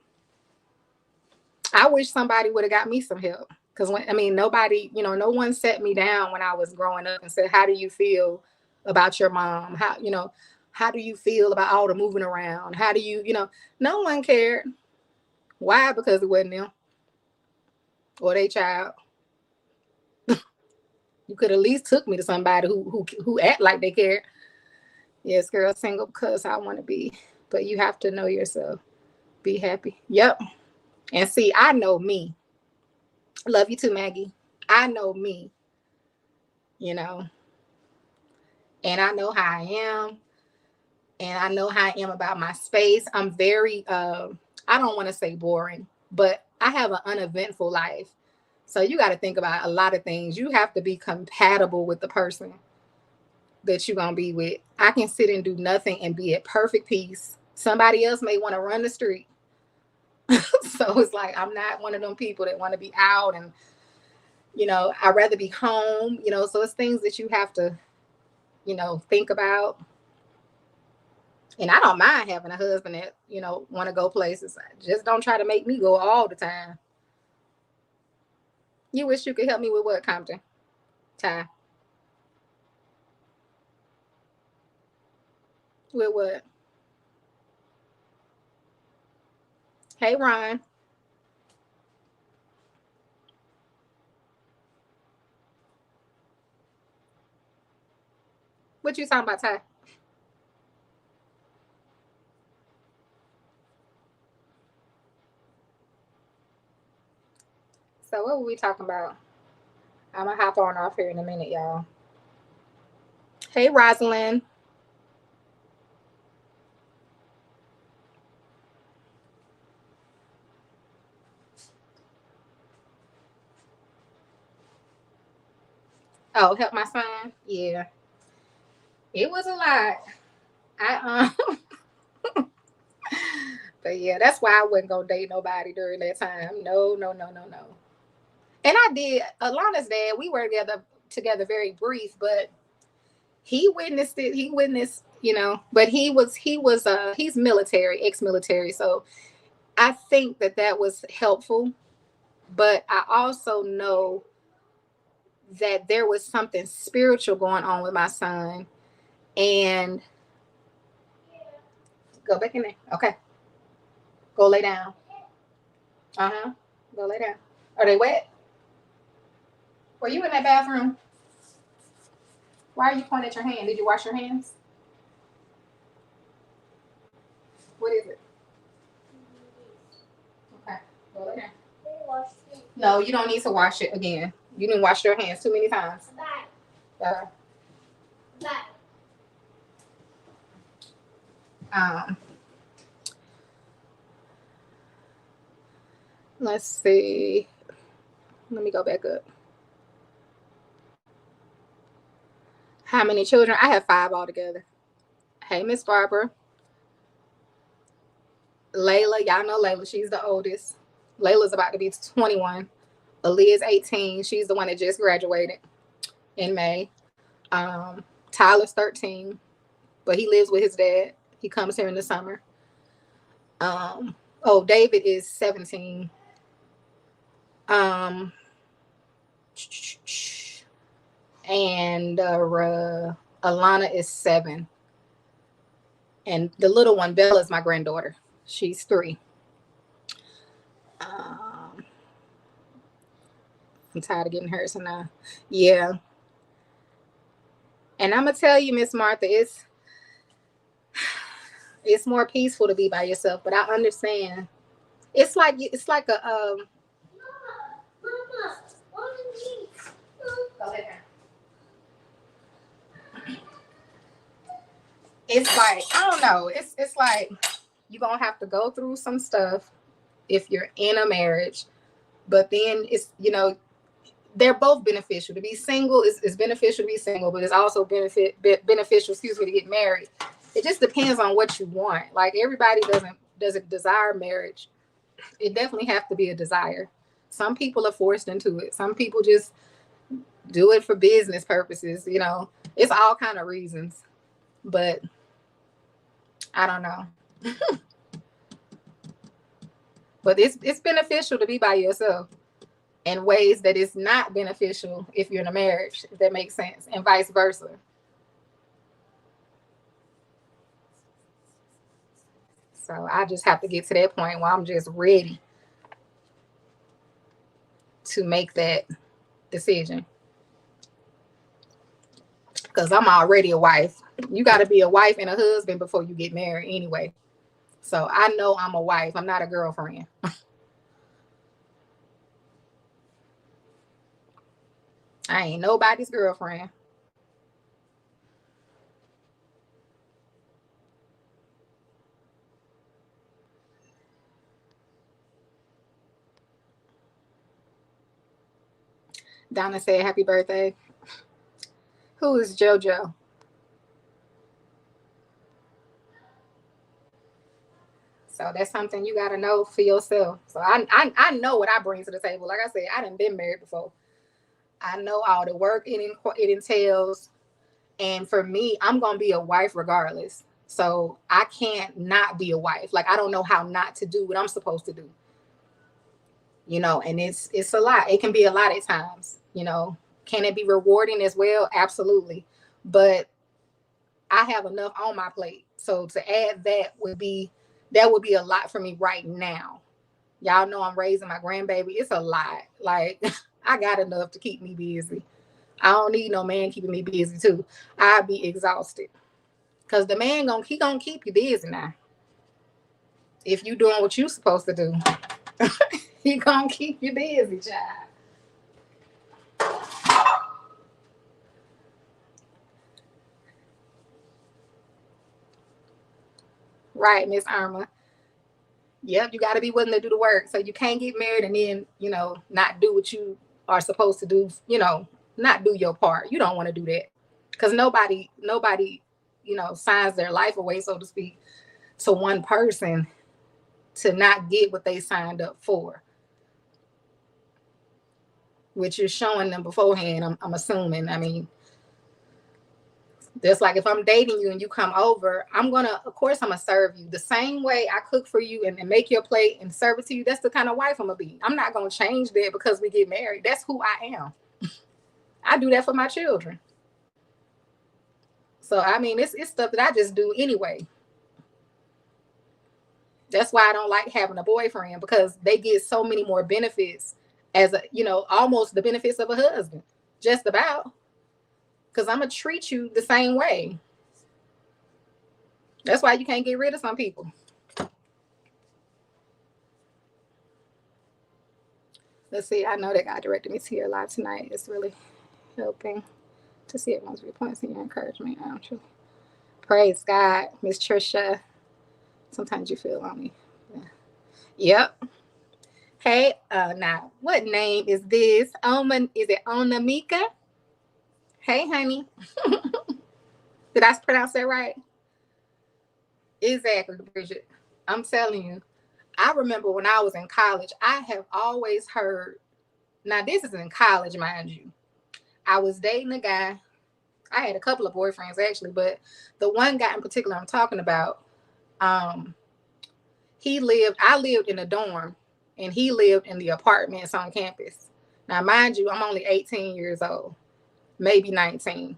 I wish somebody would have got me some help. Because nobody, you know, no one set me down when I was growing up and said, how do you feel about your mom? How do you feel about all the moving around? How do you, no one cared. Why? Because it wasn't them or their child. You could at least took me to somebody who act like they cared. Yes, girl, single because I want to be. But you have to know yourself. Be happy. Yep. And see, I know me. Love you too, Maggie. I know me, you know, and I know how I am, and I know how I am about my space. I'm very, I don't want to say boring, but I have an uneventful life. So you got to think about a lot of things. You have to be compatible with the person that you're going to be with. I can sit and do nothing and be at perfect peace. Somebody else may want to run the street. So it's like, I'm not one of them people that want to be out and, I'd rather be home, so it's things that you have to, think about. And I don't mind having a husband that, want to go places. Just don't try to make me go all the time. You wish you could help me with what, Compton? Ty? With what? Hey, Ron. What you talking about, Ty? So what were we talking about? I'm gonna hop on off here in a minute, y'all. Hey, Rosalind. Oh, help my son. Yeah, it was a lot. But yeah, that's why I wasn't gonna date nobody during that time. No, no, no, no, no. And I did. Alana's dad. We were together very brief, but he witnessed it. He witnessed, but he's military, ex-military. So I think that was helpful. But I also know that there was something spiritual going on with my son. And go back in there. Okay. Go lay down. Uh-huh. Go lay down. Are they wet? Were you in that bathroom? Why are you pointing at your hand? Did you wash your hands? What is it? Okay. Go lay down. No, you don't need to wash it again. You didn't wash your hands too many times. Bye. Um, let's see. Let me go back up. How many children? I have 5 altogether. Hey, Miss Barbara. Layla, y'all know Layla. She's the oldest. Layla's about to be 21. Aaliyah's 18. She's the one that just graduated in May. Tyler's 13, but he lives with his dad. He comes here in the summer. David is 17. And Alana is 7. And the little one, Bella, is my granddaughter. She's 3. Um, I'm tired of getting hurt, so now, yeah. And I'm gonna tell you, Miss Martha, it's more peaceful to be by yourself. But I understand. It's like a Mama, what is me? Go ahead. It's like, I don't know. It's like you're gonna have to go through some stuff if you're in a marriage, but then it's, they're both beneficial. To be single is beneficial to be single, but it's also beneficial, excuse me, to get married. It just depends on what you want. Like everybody doesn't desire marriage. It definitely have to be a desire. Some people are forced into it. Some people just do it for business purposes. It's all kind of reasons. But I don't know. But it's beneficial to be by yourself in ways that is not beneficial if you're in a marriage, if that makes sense, and vice versa. So I just have to get to that point where I'm just ready to make that decision. Because I'm already a wife. You got to be a wife and a husband before you get married anyway. So I know I'm a wife. I'm not a girlfriend. I ain't nobody's girlfriend. Donna said, happy birthday. Who is JoJo? So that's something you got to know for yourself. So I know what I bring to the table. Like I said, I done been married before. I know all the work it entails. And for me, I'm going to be a wife regardless. So I can't not be a wife. Like, I don't know how not to do what I'm supposed to do. And it's a lot. It can be a lot at times. Can it be rewarding as well? Absolutely. But I have enough on my plate. So to add that would be a lot for me right now. Y'all know I'm raising my grandbaby. It's a lot. Like I got enough to keep me busy. I don't need no man keeping me busy too. I'd be exhausted. Cause the man gonna keep you busy now. If you doing what you supposed to do, he gonna keep you busy, child. Right, Miss Irma. Yep, you got to be willing to do the work. So you can't get married and then, not do what you are supposed to do, not do your part. You don't want to do that. Because nobody, signs their life away, so to speak, to one person to not get what they signed up for. Which you're showing them beforehand, I'm assuming. I mean, just like if I'm dating you and you come over, of course, I'm gonna serve you the same way I cook for you and make your plate and serve it to you. That's the kind of wife I'm gonna be. I'm not gonna change that because we get married. That's who I am. I do that for my children. So I mean, it's stuff that I just do anyway. That's why I don't like having a boyfriend, because they get so many more benefits as almost the benefits of a husband. Just about. Because I'm going to treat you the same way. That's why you can't get rid of some people. Let's see. I know that God directed me to your live tonight. It's really helping to see everyone's viewpoints and your encouragement. Truly. Praise God, Miss Trisha. Sometimes you feel lonely. Yeah. Yep. Hey, now, what name is this? Is it Onamika? Hey, honey. Did I pronounce that right? Exactly, Bridget. I'm telling you. I remember when I was in college, I have always heard, now this is in college, mind you. I was dating a guy. I had a couple of boyfriends actually, but the one guy in particular I'm talking about, I lived in a dorm and he lived in the apartments on campus. Now, mind you, I'm only 18 years old, maybe 19.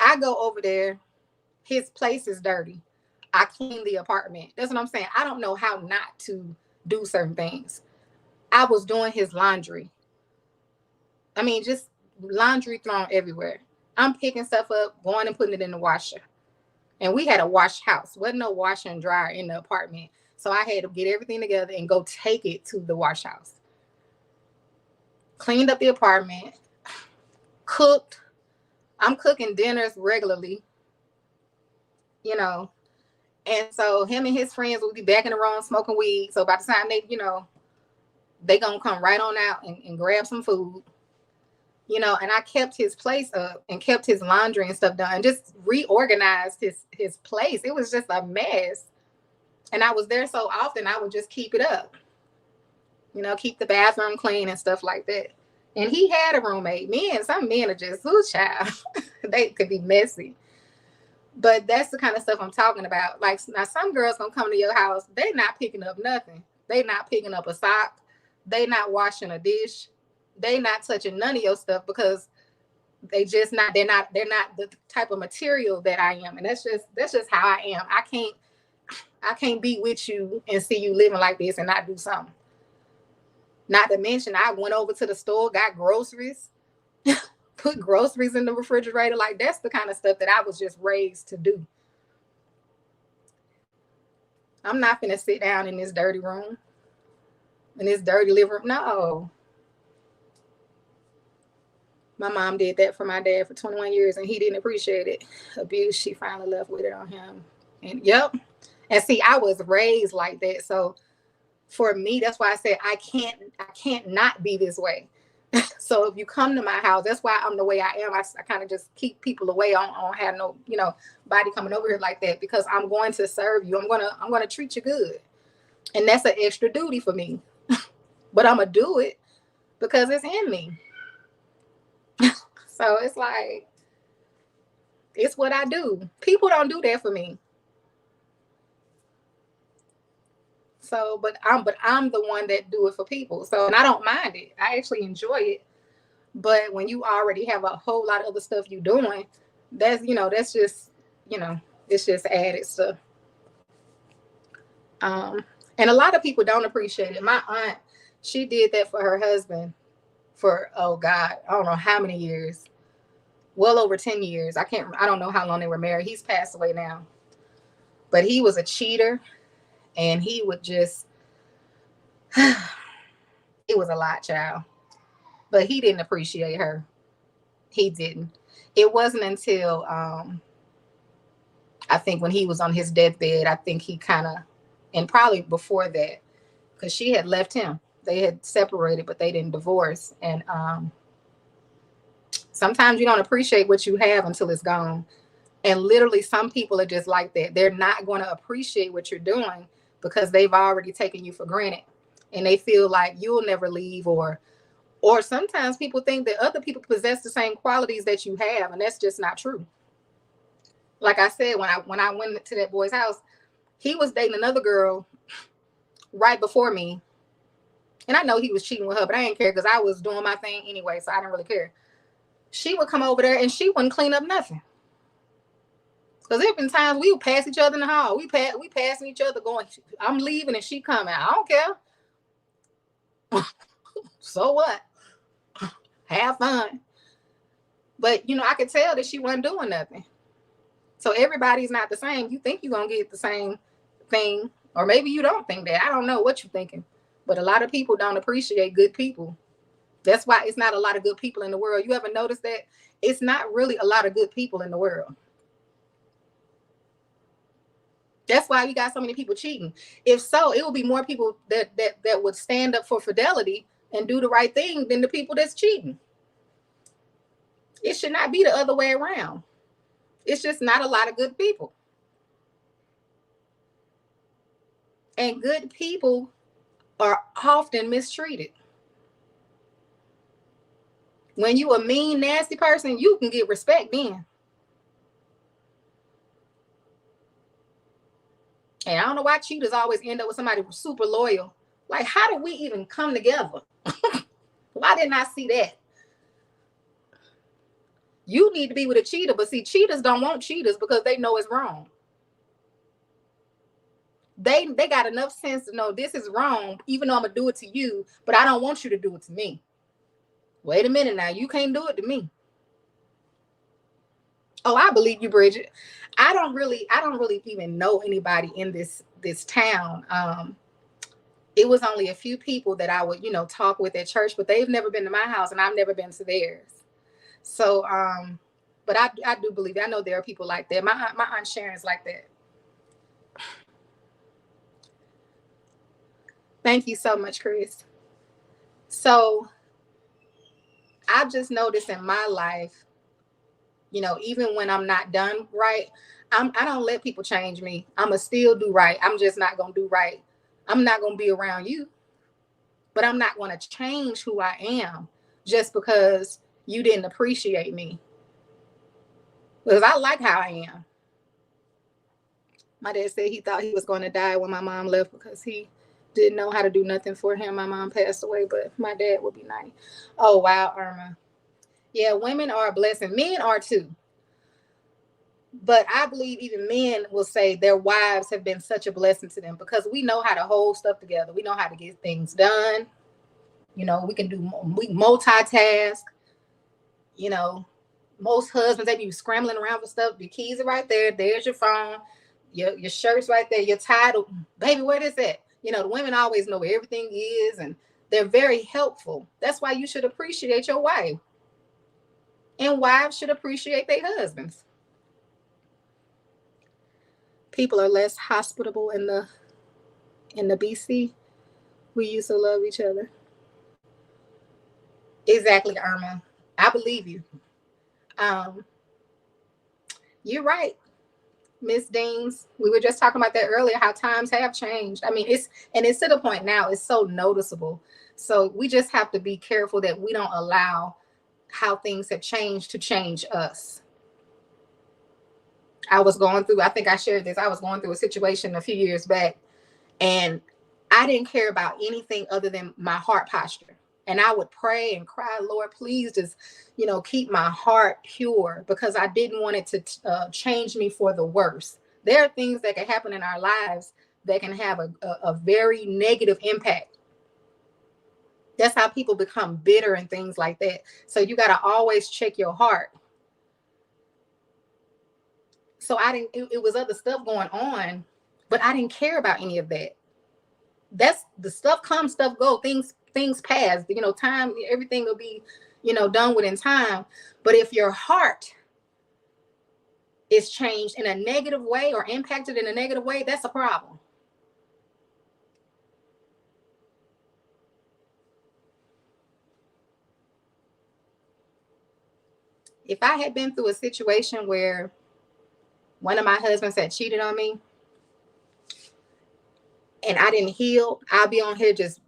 I go over there. His place is dirty. I cleaned the apartment. That's what I'm saying. I don't know how not to do certain things. I was doing his laundry. I mean, just laundry thrown everywhere. I'm picking stuff up, going and putting it in the washer. And we had a wash house. Wasn't no washer and dryer in the apartment. So I had to get everything together and go take it to the wash house. Cleaned up the apartment, cooked. I'm cooking dinners regularly, you know. And so him and his friends will be back in the room smoking weed. So by the time they, they gonna come right on out and grab some food, and I kept his place up and kept his laundry and stuff done, just reorganized his place. It was just a mess. And I was there so often, I would just keep it up, keep the bathroom clean and stuff like that. And he had a roommate. Some men are just, child, they could be messy. But that's the kind of stuff I'm talking about. Like, now some girls gonna come to your house, they not picking up nothing. They not picking up a sock. They not washing a dish. They not touching none of your stuff because they're not the type of material that I am. And that's just how I am. I can't be with you and see you living like this and not do something. Not to mention, I went over to the store, got groceries, put groceries in the refrigerator. Like, that's the kind of stuff that I was just raised to do. I'm not gonna sit down in this dirty room, in this dirty living room. No. My mom did that for my dad for 21 years and he didn't appreciate it. Abuse, she finally left with it on him. And yep. And see, I was raised like that. So for me, that's why I said I can't not be this way. So if you come to my house, that's why I'm the way I am. I kind of just keep people away. I don't have no, body coming over here like that, because I'm going to serve you. I'm gonna treat you good. And that's an extra duty for me. But I'm gonna do it because it's in me. So it's like, it's what I do. People don't do that for me. So, but I'm the one that do it for people. So, and I don't mind it. I actually enjoy it. But when you already have a whole lot of other stuff you doing, that's just, it's just added stuff. And a lot of people don't appreciate it. My aunt, she did that for her husband for, oh God, I don't know how many years. Well over 10 years. I don't know how long they were married. He's passed away now. But he was a cheater. And he would just, it was a lot, child. But he didn't appreciate her. He didn't. It wasn't until, I think when he was on his deathbed, I think he kind of, and probably before that, because she had left him. They had separated, but they didn't divorce. And sometimes you don't appreciate what you have until it's gone. And literally some people are just like that. They're not going to appreciate what you're doing because they've already taken you for granted and they feel like you'll never leave, or sometimes people think that other people possess the same qualities that you have, and that's just not true. Like I said, when I went to that boy's house, he was dating another girl right before me. And I know he was cheating with her, but I didn't care because I was doing my thing anyway, so I didn't really care. She would come over there and she wouldn't clean up nothing. Because there have been times we would pass each other in the hall. We passing each other going, I'm leaving and she coming. I don't care. So what? Have fun. But, I could tell that she wasn't doing nothing. So everybody's not the same. You think you're going to get the same thing. Or maybe you don't think that. I don't know what you're thinking. But a lot of people don't appreciate good people. That's why it's not a lot of good people in the world. You ever notice that? It's not really a lot of good people in the world. That's why we got so many people cheating. If so, it will be more people that would stand up for fidelity and do the right thing than the people that's cheating. It should not be the other way around. It's just not a lot of good people. And good people are often mistreated. When you a mean, nasty person, you can get respect then. And I don't know why cheaters always end up with somebody who's super loyal. Like, how did we even come together? Why didn't I see that? You need to be with a cheater, but see, cheaters don't want cheaters because they know it's wrong. they got enough sense to know this is wrong, even though I'm gonna do it to you, but I don't want you to do it to me. Wait a minute now, you can't do it to me. Oh, I believe you, Bridget. I don't really even know anybody in this town. It was only a few people that I would, talk with at church, but they've never been to my house and I've never been to theirs. So, but I do believe it. I know there are people like that. My Aunt Sharon's like that. Thank you so much, Chris. So I've just noticed in my life, even when I'm not done right, I don't let people change me. I'ma still do right. I'm just not gonna do right. I'm not gonna be around you, but I'm not gonna change who I am just because you didn't appreciate me. Because I like how I am. My dad said he thought he was going to die when my mom left because he didn't know how to do nothing for him. My mom passed away, but my dad would be 90. Oh, wow, Irma. Yeah, women are a blessing. Men are too. But I believe even men will say their wives have been such a blessing to them because we know how to hold stuff together. We know how to get things done. We multitask. Most husbands, they be scrambling around for stuff. Your keys are right there. There's your phone. Your shirt's right there. Your title. Baby, where is it? The women always know where everything is, and they're very helpful. That's why you should appreciate your wife. And wives should appreciate their husbands. People are less hospitable in the BC. We used to love each other. Exactly, Irma. I believe you. You're right, Miss Deans. We were just talking about that earlier, how times have changed. I mean, it's to the point now, it's so noticeable. So we just have to be careful that we don't allow how things have changed to change us. I think I shared this. I was going through a situation a few years back, and I didn't care about anything other than my heart posture. And I would pray and cry, Lord, please just, keep my heart pure, because I didn't want it to change me for the worse. There are things that can happen in our lives that can have a very negative impact. That's how people become bitter and things like that. So you got to always check your heart. So it was other stuff going on, but I didn't care about any of that. That's the stuff comes, stuff go, things pass, time, everything will be, done within time. But if your heart is changed in a negative way or impacted in a negative way, that's a problem. If I had been through a situation where one of my husbands had cheated on me and I didn't heal, I'll be on here just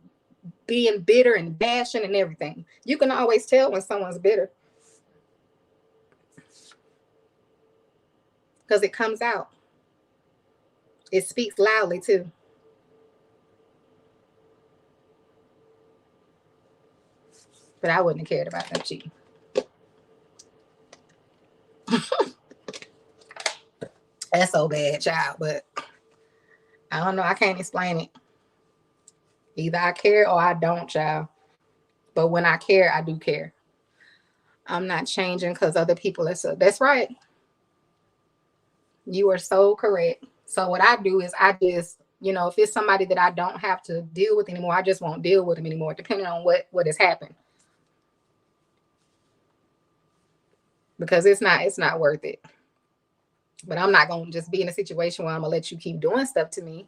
being bitter and bashing and everything. You can always tell when someone's bitter because it comes out. It speaks loudly too. But I wouldn't have cared about that cheating. That's so bad, child. But I don't know. I can't explain it. Either I care or I don't, child. But when I care, I do care. I'm not changing because other people are so. That's right. You are so correct. So what I do is I just, if it's somebody that I don't have to deal with anymore, I just won't deal with them anymore, depending on what has happened. Because it's not worth it. But I'm not going to just be in a situation where I'm going to let you keep doing stuff to me.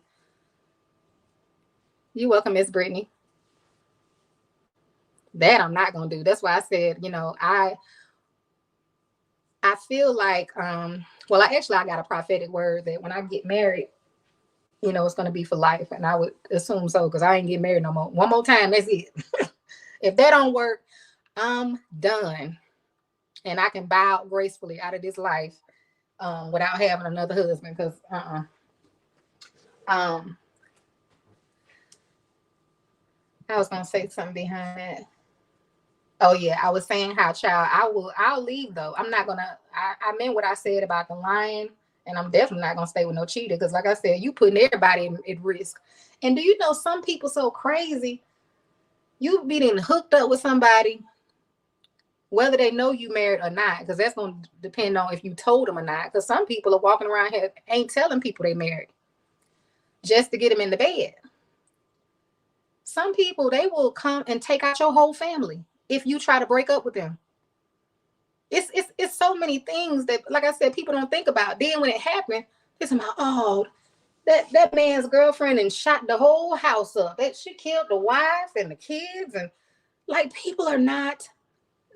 You're welcome, Miss Brittany. That I'm not going to do. That's why I said, I feel like, I got a prophetic word that when I get married, it's going to be for life. And I would assume so, because I ain't getting married no more. One more time, that's it. If that don't work, I'm done. And I can bow out gracefully out of this life without having another husband, because I was going to say something behind that. Oh yeah, I was saying how, child, I'll leave though. I'm not gonna. I meant what I said about the lying And I'm definitely not gonna stay with no cheater because, like I said, you putting everybody at risk. And do you know some people so crazy? You being hooked up with somebody, whether they know you married or not, because that's gonna depend on if you told them or not. Because some people are walking around here ain't telling people they married just to get them in the bed. Some people, they will come and take out your whole family if you try to break up with them. It's so many things that, like I said, people don't think about. Then when it happened, it's about, oh, that man's girlfriend and shot the whole house up. That she killed the wife and the kids. And like, people are not,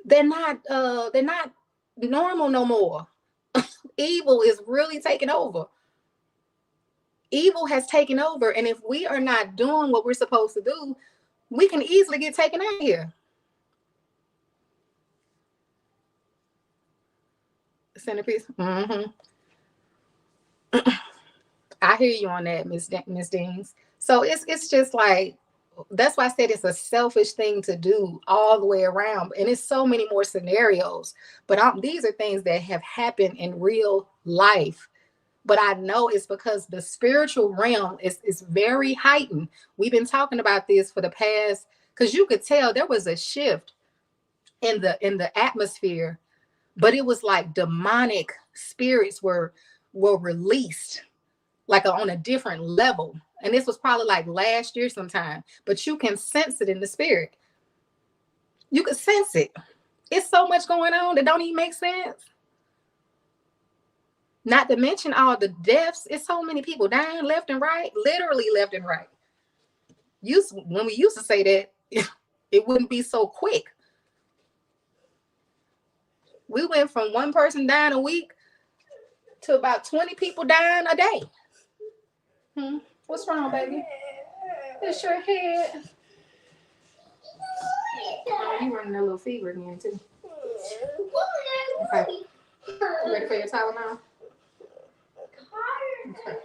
they're not normal no more. Evil is really taking over. Evil has taken over. And if we are not doing what we're supposed to do, we can easily get taken out of here. Centerpiece. Mm-hmm. I hear you on that, Miss Deans. So it's just like, that's why I said it's a selfish thing to do all the way around. And it's so many more scenarios. But these are things that have happened in real life. But I know it's because the spiritual realm is very heightened. We've been talking about this for the past, because you could tell there was a shift in the atmosphere, but it was like demonic spirits were released like on a different level. And this was probably like last year sometime, but you can sense it in the spirit. You can sense it. It's so much going on that don't even make sense. Not to mention all the deaths. It's so many people dying left and right, literally left and right. When we used to say that, it wouldn't be so quick. We went from one person dying a week to about 20 people dying a day. What's wrong, baby? It's your head. Oh, you running a little fever again, too. Okay. You ready for your towel now? Okay.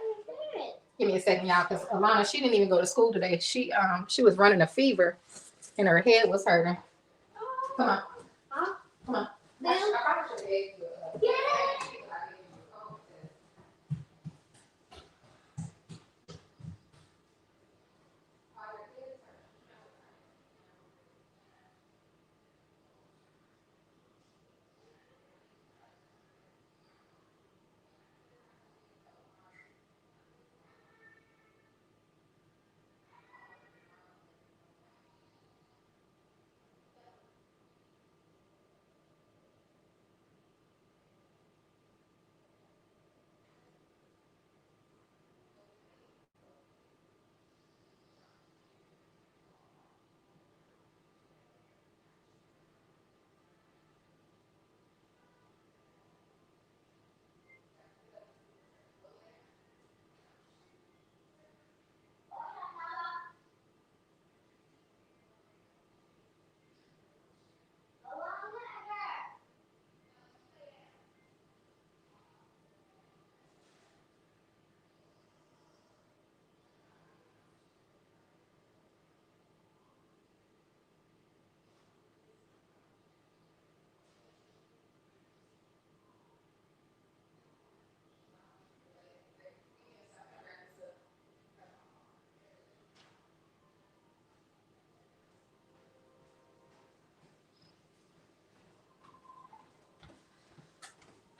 Give me a second, y'all, because Alana, she didn't even go to school today. She was running a fever, and her head was hurting. Come on. Come on.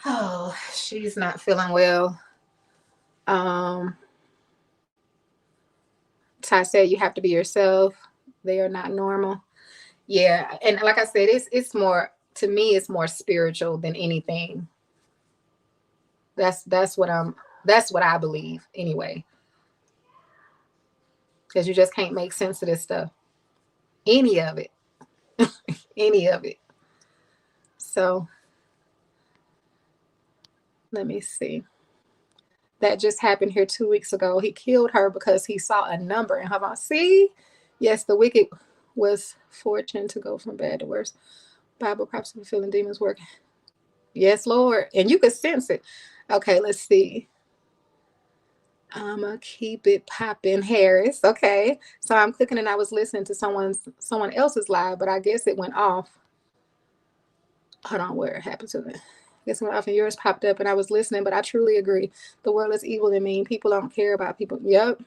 Oh, she's not feeling well. Ty said you have to be yourself. They are not normal. Yeah, and like I said, it's more, to me, it's more spiritual than anything. That's what I believe anyway. Because you just can't make sense of this stuff. Any of it. Any of it. So let me see. That just happened here 2 weeks ago. He killed her because he saw a number in her mouth. See? Yes, the wicked was fortunate to go from bad to worse. Bible prophecy fulfilling demons working. Yes, Lord. And you could sense it. Okay, let's see. I'ma keep it popping, Harris. Okay. So I'm clicking and I was listening to someone else's live, but I guess it went off. Hold on, where it happened to me. Guess more often yours popped up and I was listening, but I truly agree. The world is evil and mean. People don't care about people. Yep.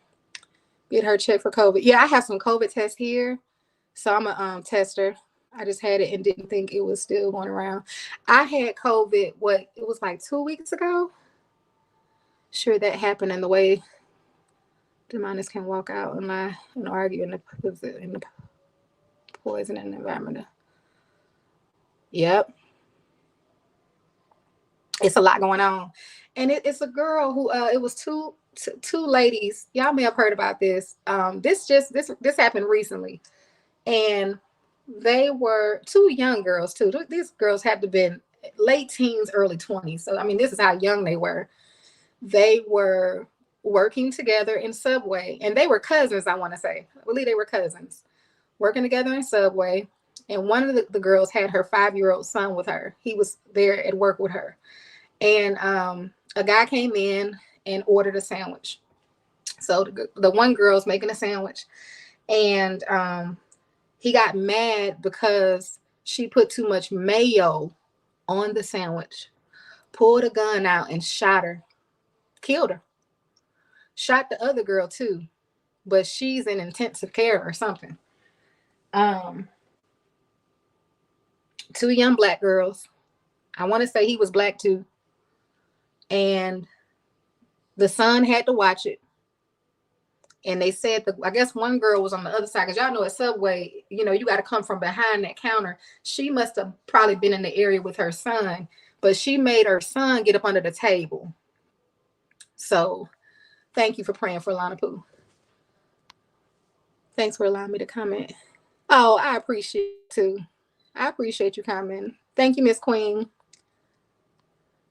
Get her checked for COVID. Yeah, I have some COVID tests here. So I'm a tester. I just had it and didn't think it was still going around. I had COVID, it was like 2 weeks ago. Sure, that happened in the way demonics can walk out and lie and argue in the poison in the environment. Yep. It's a lot going on. And it's a girl who it was two ladies. Y'all may have heard about this. This happened recently. And they were two young girls too. These girls had to have been late teens, early 20s. So I mean, this is how young they were. They were working together in Subway, and they were cousins, I want to say. I believe they were cousins working together in Subway. And one of the girls had her 5-year-old son with her. He was there at work with her. And a guy came in and ordered a sandwich. So the one girl's making a sandwich, and he got mad because she put too much mayo on the sandwich, pulled a gun out and shot her, killed her. Shot the other girl too, but she's in intensive care or something. 2 young black girls. I want to say he was black too. And the son had to watch it. And they said I guess one girl was on the other side, because y'all know at Subway, you got to come from behind that counter. She must have probably been in the area with her son, but she made her son get up under the table. So thank you for praying for Lana Pooh. Thanks for allowing me to comment. Oh, I appreciate it too. I appreciate you commenting. Thank you, Miss Queen.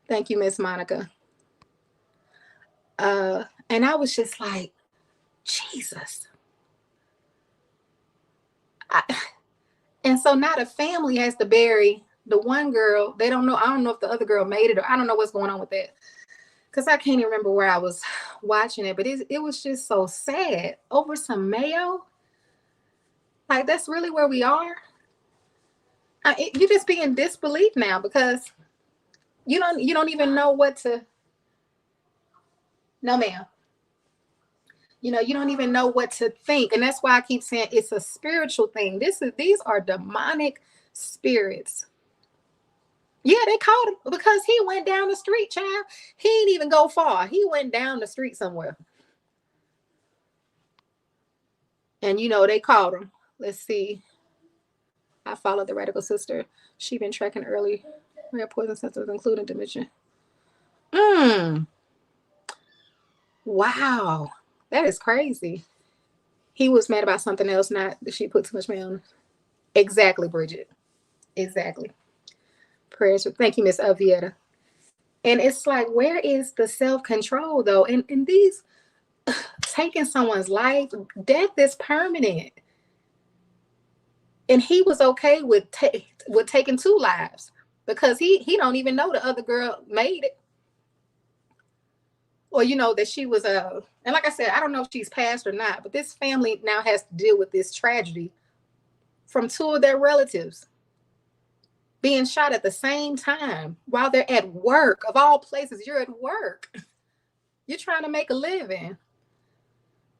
Thank you, Miss Monica. And I was just like, Jesus. And so now the family has to bury the one girl. They don't know. I don't know if the other girl made it, or I don't know what's going on with that. Because I can't even remember where I was watching it, but it was just so sad over some mayo. Like, that's really where we are. You just be in disbelief now, because you don't even know what to. No, ma'am. You don't even know what to think. And that's why I keep saying it's a spiritual thing. These are demonic spirits. Yeah, they caught him because he went down the street, child. He didn't even go far. He went down the street somewhere. And they caught him. Let's see. I followed the radical sister. She been tracking early rare poison symptoms, including dementia. Wow. That is crazy. He was mad about something else, not that she put too much mayo on. Exactly, Bridget. Exactly. Prayers. Thank you, Miss Avieta. And it's like, where is the self-control though? And these taking someone's life, death is permanent. And he was okay with taking 2 lives, because he don't even know the other girl made it. Or that she was and like I said, I don't know if she's passed or not, but this family now has to deal with this tragedy from 2 of their relatives being shot at the same time while they're at work. Of all places, you're at work. You're trying to make a living.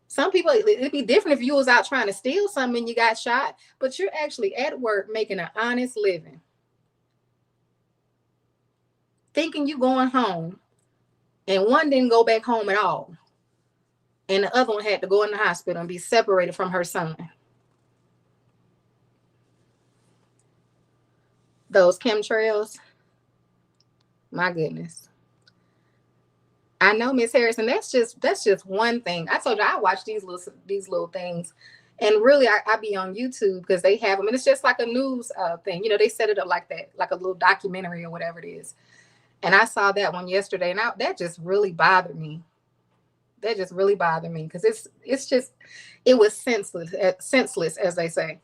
Some people, it'd be different if you was out trying to steal something and you got shot, but you're actually at work making an honest living, thinking you going home, and one didn't go back home at all, and the other one had to go in the hospital and be separated from her son. Those chemtrails, my goodness. I know, Miss Harrison, that's just one thing. I told you I watch these little things, and really I be on YouTube because they have them, and it's just like a news thing. They set it up like that, like a little documentary or whatever it is. And I saw that one yesterday, and that just really bothered me. That just really bothered me, because it was senseless, as they say.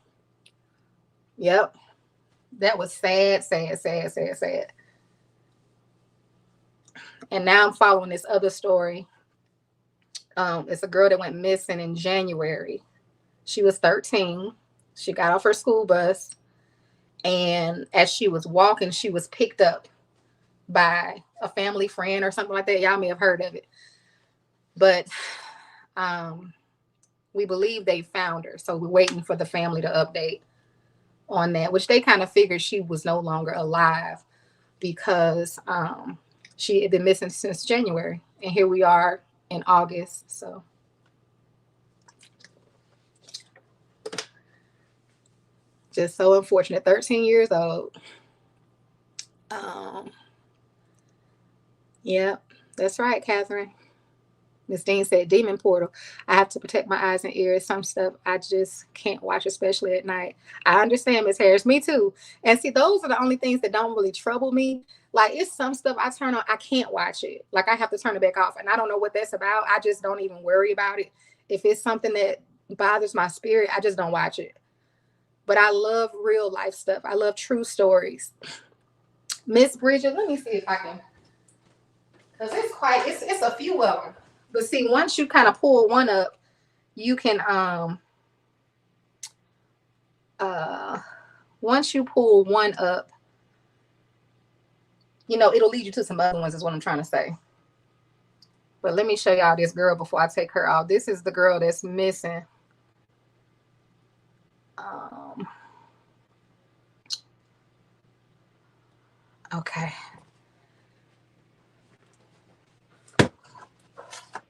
Yep, that was sad. And now I'm following this other story. It's a girl that went missing in January. She was 13. She got off her school bus, and as she was walking, she was picked up by a family friend or something like that. Y'all may have heard of it. But we believe they found her. So we're waiting for the family to update on that, which they kind of figured she was no longer alive because she had been missing since January. And here we are in August. So just so unfortunate. 13 years old. Yep, that's right, Catherine. Miss Dean said, "Demon portal. I have to protect my eyes and ears. Some stuff I just can't watch, especially at night." I understand, Miss Harris. Me too. And see, those are the only things that don't really trouble me. Like, it's some stuff I turn on, I can't watch it. Like, I have to turn it back off, and I don't know what that's about. I just don't even worry about it. If it's something that bothers my spirit, I just don't watch it. But I love real life stuff. I love true stories. Miss Bridget, let me see if I can, because it's a few of them. But see, once you kind of pull one up, you can once you pull one up, it'll lead you to some other ones, is what I'm trying to say. But let me show y'all this girl before I take her out. This is the girl that's missing. Okay.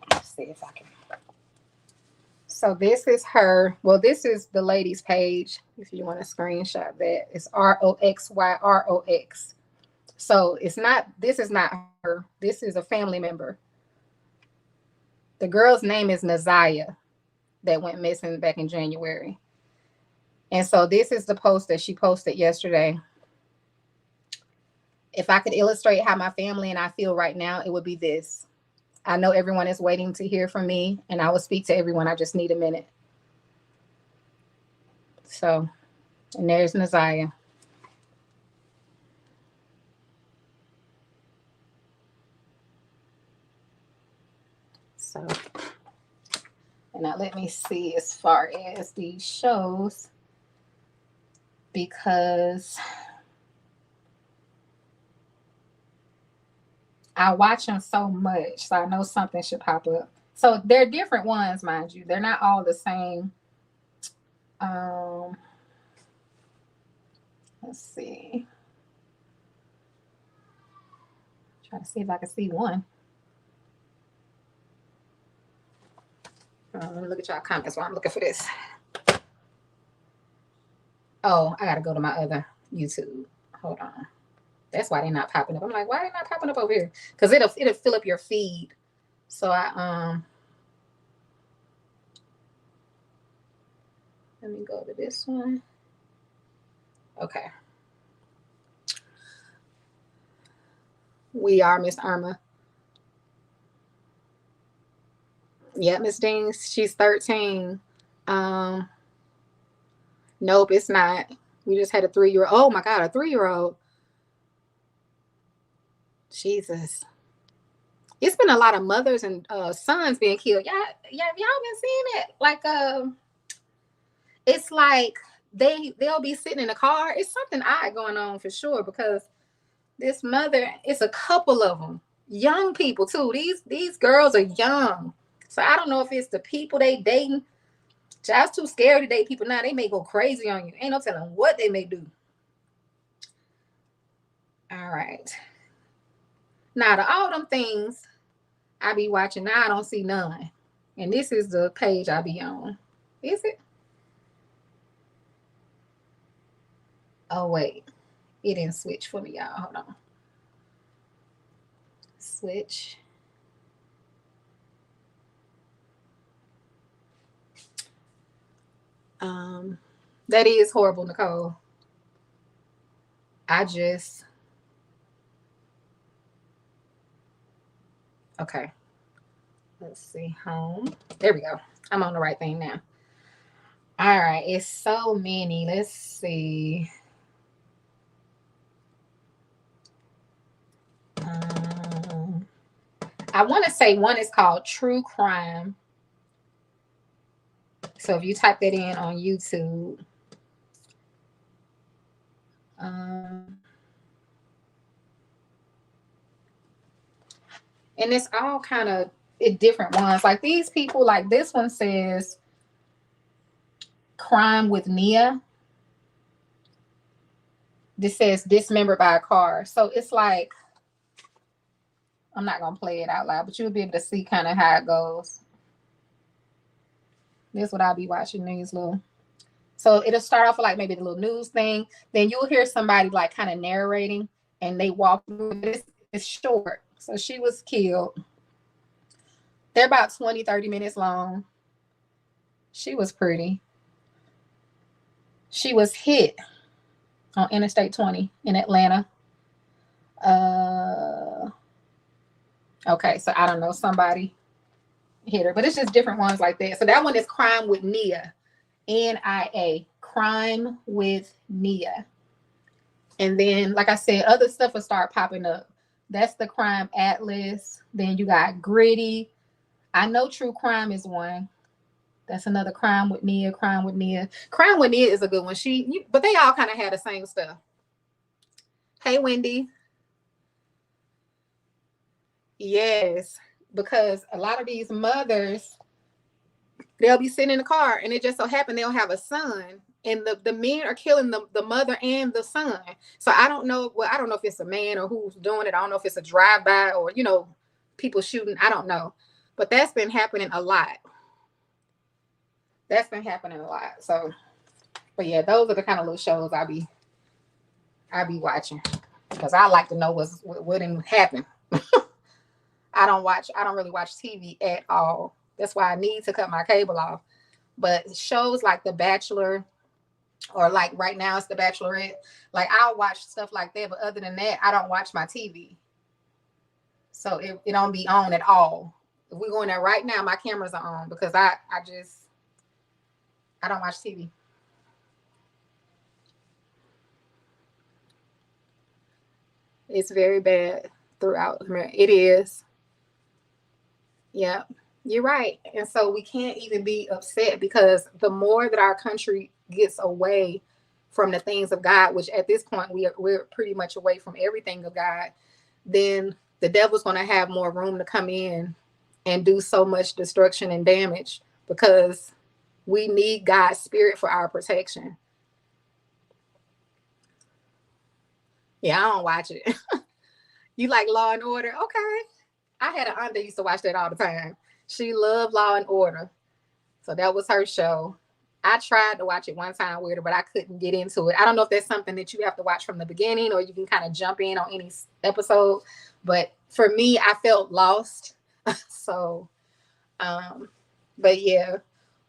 Let's see if I can. So this is her. Well, this is the lady's page. If you want to screenshot that, it's ROXYROX. So this is not her. This is a family member. The girl's name is Naziah that went missing back in January. And so this is the post that she posted yesterday. If I could illustrate how my family and I feel right now, it would be this. I know everyone is waiting to hear from me, and I will speak to everyone. I just need a minute. So, and there's Naziah. So, and now let me see as far as these shows, because I watch them so much, so I know something should pop up. So they're different ones, mind you. They're not all the same. Let's see. Try to see if I can see one. Let me look at y'all comments while I'm looking for this. Oh, I gotta go to my other YouTube. Hold on. That's why they're not popping up. I'm like, why are they not popping up over here? Because it'll fill up your feed. So let me go to this one. Okay. We are Miss Irma. Yeah, Miss Dean, she's 13. Nope, it's not. We just had a 3-year-old. Oh my God, a 3-year-old. Jesus. It's been a lot of mothers and sons being killed. Y'all been seeing it? Like it's like they'll be sitting in a car. It's something odd going on for sure, because this mother, it's a couple of them, young people too. These girls are young, so I don't know if it's the people they dating. Just too scared to date people now. They may go crazy on you. Ain't no telling what they may do. All right. Now, to all them things I be watching, now I don't see none. And this is the page I be on. Is it? Oh, wait. It didn't switch for me, y'all. Hold on. Switch. That is horrible, Nicole. Okay. Let's see, home. There we go. I'm on the right thing now. All right. It's so many. Let's see. I want to say one is called True Crime. So if you type that in on YouTube, And it's all kind of different ones. Like these people, like this one says crime with Nia. This says dismembered by a car. So it's like, I'm not gonna play it out loud, but you'll be able to see kind of how it goes. This is what I'll be watching, these little. So it'll start off with like maybe the little news thing. Then you'll hear somebody like kind of narrating, and they walk through. It's short. So she was killed. They're about 20, 30 minutes long. She was pretty. She was hit on Interstate 20 in Atlanta. Okay, so I don't know, somebody hit her, but it's just different ones like that. So that one is Crime with Nia, N-I-A, Crime with Nia. And then, like I said, other stuff will start popping up. That's the Crime Atlas. Then you got Gritty. I know True Crime is one. That's another Crime with Nia, Crime with Nia. Crime with Nia is a good one. But they all kind of had the same stuff. Hey, Wendy. Yes, because a lot of these mothers, they'll be sitting in the car, and it just so happen they'll have a son, and the men are killing the mother and the son. So I don't know. Well, I don't know if it's a man or who's doing it. I don't know if it's a drive-by or, people shooting. I don't know. But that's been happening a lot. So, but yeah, those are the kind of little shows I be watching, because I like to know what happened. I don't really watch TV at all. That's why I need to cut my cable off. But shows like The Bachelor, or like right now it's The Bachelorette, like I'll watch stuff like that. But other than that, I don't watch my TV. So it don't be on at all. If we go in there right now, my cameras are on, because I don't watch TV. It's very bad throughout America. It is. Yeah, you're right. And so we can't even be upset, because the more that our country gets away from the things of God, which at this point we're pretty much away from everything of God, then the devil's going to have more room to come in and do so much destruction and damage, because we need God's spirit for our protection. Yeah, I don't watch it. You like Law and Order? Okay. I had an aunt that used to watch that all the time. She loved Law and Order. So that was her show. I tried to watch it one time with her, but I couldn't get into it. I don't know if that's something that you have to watch from the beginning, or you can kind of jump in on any episode. But for me, I felt lost. So, but yeah,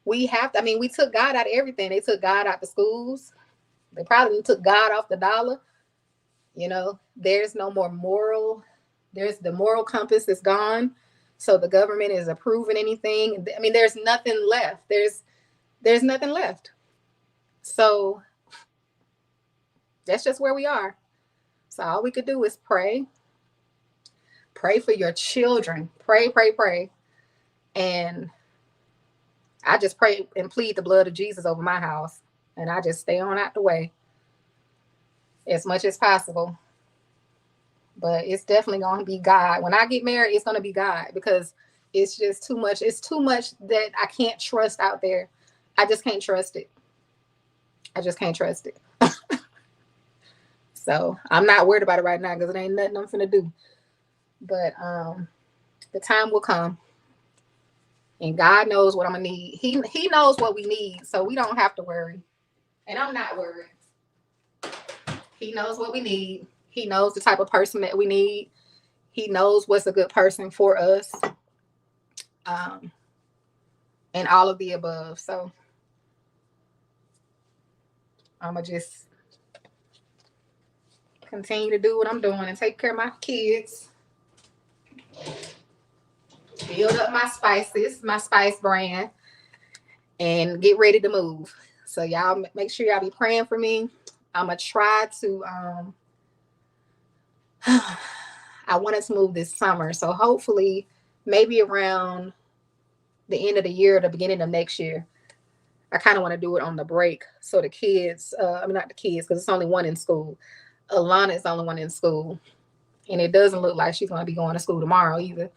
we took God out of everything. They took God out the schools. They probably took God off the dollar. There's no more moral. There's the moral compass is gone. So the government is approving anything. I mean, there's nothing left. There's nothing left. So that's just where we are. So all we could do is pray. Pray for your children. Pray, pray, pray. And I just pray and plead the blood of Jesus over my house. And I just stay on out the way as much as possible. But it's definitely going to be God. When I get married, it's going to be God, because it's just too much. It's too much that I can't trust out there. I just can't trust it. So I'm not worried about it right now, because it ain't nothing I'm finna do. But the time will come, and God knows what I'm gonna need. He knows what we need, so we don't have to worry. And I'm not worried. He knows what we need. He knows the type of person that we need. He knows what's a good person for us. And all of the above. So I'm going to just continue to do what I'm doing and take care of my kids. Build up my spices, my spice brand, and get ready to move. So y'all make sure y'all be praying for me. I'm going to try to... I wanted to move this summer. So hopefully maybe around the end of the year or the beginning of next year. I kind of want to do it on the break. So the kids, not the kids, because it's only one in school. Alana is the only one in school. And it doesn't look like she's going to be going to school tomorrow either.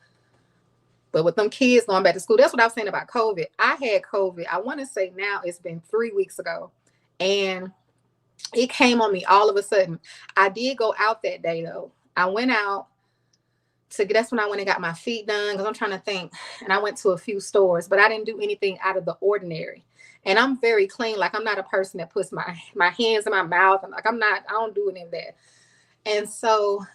But with them kids going back to school, that's what I was saying about COVID. I had COVID. I want to say now it's been 3 weeks ago. And it came on me all of a sudden. I did go out that day though. I went out that's when I went and got my feet done because I'm trying to think. And I went to a few stores, but I didn't do anything out of the ordinary. And I'm very clean. Like I'm not a person that puts my hands in my mouth. I'm like, I don't do any of that. And so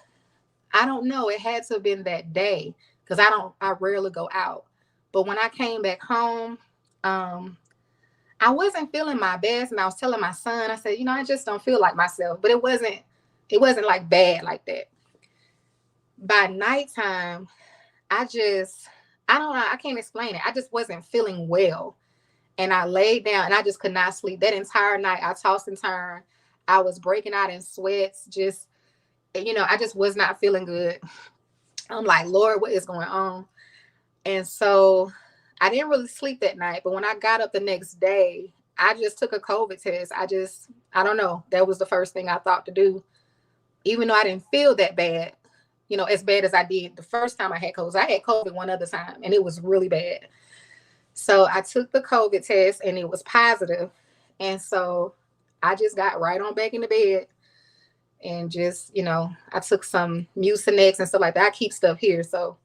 I don't know. It had to have been that day because I rarely go out. But when I came back home, I wasn't feeling my best. And I was telling my son, I said, I just don't feel like myself. But it wasn't like bad like that. By nighttime, I don't know. I can't explain it. I just wasn't feeling well. And I laid down and I just could not sleep. That entire night, I tossed and turned. I was breaking out in sweats. Just, I just was not feeling good. I'm like, Lord, what is going on? And so I didn't really sleep that night. But when I got up the next day, I just took a COVID test. I don't know. That was the first thing I thought to do. Even though I didn't feel that bad, as bad as I did the first time I had COVID. I had COVID one other time and it was really bad. So I took the COVID test and it was positive. And so I just got right on back in the bed and just, I took some Mucinex and stuff like that. I keep stuff here. So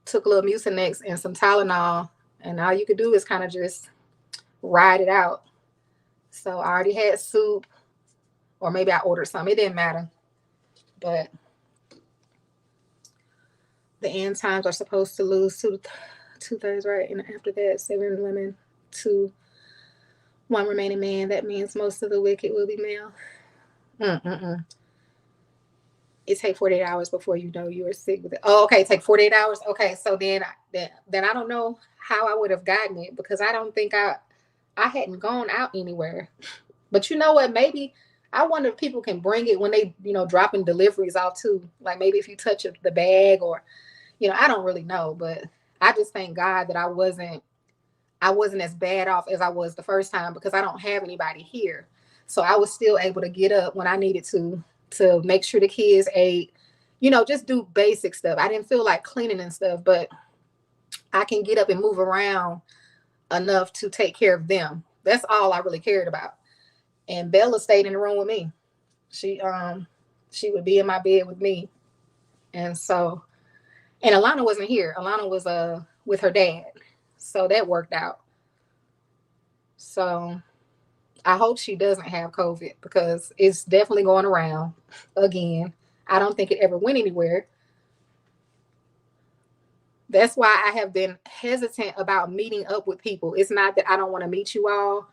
took a little Mucinex and some Tylenol, and all you could do is kind of just ride it out. So I already had soup, or maybe I ordered some. It didn't matter. But the end times are supposed to lose 2/3, right? And after that, 7 women to 1 remaining man. That means most of the wicked will be male. It takes 48 hours before you know you are sick with it. Oh, okay. Take 48 hours. Okay. So then I don't know how I would have gotten it because I don't think I hadn't gone out anywhere. But you know what? Maybe I wonder if people can bring it when they, dropping deliveries off too. Like maybe if you touch the bag or, I don't really know. But I just thank God that I wasn't as bad off as I was the first time because I don't have anybody here. So I was still able to get up when I needed to make sure the kids ate, just do basic stuff. I didn't feel like cleaning and stuff, but I can get up and move around enough to take care of them. That's all I really cared about. And Bella stayed in the room with me. She would be in my bed with me. And so, and Alana wasn't here. Alana was with her dad. So that worked out. So I hope she doesn't have COVID because it's definitely going around again. I don't think it ever went anywhere. That's why I have been hesitant about meeting up with people. It's not that I don't want to meet you all.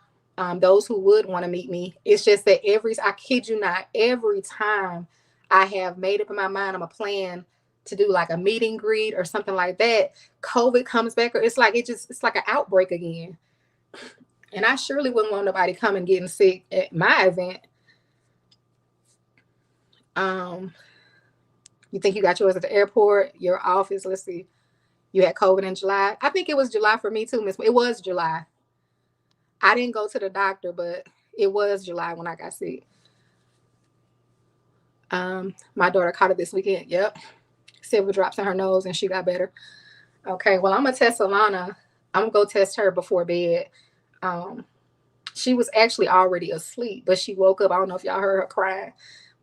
Those who would want to meet me. It's just that I kid you not, every time I have made up in my mind, I'm a plan to do like a meet and greet or something like that, COVID comes back, or it's like an outbreak again. And I surely wouldn't want nobody coming getting sick at my event. You think you got yours at the airport, your office? Let's see. You had COVID in July. I think it was July for me too, Miss. It was July. I didn't go to the doctor, but it was July when I got sick. My daughter caught it this weekend. Yep. Silver drops in her nose and she got better. Okay, well, I'm going to test Alana. I'm going to go test her before bed. She was actually already asleep, but she woke up. I don't know if y'all heard her crying,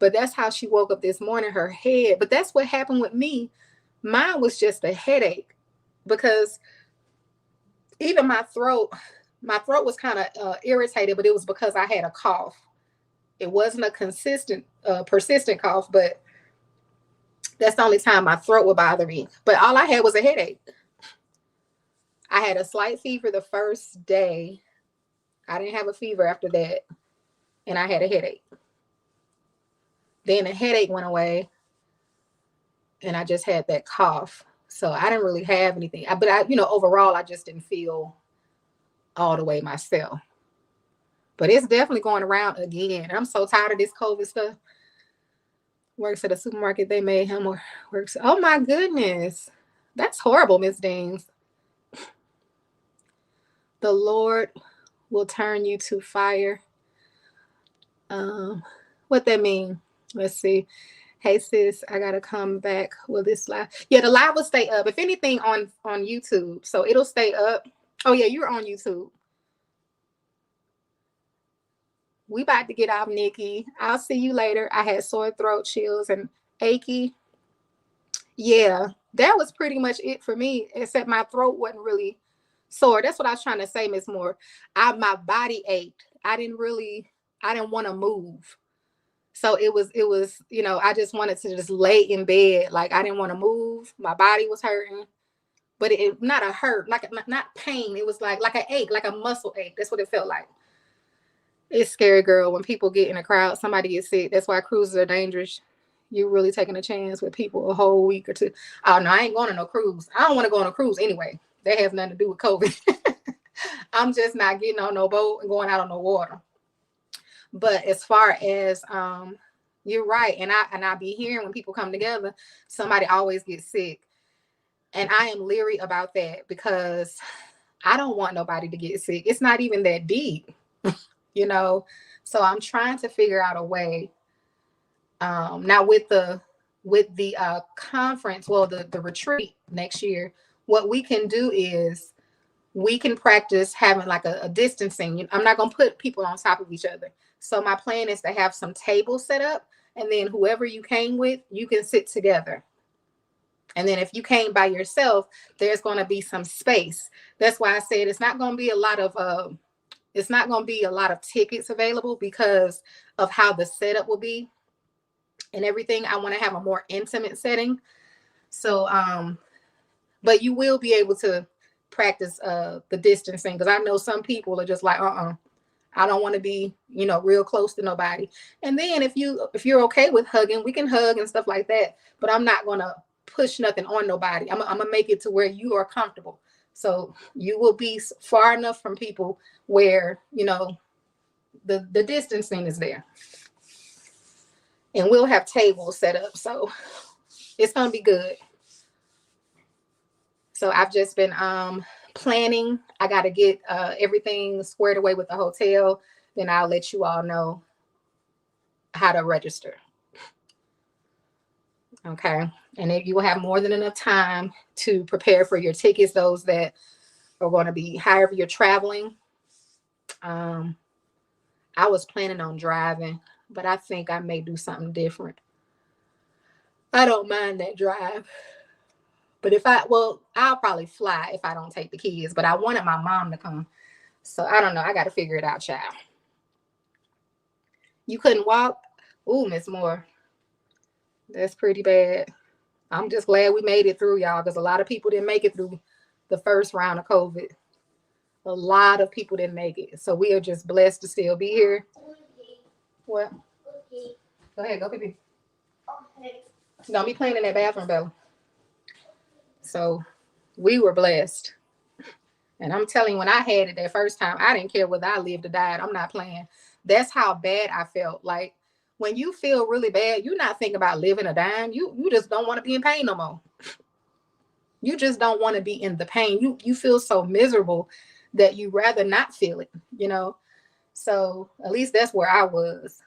but that's how she woke up this morning, her head. But that's what happened with me. Mine was just a headache because even my throat was kind of irritated, but it was because I had a cough. It wasn't a persistent cough, but that's the only time my throat would bother me. But all I had was a headache. I had a slight fever the first day. I didn't have a fever after that. And I had a headache. Then the headache went away. And I just had that cough. So I didn't really have anything. But overall, I just didn't feel all the way myself. But it's definitely going around again. I'm so tired of this COVID stuff. Works at a supermarket, they made him works. Oh my goodness. That's horrible, Miss Deans. The Lord will turn you to fire. What that mean? Let's see. Hey sis, I gotta come back with this live. Yeah, the live will stay up. If anything on YouTube, so it'll stay up. Oh yeah, you're on YouTube. We about to get off, Nikki. I'll see you later. I had sore throat, chills, and achy. Yeah, that was pretty much it for me, except my throat wasn't really sore. That's what I was trying to say, Miss Moore. My body ached. I didn't want to move. So it was, I just wanted to just lay in bed. Like I didn't want to move. My body was hurting, but it not a hurt, like not pain. It was like an ache, like a muscle ache. That's what it felt like. It's scary, girl. When people get in a crowd, somebody gets sick. That's why cruises are dangerous. You're really taking a chance with people a whole week or two. Oh no, I ain't going on no cruise. I don't want to go on a cruise anyway. That has nothing to do with COVID. I'm just not getting on no boat and going out on the water. But as far as you're right, and I be hearing when people come together, somebody always gets sick. And I am leery about that because I don't want nobody to get sick. It's not even that deep, you know. So I'm trying to figure out a way. Now with the conference, well, the retreat next year, what we can do is we can practice having like a distancing. I'm not gonna put people on top of each other. So my plan is to have some tables set up, and then whoever you came with, you can sit together. And then if you came by yourself, there's going to be some space. That's why I said it's not going to be a lot of tickets available because of how the setup will be and everything. I want to have a more intimate setting. So, but you will be able to practice the distancing, because I know some people are just like, I don't want to be, real close to nobody. And then if you're okay with hugging, we can hug and stuff like that. But I'm not going to push nothing on nobody. I'm going to make it to where you are comfortable. So you will be far enough from people where, the distancing is there. And we'll have tables set up. So it's going to be good. So I've just been planning. I got to get everything squared away with the hotel. Then I'll let you all know how to register. Okay. And then you will have more than enough time to prepare for your tickets, those that are going to be however you're traveling. I was planning on driving, but I think I may do something different. I don't mind that drive. But I'll probably fly if I don't take the kids. But I wanted my mom to come. So I don't know. I got to figure it out, child. You couldn't walk? Ooh, Miss Moore. That's pretty bad. I'm just glad we made it through, y'all, because a lot of people didn't make it through the first round of COVID. A lot of people didn't make it. So we are just blessed to still be here. What? Okay. Go ahead. Go pee. Okay. Don't be playing in that bathroom, Bella. So we were blessed. And I'm telling you, when I had it that first time, I didn't care whether I lived or died. I'm not playing. That's how bad I felt. Like when you feel really bad, you're not thinking about living or dying. You just don't want to be in pain no more. You just don't want to be in the pain. You feel so miserable that you rather not feel it, So at least that's where I was.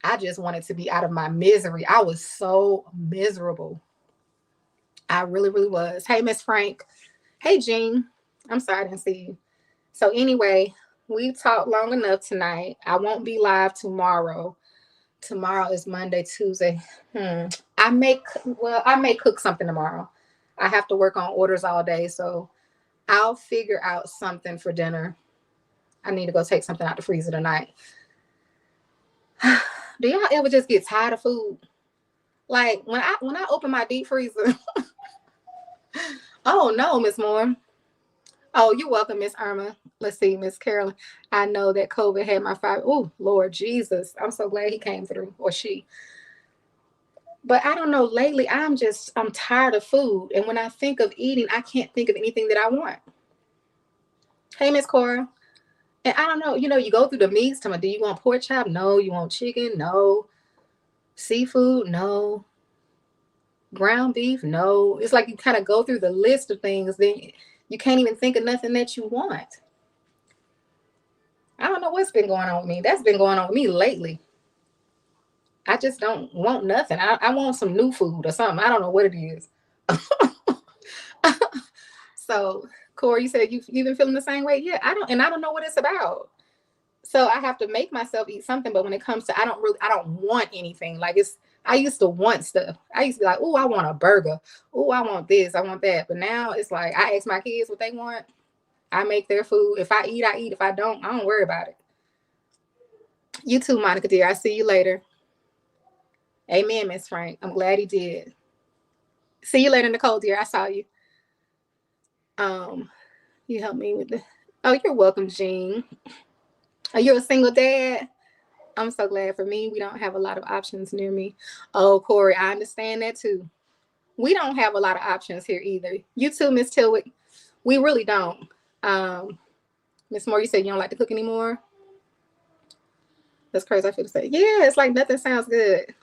I just wanted to be out of my misery. I was so miserable. I really, really was. Hey, Miss Frank. Hey, Jean. I'm sorry I didn't see you. So anyway, we talked long enough tonight. I won't be live tomorrow. Tomorrow is Monday, Tuesday. I may cook something tomorrow. I have to work on orders all day, so I'll figure out something for dinner. I need to go take something out the freezer tonight. Do y'all ever just get tired of food? Like when I open my deep freezer. Oh no, Miss Moore. Oh, you're welcome, Miss Irma. Let's see, Miss Carolyn. I know that COVID had my five. Oh, Lord Jesus. I'm so glad he came through, or she. But I don't know, lately I'm tired of food. And when I think of eating, I can't think of anything that I want. Hey, Miss Cora. And I don't know, you go through the meats. Do you want pork chop? No. You want chicken? No. Seafood? No. Ground beef? No. It's like you kind of go through the list of things, then you can't even think of nothing that you want. I don't know what's been going on with me. That's been going on with me lately. I just don't want nothing. I want some new food or something. I don't know what it is. So, Corey, you said you've been feeling the same way. Yeah, I don't know what it's about. So I have to make myself eat something. But when it comes to, I don't want anything. Like I used to want stuff. I used to be like, oh, I want a burger. Oh, I want this. I want that. But now it's like I ask my kids what they want. I make their food. If I eat, I eat. If I don't worry about it. You too, Monica dear. I see you later. Amen, Miss Frank. I'm glad he did. See you later, Nicole dear. I saw you. You helped me with the. Oh, you're welcome, Jean. Are you a single dad? I'm so glad. For me, we don't have a lot of options near me. Oh, Corey, I understand that too. We don't have a lot of options here either. You too, Miss Tilwick. We really don't. Miss Moore, you said you don't like to cook anymore. That's crazy. I feel to say, yeah, it's like nothing sounds good.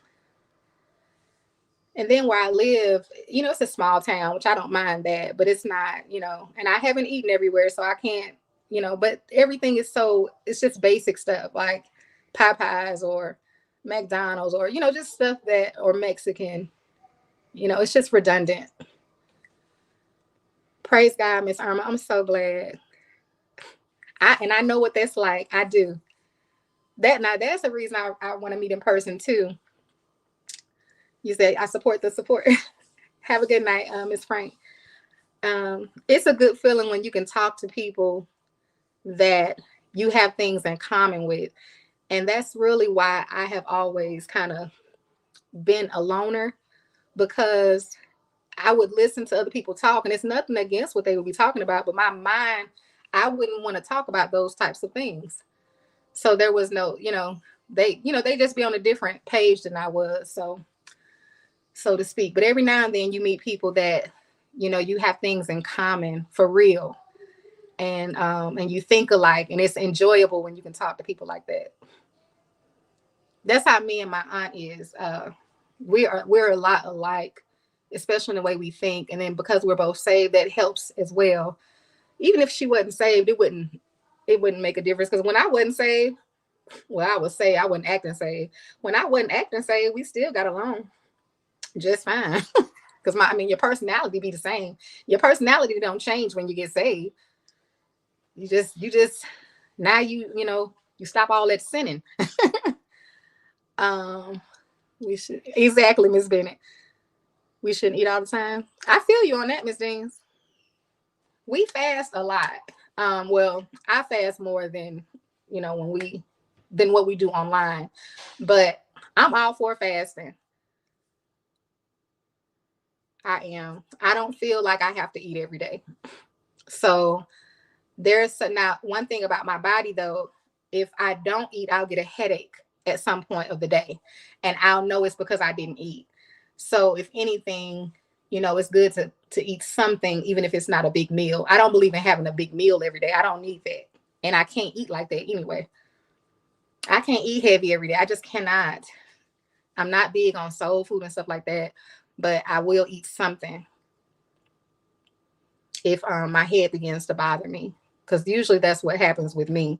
And then where I live, it's a small town, which I don't mind that, but it's not, and I haven't eaten everywhere, so I can't, but everything is it's just basic stuff like Popeyes or McDonald's or, just stuff or Mexican, it's just redundant. Praise God, Miss Irma. I'm so glad. I know what that's like. I do. That's the reason I want to meet in person too. You say I support the support. Have a good night, Miss Frank. It's a good feeling when you can talk to people that you have things in common with. And that's really why I have always kind of been a loner, because I would listen to other people talk, and it's nothing against what they would be talking about, but my mind, I wouldn't want to talk about those types of things. So there was no, they just be on a different page than I was. So to speak. But every now and then you meet people that, you have things in common for real. And you think alike, and it's enjoyable when you can talk to people like that. That's how me and my aunt is. We're a lot alike, especially in the way we think. And then because we're both saved, that helps as well. Even if she wasn't saved, it wouldn't make a difference. Because when I wasn't saved, well, I would say I wasn't acting saved. When I wasn't acting saved, we still got along just fine. Because your personality be the same. Your personality don't change when you get saved. You just now you stop all that sinning. We should exactly, Miss Bennett. We shouldn't eat all the time. I feel you on that, Miss Jeans. We fast a lot. Well, I fast more than than what we do online, but I'm all for fasting. I am. I don't feel like I have to eat every day. So there's now one thing about my body though. If I don't eat, I'll get a headache at some point of the day, and I'll know it's because I didn't eat. So if anything, it's good to eat something, even if it's not a big meal. I don't believe in having a big meal every day. I don't need that, and I can't eat like that anyway. I can't eat heavy every day. I just cannot. I'm not big on soul food and stuff like that, but I will eat something if my head begins to bother me, because usually that's what happens with me,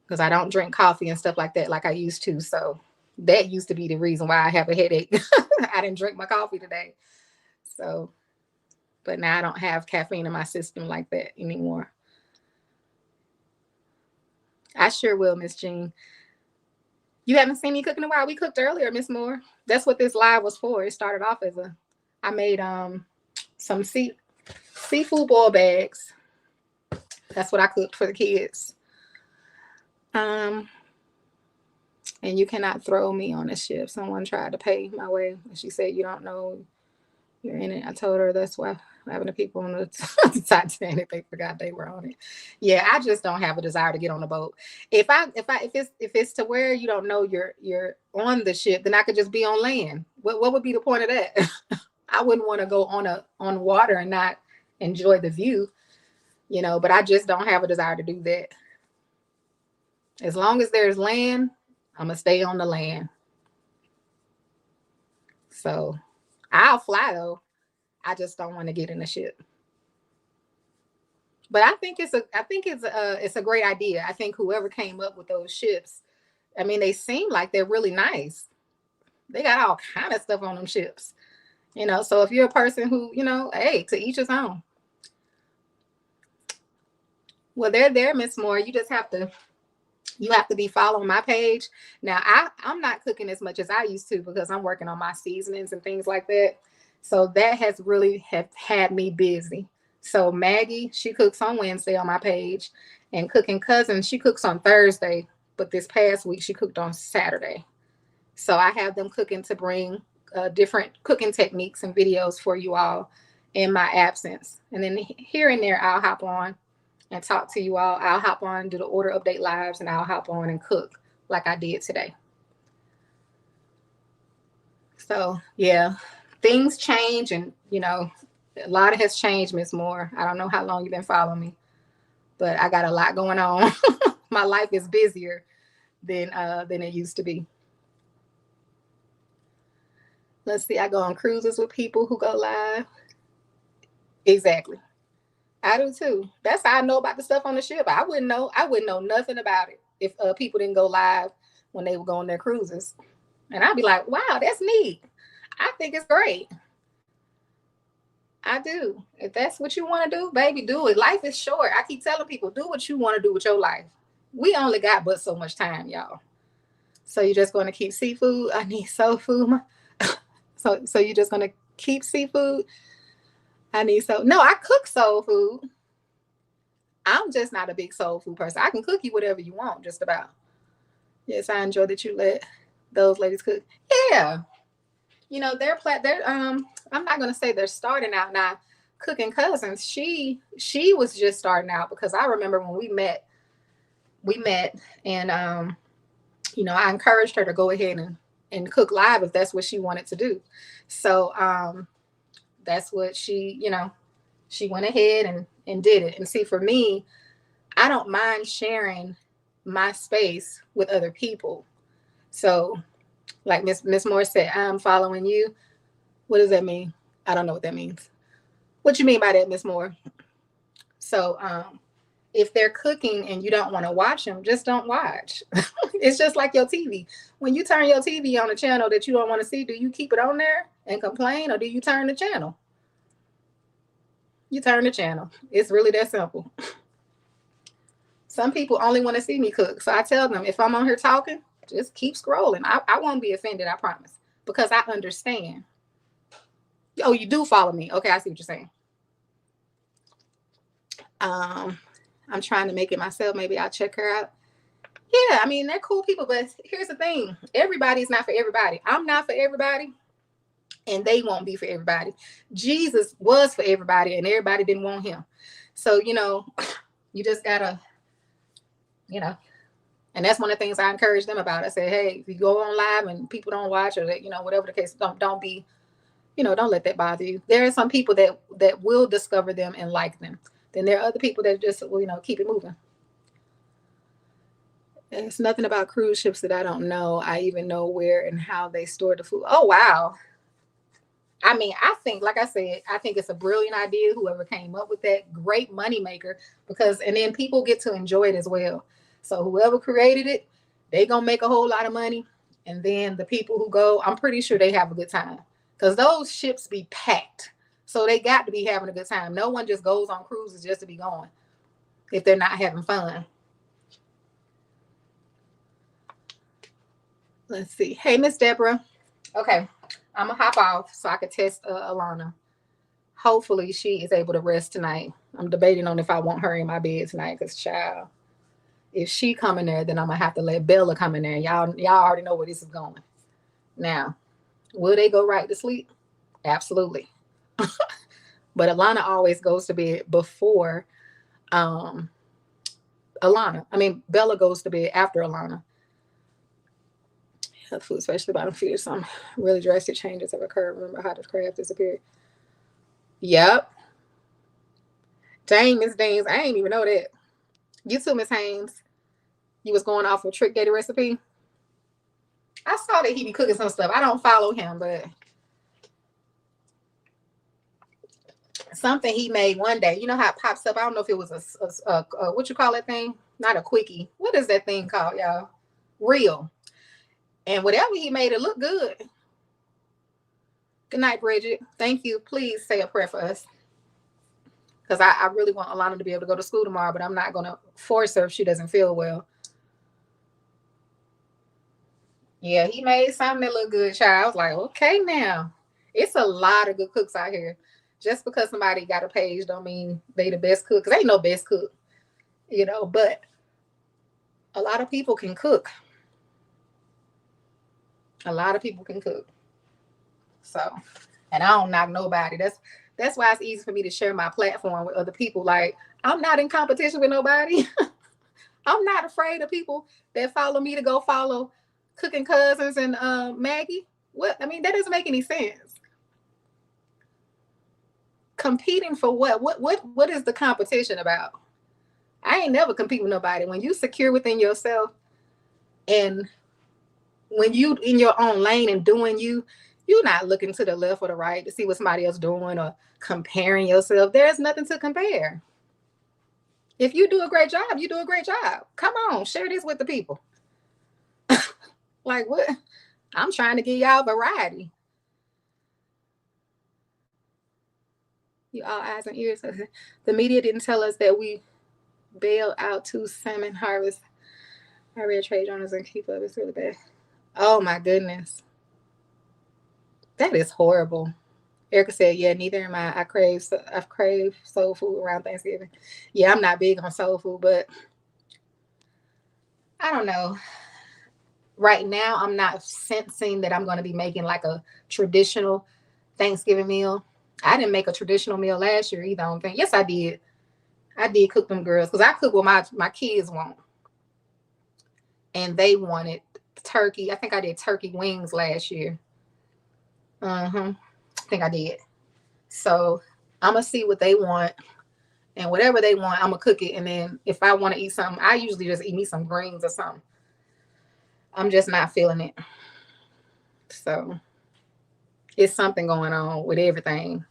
because I don't drink coffee and stuff like that like I used to. So that used to be the reason why I have a headache. I didn't drink my coffee today. So, but now I don't have caffeine in my system like that anymore. I sure will, Miss Jean. You haven't seen me cooking in a while. We cooked earlier, Miss Moore. That's what this live was for. It started off as I made some seafood boil bags. That's what I cooked for the kids. And you cannot throw me on a ship. Someone tried to pay my way. She said, you don't know you're in it. I told her that's why having the people on the Titanic, they forgot they were on it. Yeah, I just don't have a desire to get on the boat. If it's to where you don't know you're on the ship, then I could just be on land. What would be the point of that? I wouldn't want to go on water and not enjoy the view, but I just don't have a desire to do that. As long as there's land, I'm gonna stay on the land. So I'll fly though. I just don't want to get in a ship. But I think it's a great idea. I think whoever came up with those ships, I mean, they seem like they're really nice. They got all kind of stuff on them ships, you know. So if you're a person who, you know, hey, to each his own. Well, they're there, Miss Moore. You have to be following my page. Now, I'm not cooking as much as I used to because I'm working on my seasonings and things like that. So that has really have had me busy. So Maggie, she cooks on Wednesday on my page, and Cooking Cousin, she cooks on Thursday. But this past week, she cooked on Saturday. So I have them cooking to bring different cooking techniques and videos for you all in my absence. And then here and there, I'll hop on and talk to you all. I'll hop on, do the order update lives, and I'll hop on and cook like I did today. So yeah, things change, and you know, a lot has changed, Miss Moore. I don't know how long you've been following me, but I got a lot going on. My life is busier than it used to be. Let's see, I go on cruises with people who go live. Exactly. I do too. That's how I know about the stuff on the ship. I wouldn't know nothing about it if people didn't go live when they were going their cruises. And I'd be like, wow, that's neat. I think it's great. I do. If that's what you want to do, baby, do it. Life is short. I keep telling people, do what you want to do with your life. We only got but so much time, y'all. So you're just going to keep seafood? I need soul food. So you're just going to keep seafood? No, I cook soul food. I'm just not a big soul food person. I can cook you whatever you want, just about. Yes, I enjoy that you let those ladies cook. Yeah. You know, I'm not gonna say they're starting out now. Cooking Cousins, she was just starting out because I remember when we met and you know, I encouraged her to go ahead and cook live if that's what she wanted to do. So that's what she went ahead and did it. And see, for me, I don't mind sharing my space with other people. So like Miss Moore said, I'm following you. What does that mean? I don't know what that means. What you mean by that, Miss Moore? So if they're cooking and you don't want to watch them, just don't watch. It's just like your TV. When you turn your TV on a channel that you don't want to see, do you keep it on there and complain, or do you turn the channel? You turn the channel. It's really that simple. Some people only want to see me cook. So I tell them, if I'm on here talking, just keep scrolling. I won't be offended, I promise. Because I understand. Oh, you do follow me. Okay, I see what you're saying. I'm trying to make it myself. Maybe I'll check her out. Yeah, I mean, they're cool people, but here's the thing. Everybody's not for everybody. I'm not for everybody, and they won't be for everybody. Jesus was for everybody, and everybody didn't want him. So, you know, you just gotta, you know, and that's one of the things I encourage them about. I say, hey, if you go on live and people don't watch, or that, you know, whatever the case, don't be, you know, don't let that bother you. There are some people that will discover them and like them. Then there are other people that just, you know, keep it moving. It's nothing about cruise ships that I don't know. I even know where and how they store the food. Oh, wow. I mean, I think, like I said, I think it's a brilliant idea. Whoever came up with that, great moneymaker, and then people get to enjoy it as well. So whoever created it, they gonna make a whole lot of money. And then the people who go, I'm pretty sure they have a good time because those ships be packed. So they got to be having a good time. No one just goes on cruises just to be going if they're not having fun. Let's see. Hey, Miss Deborah. Okay, I'm gonna hop off so I could test Alana. Hopefully she is able to rest tonight. I'm debating on if I want her in my bed tonight because, child, if she come in there, then I'm gonna have to let Bella come in there. Y'all already know where this is going. Now, will they go right to sleep? Absolutely. But Alana always goes to bed before Bella goes to bed after Alana. Health food, especially bottom feeders. Some really drastic changes have occurred. Remember how the crab disappeared? Yep. Dang, Miss Daines, I ain't even know that. You too, Miss Haynes. You was going off a Trick Daddy recipe. I saw that he be cooking some stuff. I don't follow him, but something he made one day. You know how it pops up? I don't know if it was a what you call that thing? Not a quickie. What is that thing called, y'all? real. And whatever he made, it look good. Good night, Bridget. Thank you. Please say a prayer for us. Because I really want Alana to be able to go to school tomorrow, but I'm not going to force her if she doesn't feel well. Yeah, he made something that looked good, child. I was like, okay, now. It's a lot of good cooks out here. Just because somebody got a page don't mean they the best cook. Because ain't no best cook, you know. But a lot of people can cook. A lot of people can cook. So, and I don't knock nobody. That's why it's easy for me to share my platform with other people. Like, I'm not in competition with nobody. I'm not afraid of people that follow me to go follow Cooking Cousins and Maggie. What? I mean, that doesn't make any sense. Competing for what? What is the competition about? I ain't never compete with nobody. When you secure within yourself and when you in your own lane and doing you're not looking to the left or the right to see what somebody else doing or comparing yourself. There's nothing to compare. If you do a great job, you do a great job. Come on, share this with the people. Like what? I'm trying to give y'all variety. You all eyes and ears. The media didn't tell us that we bailed out 2 salmon harvests. I read trade journals and keep up. It's really bad. Oh my goodness. That is horrible. Erica said, yeah, neither am I. I've craved soul food around Thanksgiving. Yeah, I'm not big on soul food, but I don't know. Right now, I'm not sensing that I'm going to be making like a traditional Thanksgiving meal. I didn't make a traditional meal last year either, I don't think. Yes, I did. I did cook them girls because I cook what my kids want. And they wanted turkey. I think I did turkey wings last year. I think I did. So I'm going to see what they want. And whatever they want, I'm going to cook it. And then if I want to eat something, I usually just eat me some greens or something. I'm just not feeling it. So it's something going on with everything.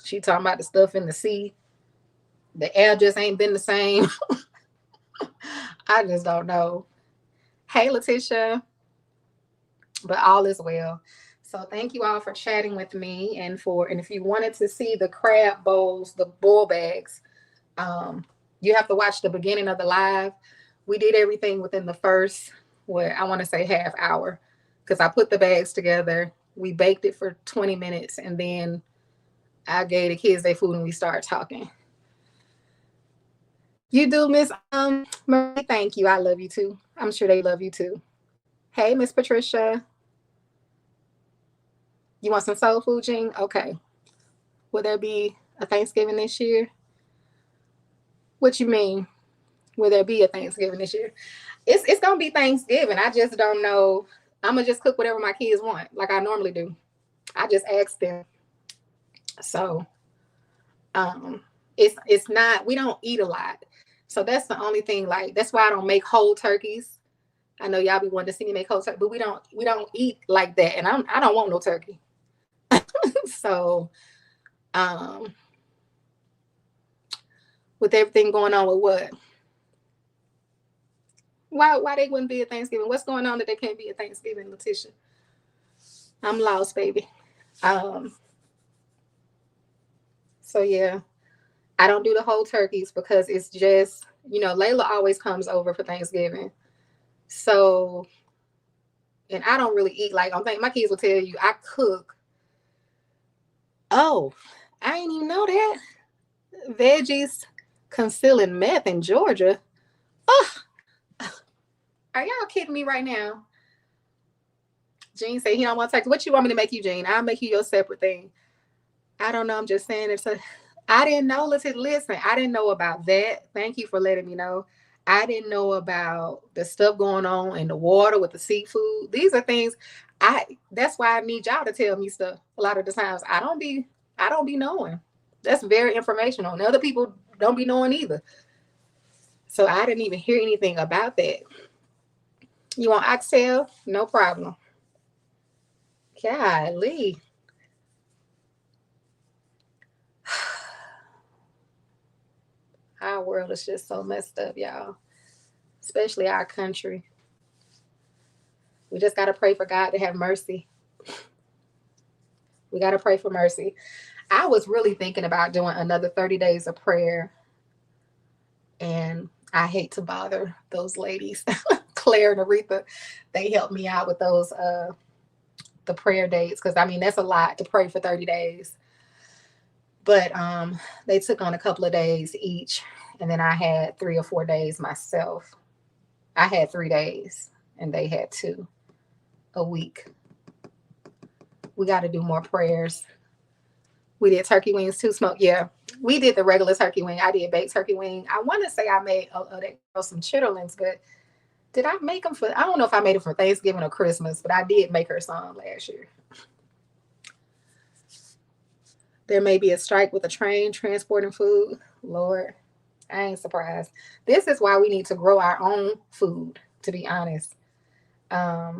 She talking about the stuff in the sea. The air just ain't been the same. I just don't know. Hey, Letitia. But all is well. So thank you all for chatting with me. And if you wanted to see the crab bowls, the boil bags, you have to watch the beginning of the live. We did everything within the first, I want to say half hour, because I put the bags together. We baked it for 20 minutes, and then I gave the kids their food, and we started talking. You do, Miss Marie. Thank you. I love you too. I'm sure they love you too. Hey, Miss Patricia. You want some soul food, Jean? Okay. Will there be a Thanksgiving this year? What you mean? Will there be a Thanksgiving this year? It's gonna be Thanksgiving. I just don't know. I'm gonna just cook whatever my kids want, like I normally do. I just ask them. So, it's not. We don't eat a lot, so that's the only thing. Like that's why I don't make whole turkeys. I know y'all be wanting to see me make whole turkey, but we don't eat like that, and I don't want no turkey. So, with everything going on with what? Why they wouldn't be at Thanksgiving? What's going on that they can't be at Thanksgiving, Letitia? I'm lost, baby. So yeah, I don't do the whole turkeys because it's just, Layla always comes over for Thanksgiving. So, and I don't really eat like, I think my kids will tell you I cook. Oh, I didn't even know that. Veggies concealing meth in Georgia. Oh, are y'all kidding me right now? Gene said he don't want to take. What you want me to make you, Gene? I'll make you your separate thing. I don't know. I'm just saying it's I didn't know. Listen, I didn't know about that. Thank you for letting me know. I didn't know about the stuff going on in the water with the seafood. These are things that's why I need y'all to tell me stuff. A lot of the times I don't be knowing. That's very informational. And other people don't be knowing either. So I didn't even hear anything about that. You want oxtail? No problem. Golly. Our world is just so messed up, y'all. Especially our country. We just got to pray for God to have mercy. We got to pray for mercy. I was really thinking about doing another 30 days of prayer. And I hate to bother those ladies, Claire and Aretha. They helped me out with those the prayer dates, because I mean that's a lot to pray for 30 days. But they took on a couple of days each, and then I had 3 or 4 days myself. I had 3 days, and they had 2 a week. We got to do more prayers. We did turkey wings too, smoke. Yeah, we did the regular turkey wing. I did baked turkey wing. I want to say I made some chitterlings, but did I make them for? I don't know if I made them for Thanksgiving or Christmas, but I did make her some last year. There may be a strike with a train transporting food. Lord, I ain't surprised. This is why we need to grow our own food, to be honest. I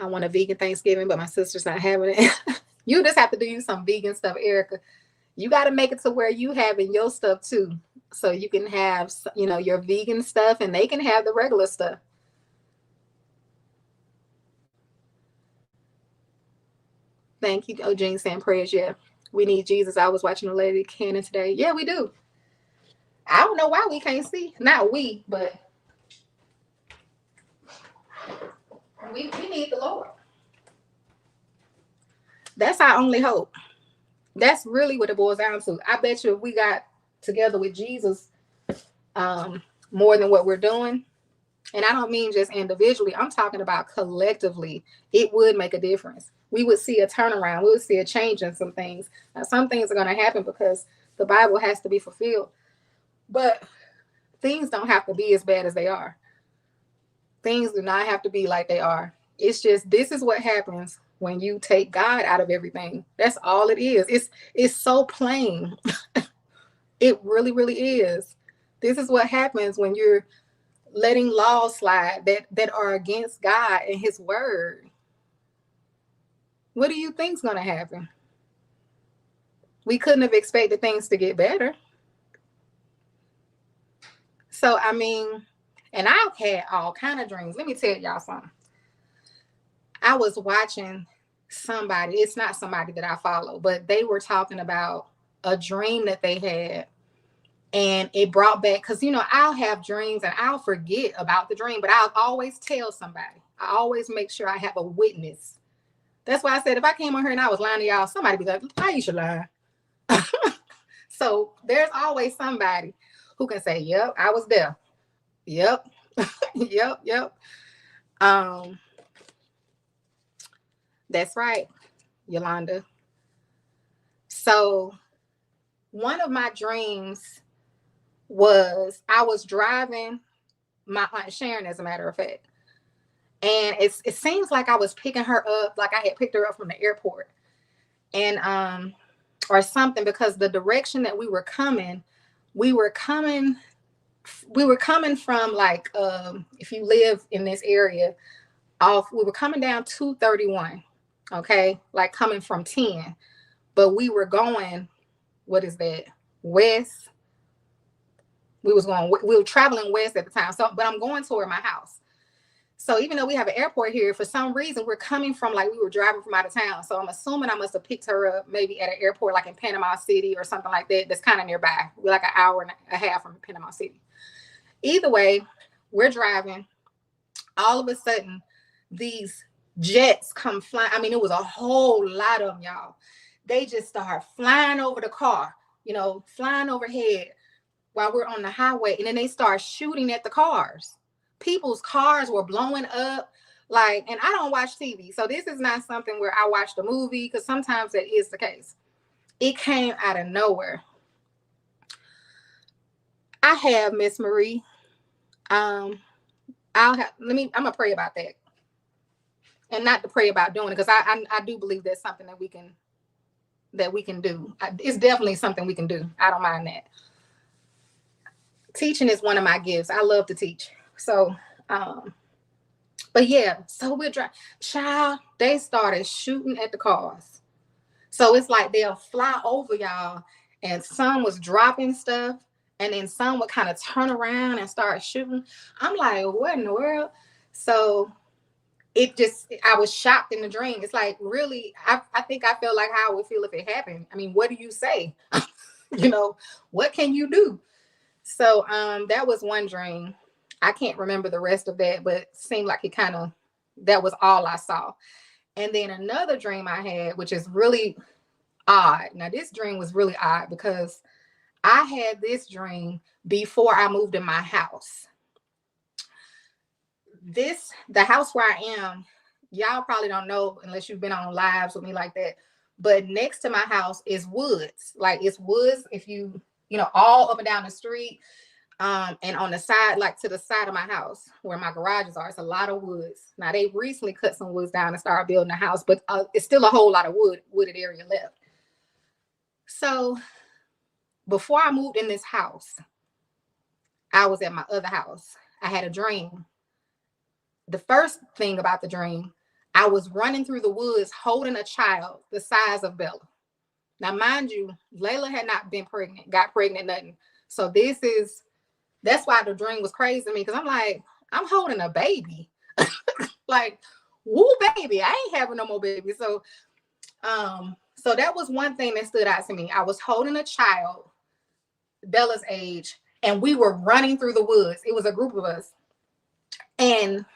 want a vegan Thanksgiving, but my sister's not having it. You just have to do you some vegan stuff, Erica. You got to make it to where you having your stuff too, so you can have, you know, your vegan stuff, and they can have the regular stuff. Thank you, Eugene, saying prayers. Yeah, we need Jesus. I was watching a lady Cannon today. Yeah, we do. I don't know why we can't see. Not we, but we need the Lord. That's our only hope. That's really what it boils down to. I bet you if we got together with Jesus more than what we're doing, and I don't mean just individually, I'm talking about collectively, it would make a difference. We would see a turnaround. We would see a change in some things. Now, some things are going to happen because the Bible has to be fulfilled. But things don't have to be as bad as they are. Things do not have to be like they are. It's just, this is what happens when you take God out of everything. That's all it is. It's so plain. It really, really is. This is what happens when you're letting laws slide that are against God and his word. What do you think's going to happen? We couldn't have expected things to get better. So, I mean, and I've had all kind of dreams. Let me tell y'all something. I was watching somebody, it's not somebody that I follow, but they were talking about a dream that they had. And it brought back, because, you know, I'll have dreams and I'll forget about the dream, but I'll always tell somebody. I always make sure I have a witness. That's why I said if I came on here and I was lying to y'all, somebody be like, "How you should lie?" So there's always somebody who can say, "Yep, I was there. Yep, yep." That's right, Yolanda. So one of my dreams was I was driving my Aunt Sharon, as a matter of fact. And it seems like I was picking her up, like I had picked her up from the airport. And or something, because the direction that we were coming from, like, if you live in this area, we were coming down 231, okay, like coming from 10, but we were going, what is that, west. We were traveling west at the time. So, but I'm going toward my house. So even though we have an airport here, for some reason, we're coming from, like, we were driving from out of town. So I'm assuming I must have picked her up maybe at an airport, like in Panama City or something like that. That's kind of nearby. We're like an hour and a half from Panama City. Either way, we're driving. All of a sudden, these jets come flying. I mean, it was a whole lot of them, y'all. They just start flying over the car, you know, flying overhead while we're on the highway. And then they start shooting at the cars. People's cars were blowing up, like, and I don't watch TV, so this is not something where I watched a movie, because sometimes that is the case. It came out of nowhere. I have Miss Marie. I'm gonna pray about that, and not to pray about doing it, because I do believe that's something that we can do. It's definitely something we can do. I don't mind that. Teaching is one of my gifts. I love to teach. So, but yeah, so we're driving. Child, they started shooting at the cars. So it's like they'll fly over y'all, and some was dropping stuff, and then some would kind of turn around and start shooting. I'm like, what in the world? So I was shocked in the dream. It's like, really, I think I felt like how I would feel if it happened. I mean, what do you say? You know, what can you do? So that was one dream. I can't remember the rest of that, but it seemed like that was all I saw. And then another dream I had, which is really odd. Now, this dream was really odd because I had this dream before I moved in my house. The house where I am, y'all probably don't know unless you've been on lives with me like that. But next to my house is woods. Like, it's woods if all up and down the street. And on the side, like to the side of my house where my garages are, it's a lot of woods. Now, they recently cut some woods down and started building a house, but it's still a whole lot of wooded area left. So before I moved in this house, I was at my other house. I had a dream. The first thing about the dream, I was running through the woods holding a child the size of Bella. Now, mind you, Layla had not got pregnant, nothing. So that's why the dream was crazy to me, because I'm like, I'm holding a baby. Like, woo, baby, I ain't having no more baby. So that was one thing that stood out to me. I was holding a child, Bella's age, and we were running through the woods. It was a group of us. And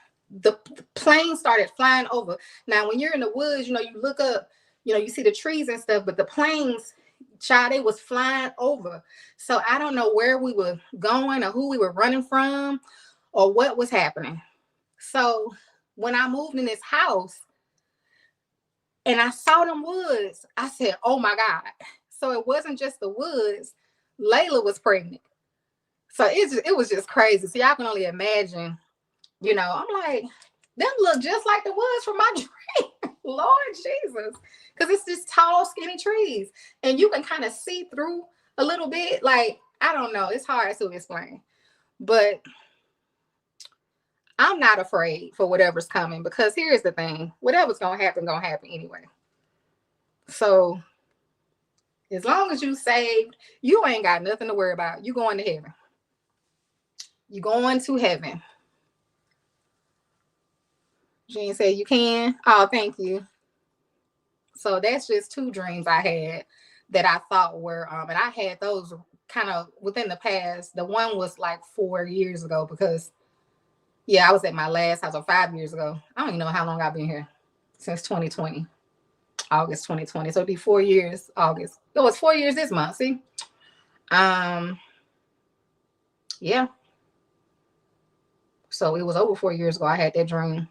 the plane started flying over. Now, when you're in the woods, you look up, you see the trees and stuff, but the planes, child, it was flying over. So I don't know where we were going or who we were running from or what was happening. So when I moved in this house and I saw them woods, I said, oh my God. So it wasn't just the woods. Layla was pregnant. So it was just crazy. So y'all can only imagine, I'm like, them look just like the woods from my dream. Lord Jesus. Because it's just tall, skinny trees. And you can kind of see through a little bit. Like, I don't know. It's hard to explain. But I'm not afraid for whatever's coming, because here's the thing. Whatever's going to happen anyway. So as long as you saved, you ain't got nothing to worry about. You going to heaven. You going to heaven. Jean said you can. Oh, thank you. So that's just two dreams I had that I thought were, and I had those kind of within the past. The one was like 4 years ago, because I was at my last house, or 5 years ago. I don't even know how long I've been here, since 2020, August 2020. So it'd be 4 years, August. It was 4 years this month. See, yeah. So it was over 4 years ago I had that dream.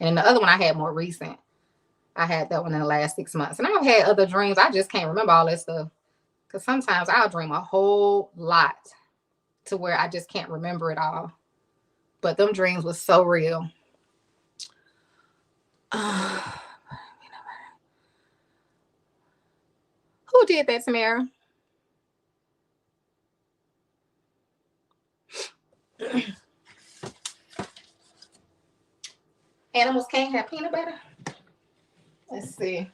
And the other one I had more recent. I had that one in the last 6 months. And I've had other dreams. I just can't remember all that stuff. Because sometimes I'll dream a whole lot to where I just can't remember it all. But them dreams was so real. Who did that, Tamara? Animals can't have peanut butter? Let's see.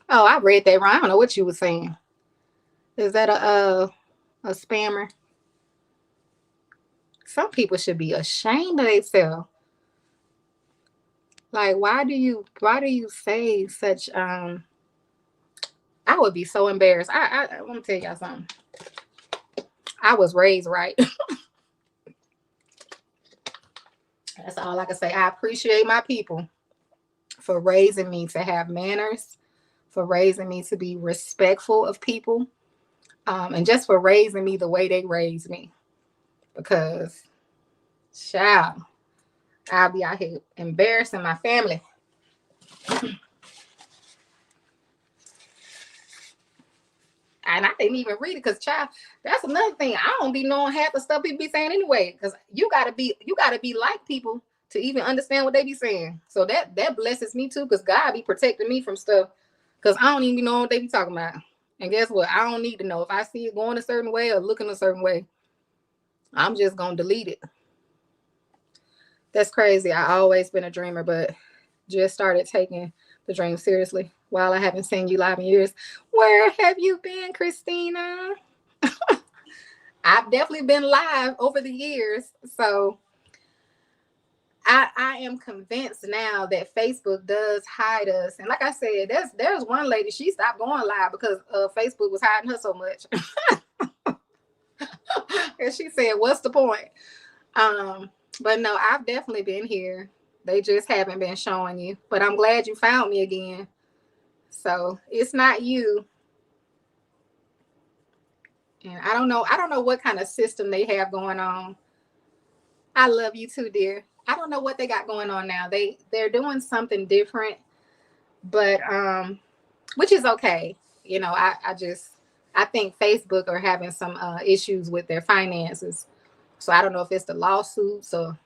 Oh, I read that wrong. I don't know what you were saying. Is that a spammer? Some people should be ashamed of themselves. Like, why do you say such I would be so embarrassed. I want to tell y'all something. I was raised right. That's all I can say. I appreciate my people for raising me to have manners, for raising me to be respectful of people, and just for raising me the way they raised me. Because, child, I'll be out here embarrassing my family. And I didn't even read it, because, child, that's another thing. I don't be knowing half the stuff people be saying anyway. Because you gotta be like people to even understand what they be saying. So that blesses me too, because God be protecting me from stuff, because I don't even know what they be talking about. And guess what? I don't need to know. If I see it going a certain way or looking a certain way, I'm just gonna delete it. That's crazy. I always been a dreamer, but just started taking the dream seriously. While I haven't seen you live in years, where have you been, Christina? I've definitely been live over the years, so I am convinced now that Facebook does hide us. And like I said, there's one lady, she stopped going live because Facebook was hiding her so much. And she said, "What's the point?" Um, but no, I've definitely been here. They just haven't been showing you. But I'm glad you found me again. So it's not you. And I don't know what kind of system they have going on. I love you too, dear. I don't know what they got going on now. They're doing something different, but which is okay. You know, I think Facebook are having some issues with their finances. So I don't know if it's the lawsuits or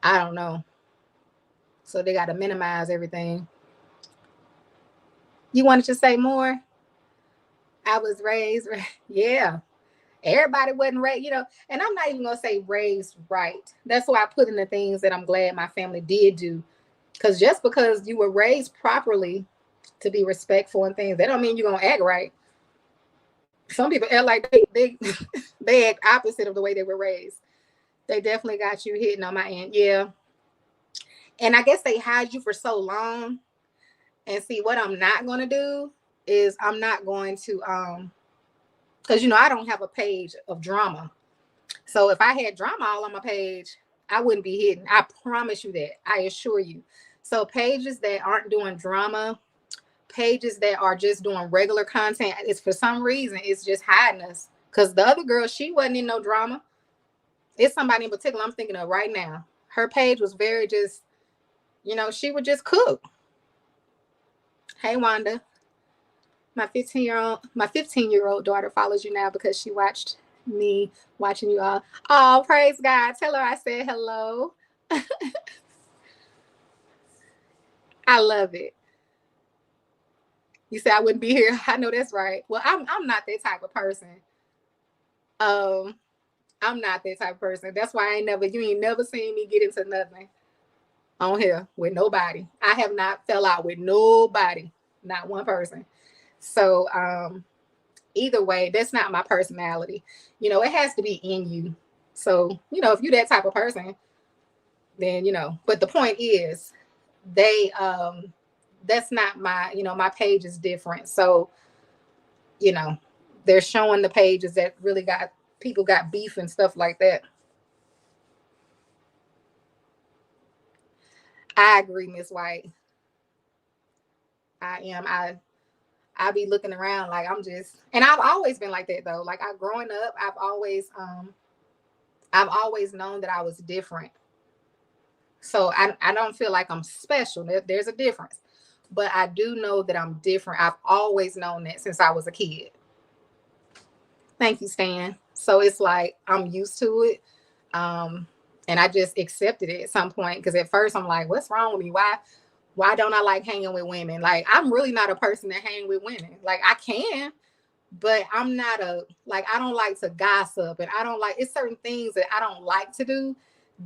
I don't know. So they got to minimize everything. You wanted to say more? I was raised, yeah. Everybody wasn't raised, you know, and I'm not even gonna say raised right. That's why I put in the things that I'm glad my family did do. Because just because you were raised properly to be respectful and things, that don't mean you're gonna act right. Some people act like they they act opposite of the way they were raised. They definitely got you hitting on my end, yeah. And I guess they hide you for so long. And see, what I'm not gonna do is I'm not going to because you know I don't have a page of drama. So if I had drama all on my page, I wouldn't be hidden. I promise you that. I assure you. So pages that aren't doing drama, pages that are just doing regular content, it's for some reason it's just hiding us. Because the other girl, she wasn't in no drama. It's somebody in particular I'm thinking of right now. Her page was very just, you know, she would just cook. Hey Wanda, my 15-year-old daughter follows you now because she watched me watching you all. Oh, praise God. Tell her I said hello. I love it. You said I wouldn't be here. I know that's right. Well, I'm not that type of person. Um, I'm not that type of person. That's why you ain't never seen me get into nothing on here with nobody. I have not fell out with nobody, not one person. So either way, that's not my personality. You know, it has to be in you. So, you know, if you're that type of person, then, you know, but the point is they that's not my, you know, my page is different. So, you know, they're showing the pages that really got people got beef and stuff like that. I agree, Miss White. I am. I be looking around like I'm just, and I've always been like that though. Like I growing up, I've always known that I was different. So I don't feel like I'm special. There's a difference. But I do know that I'm different. I've always known that since I was a kid. Thank you, Stan. So it's like I'm used to it. Um, and I just accepted it at some point because at first I'm like, what's wrong with me? Why don't I like hanging with women? Like I'm really not a person that hang with women. Like I can, but I'm not I don't like to gossip and I don't like it's certain things that I don't like to do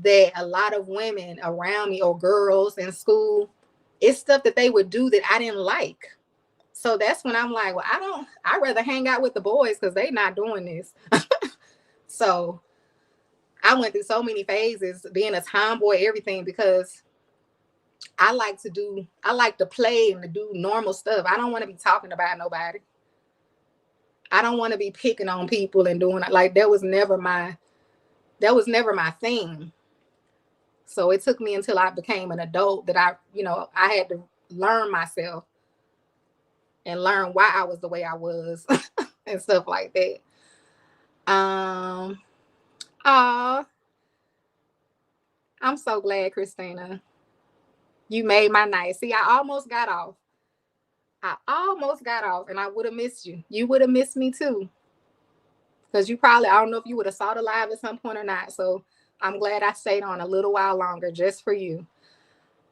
that a lot of women around me or girls in school, it's stuff that they would do that I didn't like. So that's when I'm like, well, I'd rather hang out with the boys because they not doing this. So I went through so many phases being a tomboy, everything, because I like to play and to do normal stuff. I don't want to be talking about nobody. I don't want to be picking on people and doing it. Like that was never my thing. So it took me until I became an adult that I had to learn myself and learn why I was the way I was and stuff like that. Um, oh, I'm so glad, Christina. You made my night. See, I almost got off. I almost got off and I would have missed you. You would have missed me too. Because you probably, I don't know if you would have saw the live at some point or not. So I'm glad I stayed on a little while longer just for you.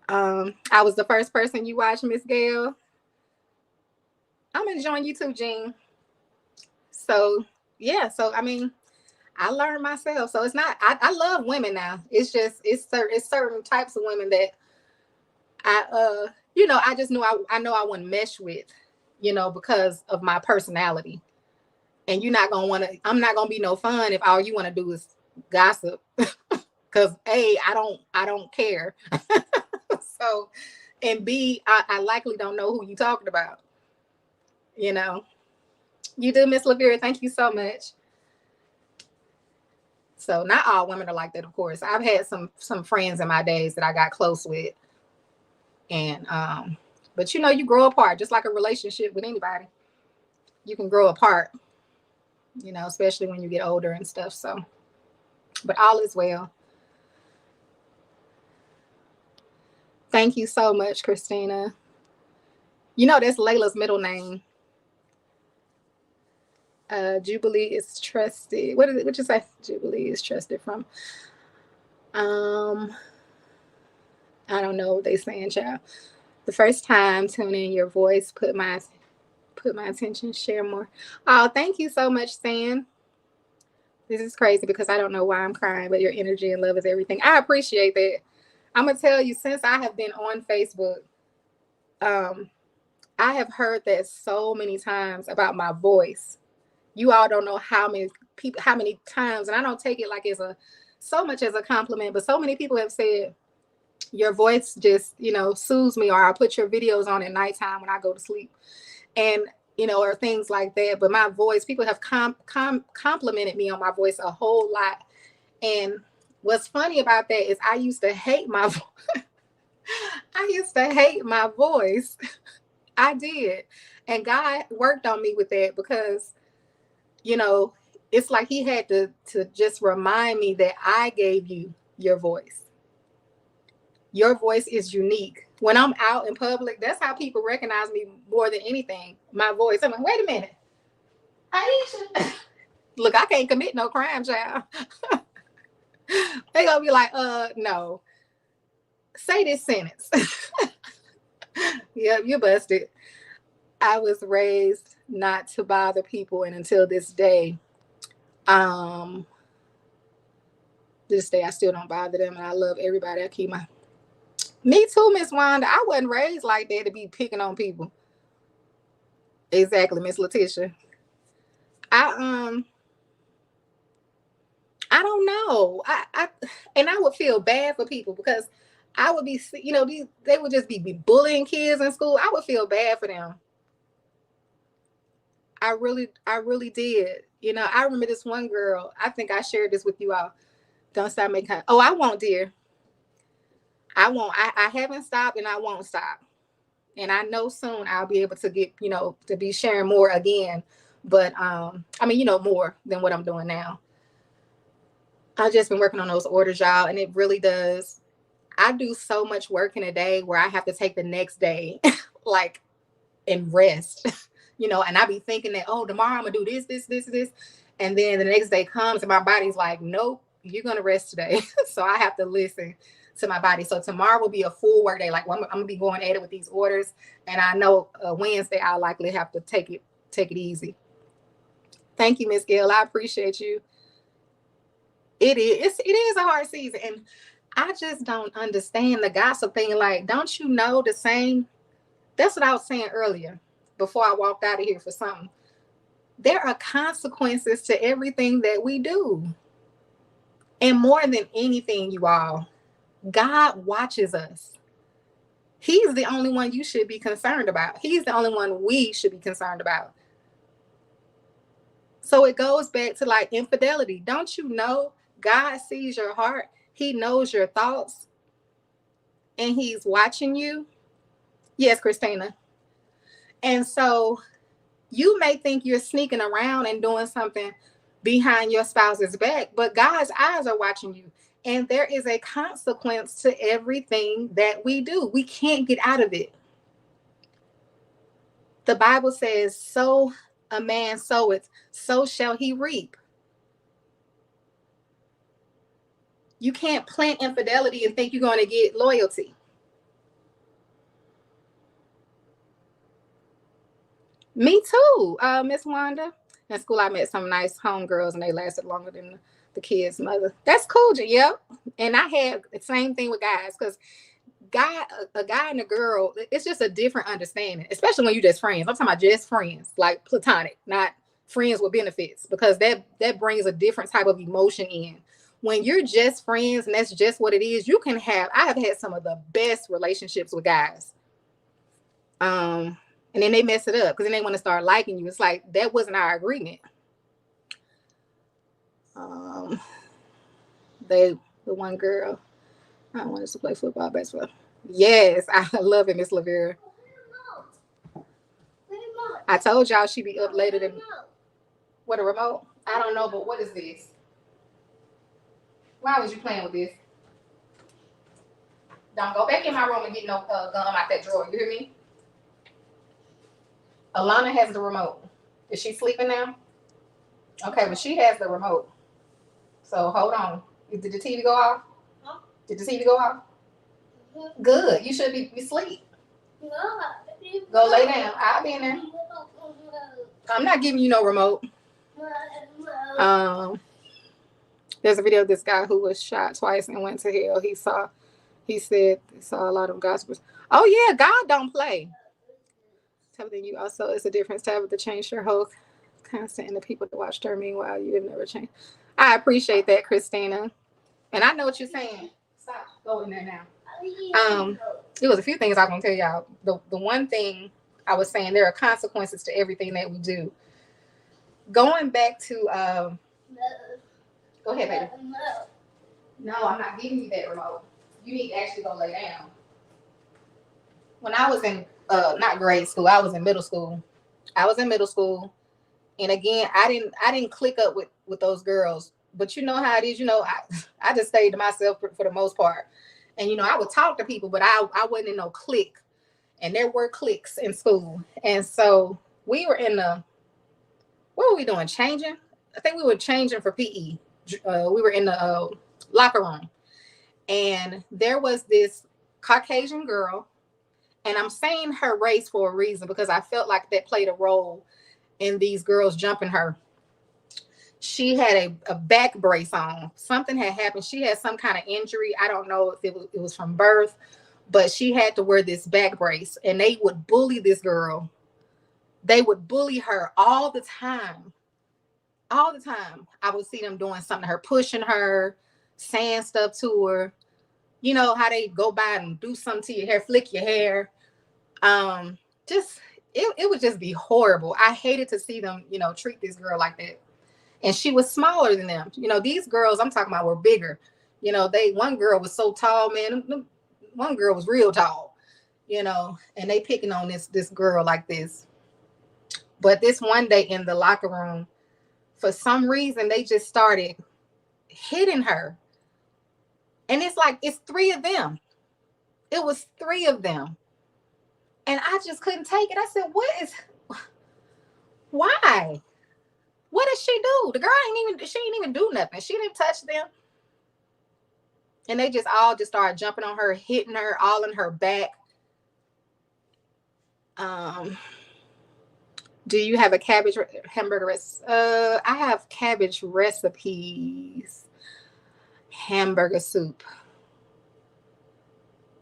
I was the first person you watched, Miss Gail. I'm enjoying you too, Jean. So yeah, so I mean, I learned myself. So it's not, I love women now. It's just, it's certain types of women that I just knew I know I wouldn't mesh with, because of my personality. And you're not gonna want to. I'm not gonna be no fun if all you want to do is gossip. Cause I don't care. So, and B, I likely don't know who you talking about. You know, you do, Miss Lavera. Thank you so much. So not all women are like that, of course. I've had some friends in my days that I got close with, and but you grow apart, just like a relationship with anybody. You can grow apart, especially when you get older and stuff. So, but all is well. Thank you so much, Christina. That's Layla's middle name. Jubilee is trusted. What is it? What you say? Jubilee is trusted from. I don't know what they saying, child. The first time tuning in your voice put my attention. Share more. Oh, thank you so much, Stan. This is crazy because I don't know why I'm crying, but your energy and love is everything. I appreciate that. I'm gonna tell you, since I have been on Facebook, I have heard that so many times about my voice. You all don't know how many people, how many times, and I don't take it like as so much as a compliment, but so many people have said your voice just, soothes me, or I put your videos on at nighttime when I go to sleep, and or things like that. But my voice, people have complimented me on my voice a whole lot. And what's funny about that is I used to hate my voice. I used to hate my voice. I did. And God worked on me with that because, it's like he had to just remind me that I gave you your voice. Your voice is unique. When I'm out in public, that's how people recognize me more than anything. My voice. I'm like, wait a minute. Aisha. Look, I can't commit no crime, child. They gonna be like, no. Say this sentence. Yep, you busted. I was raised not to bother people, and until this day, I still don't bother them, and I love everybody. I keep my. Me too, Miss Wanda. I wasn't raised like that to be picking on people. Exactly, Miss Letitia. I don't know. I would feel bad for people because I would be, they would just be bullying kids in school. I would feel bad for them. I really did. I remember this one girl. I think I shared this with you all. Don't stop making. Oh, I won't, dear. I won't. I haven't stopped, and I won't stop. And I know soon I'll be able to get, to be sharing more again. But more than what I'm doing now. I've just been working on those orders, y'all, and it really does. I do so much work in a day where I have to take the next day, like, and rest, and I be thinking that, oh, tomorrow I'm gonna do this. And then the next day comes and my body's like, nope, you're gonna rest today. So I have to listen to my body. So tomorrow will be a full work day. Like, I'm gonna be going at it with these orders. And I know Wednesday I'll likely have to take it easy. Thank you, Miss Gail. I appreciate you. It is a hard season. And I just don't understand the gossip thing. Like, don't you know the same? That's what I was saying earlier before I walked out of here for something. There are consequences to everything that we do. And more than anything, you all, God watches us. He's the only one you should be concerned about. He's the only one we should be concerned about. So it goes back to like infidelity. Don't you know God sees your heart? He knows your thoughts. And he's watching you. Yes, Christina. And so you may think you're sneaking around and doing something behind your spouse's back, but God's eyes are watching you. And there is a consequence to everything that we do. We can't get out of it. The Bible says, so a man soweth, so shall he reap. You can't plant infidelity and think you're going to get loyalty. Me too, Miss Wanda. In school, I met some nice homegirls, and they lasted longer than the kid's mother. That's cool, yep. And I had the same thing with guys, because a guy and a girl, it's just a different understanding, especially when you're just friends. I'm talking about just friends, like platonic, not friends with benefits, because that brings a different type of emotion in. When you're just friends and that's just what it is, I have had some of the best relationships with guys. And then they mess it up because then they want to start liking you. It's like, that wasn't our agreement. The one girl, I wanted to play football, baseball. Yes, I love it, Miss Lavera. I told y'all she'd be up later than what, a remote? I don't know, but what is this? Why was you playing with this? Don't go back in my room and get no gum out that drawer. You hear me? Alana has the remote. Is she sleeping now? Okay, but she has the remote. So hold on. Did the TV go off? Huh? Did the TV go off? Mm-hmm. Good. You should be asleep. No. Go lay down. I'll be in there. I'm not giving you no remote. There's a video of this guy who was shot twice and went to hell. He said he saw a lot of gospels. Oh yeah, God don't play. Something you also, it's a difference to have to change your whole constant and the people that watch her. Meanwhile, you have never changed. I appreciate that, Christina. And I know what you're saying. Stop. Go in there now. It was a few things I was gonna tell y'all. The one thing I was saying, there are consequences to everything that we do. Going back to go ahead, baby. No, I'm not giving you that remote. You need to actually go lay down. When I was in not grade school, I was in middle school. And again, I didn't click up with those girls. But you know how it is, I just stayed to myself for the most part. And I would talk to people, but I wasn't in no clique. And there were cliques in school. And so we were what were we doing? Changing? I think we were changing for PE. We were in the locker room. And there was this Caucasian girl. And I'm saying her race for a reason, because I felt like that played a role in these girls jumping her. She had a back brace on. Something had happened. She had some kind of injury. I don't know if it was from birth, but she had to wear this back brace. And they would bully this girl. They would bully her all the time. All the time. I would see them doing something to her, pushing her, saying stuff to her. You know how they go by and do something to your hair, flick your hair. It would just be horrible. I hated to see them, treat this girl like that. And she was smaller than them. These girls I'm talking about were bigger. One girl was so tall, man. One girl was real tall, and they picking on this girl like this. But this one day in the locker room, for some reason, they just started hitting her. And it's three of them. It was three of them. And I just couldn't take it. I said, why? What did she do? The girl she ain't even do nothing. She didn't touch them. And they all started jumping on her, hitting her all in her back. Do you have a cabbage hamburger? I have cabbage recipes. Hamburger soup.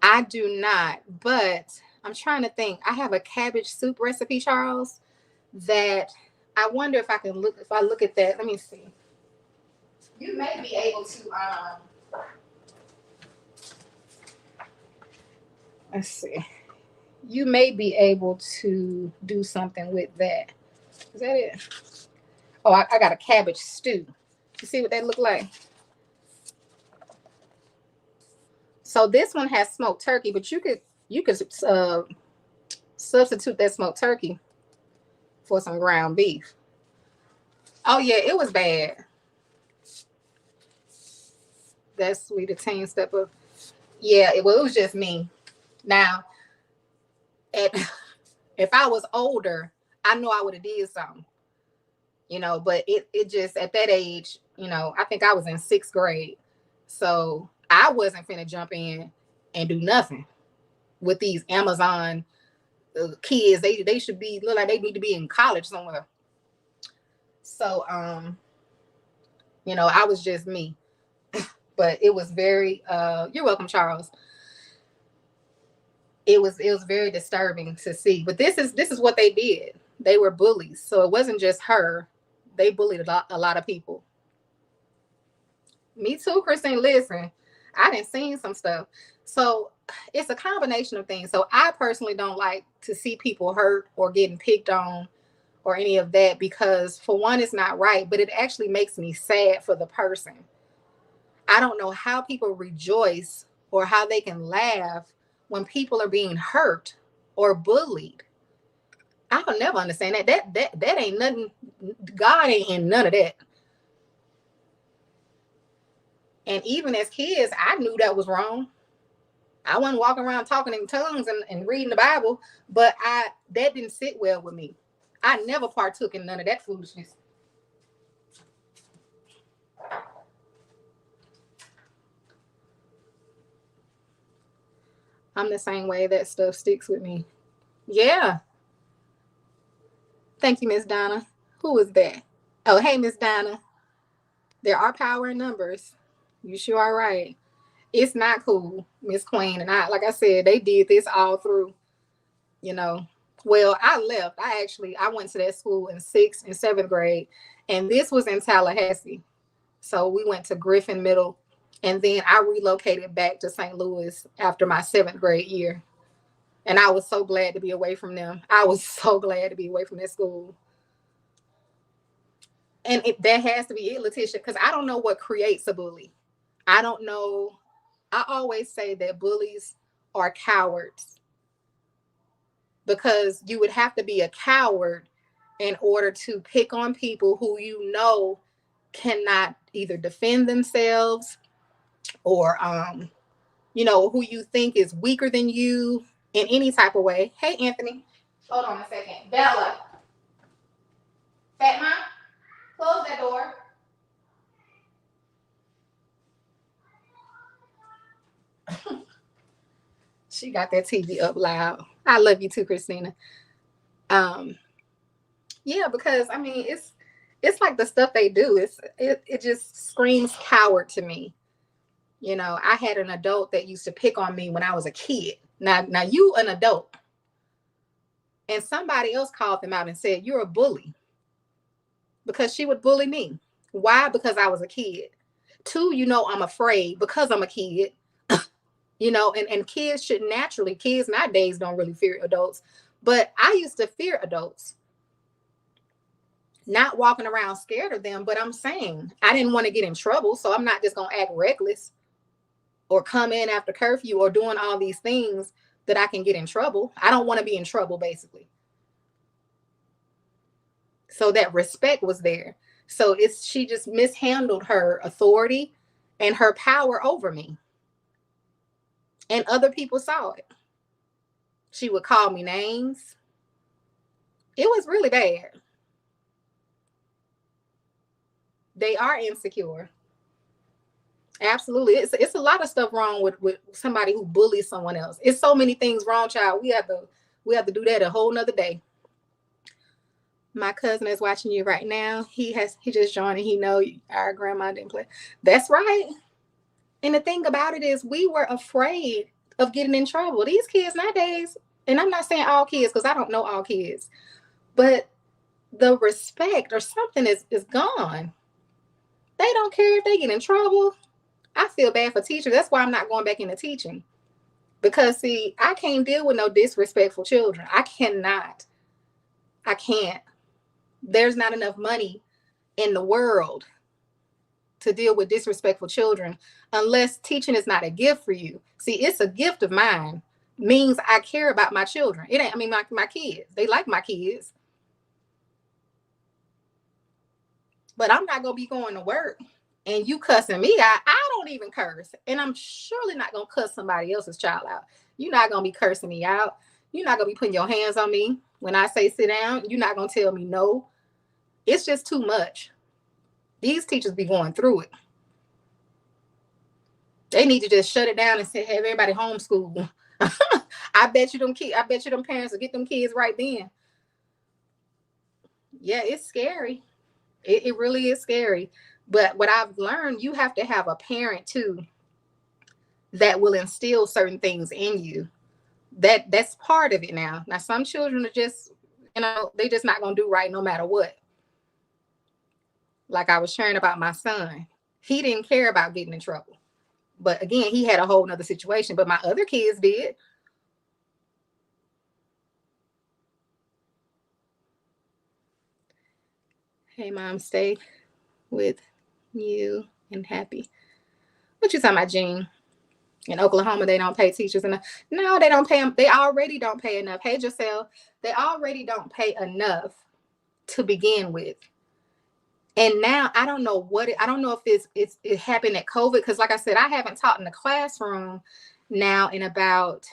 I do not, but I'm trying to think. I have a cabbage soup recipe, Charles, that I wonder if I look at that. Let me see. You may be able to let's see. You may be able to do something with that. Is that it? Oh, I got a cabbage stew. You see what that look like? So this one has smoked turkey, but you could substitute that smoked turkey for some ground beef. Oh yeah, it was bad. That's sweet teen stepper. Yeah, it was just me. Now, if I was older, I know I would have did something. But it just at that age, I think I was in 6th grade. So I wasn't finna jump in and do nothing with these Amazon kids. They should look like they need to be in college somewhere. So, I was just me. But it was very you're welcome, Charles. It was very disturbing to see. But this is what they did. They were bullies. So it wasn't just her. They bullied a lot of people. Me too, Christine. Listen, I didn't see some stuff. So it's a combination of things. So I personally don't like to see people hurt or getting picked on or any of that, because for one, it's not right, but it actually makes me sad for the person. I don't know how people rejoice or how they can laugh when people are being hurt or bullied. I'll never understand that. That ain't nothing. God ain't in none of that. And even as kids, I knew that was wrong. I wasn't walking around talking in tongues and reading the Bible, but that didn't sit well with me. I never partook in none of that foolishness. I'm the same way. That stuff sticks with me. Yeah. Thank you, Miss Donna. Who is that? Oh, hey, Miss Donna. There are power in numbers. You sure are right. It's not cool, Miss Queen. And like I said, they did this all through, you know. Well, I left. I went to that school in 6th and 7th grade, and this was in Tallahassee. So we went to Griffin Middle, and then I relocated back to St. Louis after my 7th grade year. And I was so glad to be away from them. I was so glad to be away from that school. And that has to be it, Letitia, because I don't know what creates a bully. I don't know. I always say that bullies are cowards, because you would have to be a coward in order to pick on people who cannot either defend themselves, or who you think is weaker than you in any type of way. Hey, Anthony, hold on a second. Bella, Fat Mom, close that door. She got that TV up loud. I love you too, Christina. Yeah, because I mean, it's like the stuff they do. It just screams coward to me. I had an adult that used to pick on me when I was a kid. Now you an adult, and somebody else called them out and said you're a bully, because she would bully me. Why? Because I was a kid. 2, I'm afraid because I'm a kid. And kids nowadays don't really fear adults, but I used to fear adults. Not walking around scared of them, but I'm saying I didn't want to get in trouble, so I'm not just going to act reckless or come in after curfew or doing all these things that I can get in trouble. I don't want to be in trouble, basically. So that respect was there. So she just mishandled her authority and her power over me. And other people saw it. She would call me names. It was really bad. They are insecure. Absolutely. It's a lot of stuff wrong with somebody who bullies someone else. It's so many things wrong, child. We have to do that a whole nother day. My cousin is watching you right now. He just joined, and he know our grandma didn't play. That's right. And the thing about it is, we were afraid of getting in trouble. These kids nowadays, and I'm not saying all kids, because I don't know all kids, but the respect or something is gone. They don't care if they get in trouble. I feel bad for teachers. That's why I'm not going back into teaching. Because, see, I can't deal with no disrespectful children. I cannot. I can't. There's not enough money in the world to deal with disrespectful children, unless teaching is not a gift for you. See, it's a gift of mine. Means I care about my children. It ain't, my kids. They like my kids. But I'm not going to be going to work and you cussing me out. I don't even curse. And I'm surely not going to cuss somebody else's child out. You're not going to be cursing me out. You're not going to be putting your hands on me when I say sit down. You're not going to tell me no. It's just too much. These teachers be going through it. They need to just shut it down and say, have everybody homeschool. I bet you them parents will get them kids right then. Yeah, it's scary. It really is scary. But what I've learned, you have to have a parent too that will instill certain things in you. That's part of it now. Now some children are just, they just not gonna do right no matter what. Like I was sharing about my son. He didn't care about getting in trouble. But again, he had a whole nother situation. But my other kids did. Hey mom, stay with you and happy. What you talking about, Gene? In Oklahoma, they don't pay teachers enough. No, they don't pay them. They already don't pay enough. Hey, Giselle, they already don't pay enough to begin with. And now I don't know I don't know if it happened at COVID, because like I said, I haven't taught in the classroom now in about,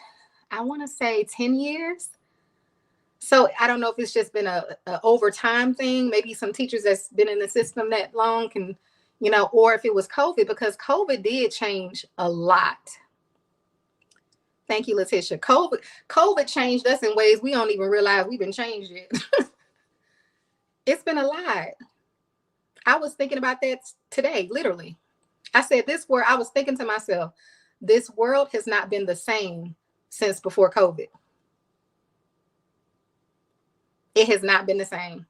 I want to say 10 years. So I don't know if it's just been a overtime thing. Maybe some teachers that's been in the system that long can, or if it was COVID, because COVID did change a lot. Thank you, Letitia. COVID changed us in ways we don't even realize we've been changed yet. It's been a lot. I was thinking about that today, literally. I said, I was thinking to myself, this world has not been the same since before COVID. It has not been the same.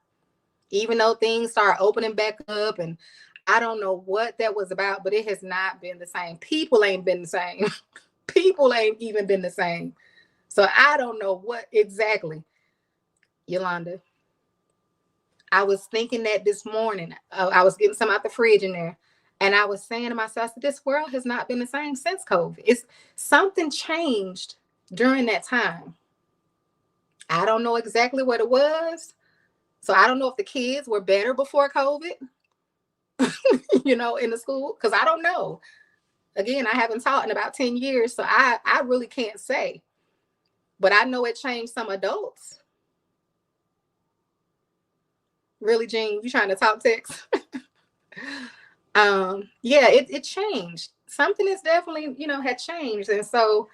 Even though things start opening back up, and I don't know what that was about, but it has not been the same. People ain't been the same. People ain't even been the same. So I don't know what exactly, Yolanda. I was thinking that this morning. I was getting some out the fridge in there. And I was saying to myself, this world has not been the same since COVID. It's something changed during that time. I don't know exactly what it was. So I don't know if the kids were better before COVID, in the school, because I don't know. Again, I haven't taught in about 10 years, so I really can't say. But I know it changed some adults. Really, Jean, you trying to talk text? Yeah, it changed. Something is definitely, had changed. And so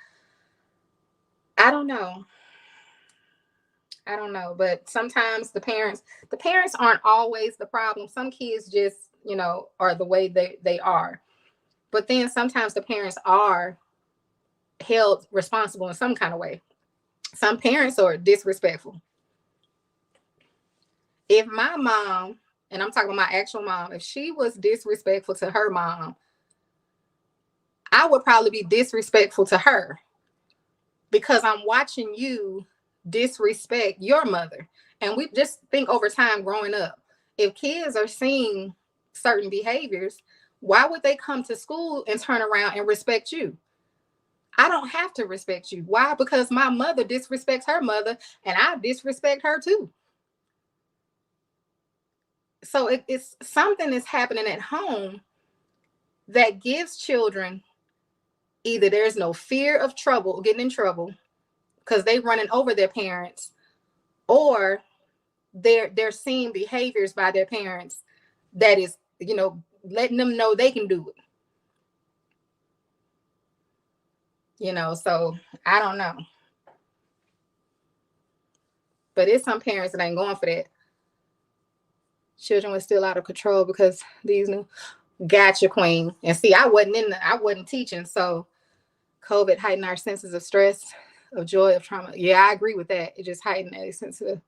I don't know. But sometimes the parents aren't always the problem. Some kids just, are the way they are. But then sometimes the parents are held responsible in some kind of way. Some parents are disrespectful. If my mom, and I'm talking about my actual mom, if she was disrespectful to her mom, I would probably be disrespectful to her, because I'm watching you disrespect your mother. And we just think over time growing up, if kids are seeing certain behaviors, why would they come to school and turn around and respect you? I don't have to respect you. Why? Because my mother disrespects her mother, and I disrespect her too. So it's something that's happening at home that gives children, either there's no fear of trouble, getting in trouble, because they running over their parents, or they're seeing behaviors by their parents that is, letting them know they can do it. So I don't know. But it's some parents that ain't going for that. Children were still out of control because these new. Gotcha, Queen. And see, I wasn't teaching, so COVID heightened our senses of stress, of joy, of trauma. Yeah, I agree with that. It just heightened a sense of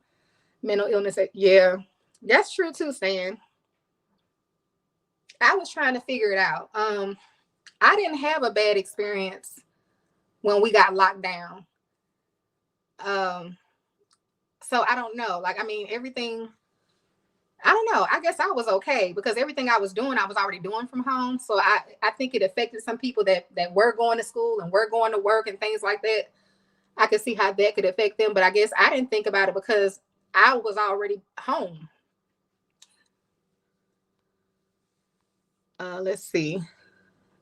mental illness. Yeah, that's true too, Stan. I was trying to figure it out. I didn't have a bad experience when we got locked down. So I don't know. Everything, I don't know. I guess I was okay, because everything I was doing, I was already doing from home. So I think it affected some people that were going to school and were going to work and things like that. I could see how that could affect them. But I guess I didn't think about it because I was already home. Let's see.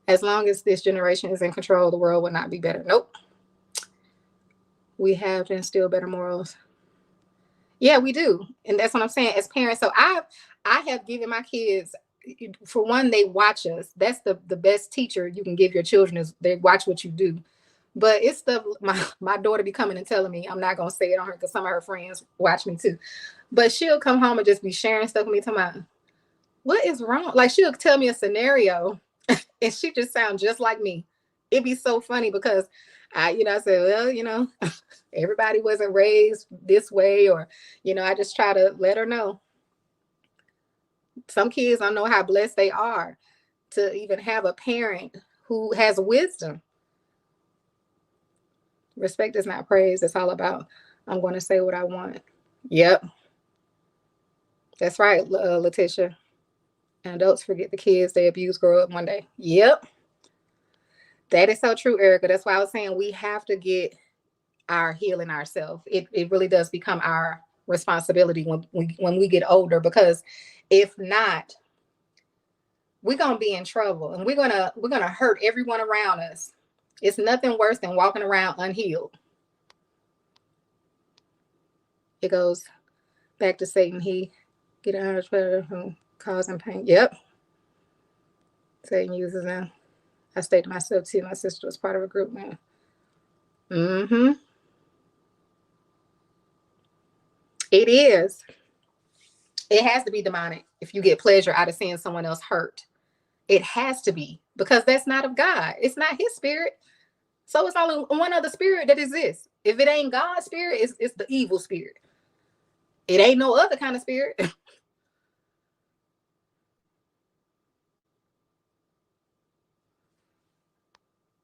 As long as this generation is in control, the world will not be better. Nope. We have to instill better morals. Yeah, we do. And that's what I'm saying as parents. So I have given my kids, for one, they watch us. That's the best teacher you can give your children, is they watch what you do. But it's stuff my daughter be coming and telling me. I'm not going to say it on her because some of her friends watch me too. But she'll come home and just be sharing stuff with me. what is wrong? Like she'll tell me a scenario and she just sounds just like me. It'd be so funny because I said, well, everybody wasn't raised this way, or, I just try to let her know. Some kids don't know how blessed they are to even have a parent who has wisdom. Respect is not praise. It's all about, I'm going to say what I want. Yep. That's right, Letitia. And adults forget the kids they abuse grow up one day. Yep. That is so true, Erica. That's why I was saying we have to get our healing ourselves. It really does become our responsibility when we get older, because if not, we're gonna be in trouble and we're gonna hurt everyone around us. It's nothing worse than walking around unhealed. It goes back to Satan. He get out of trouble from causing pain. Yep. Satan uses them. I stayed to myself too. My sister was part of a group, man. Mm-hmm. It is. It has to be demonic if you get pleasure out of seeing someone else hurt. It has to be, because that's not of God. It's not his spirit. So it's only one other spirit that exists. If it ain't God's spirit, it's the evil spirit. It ain't no other kind of spirit.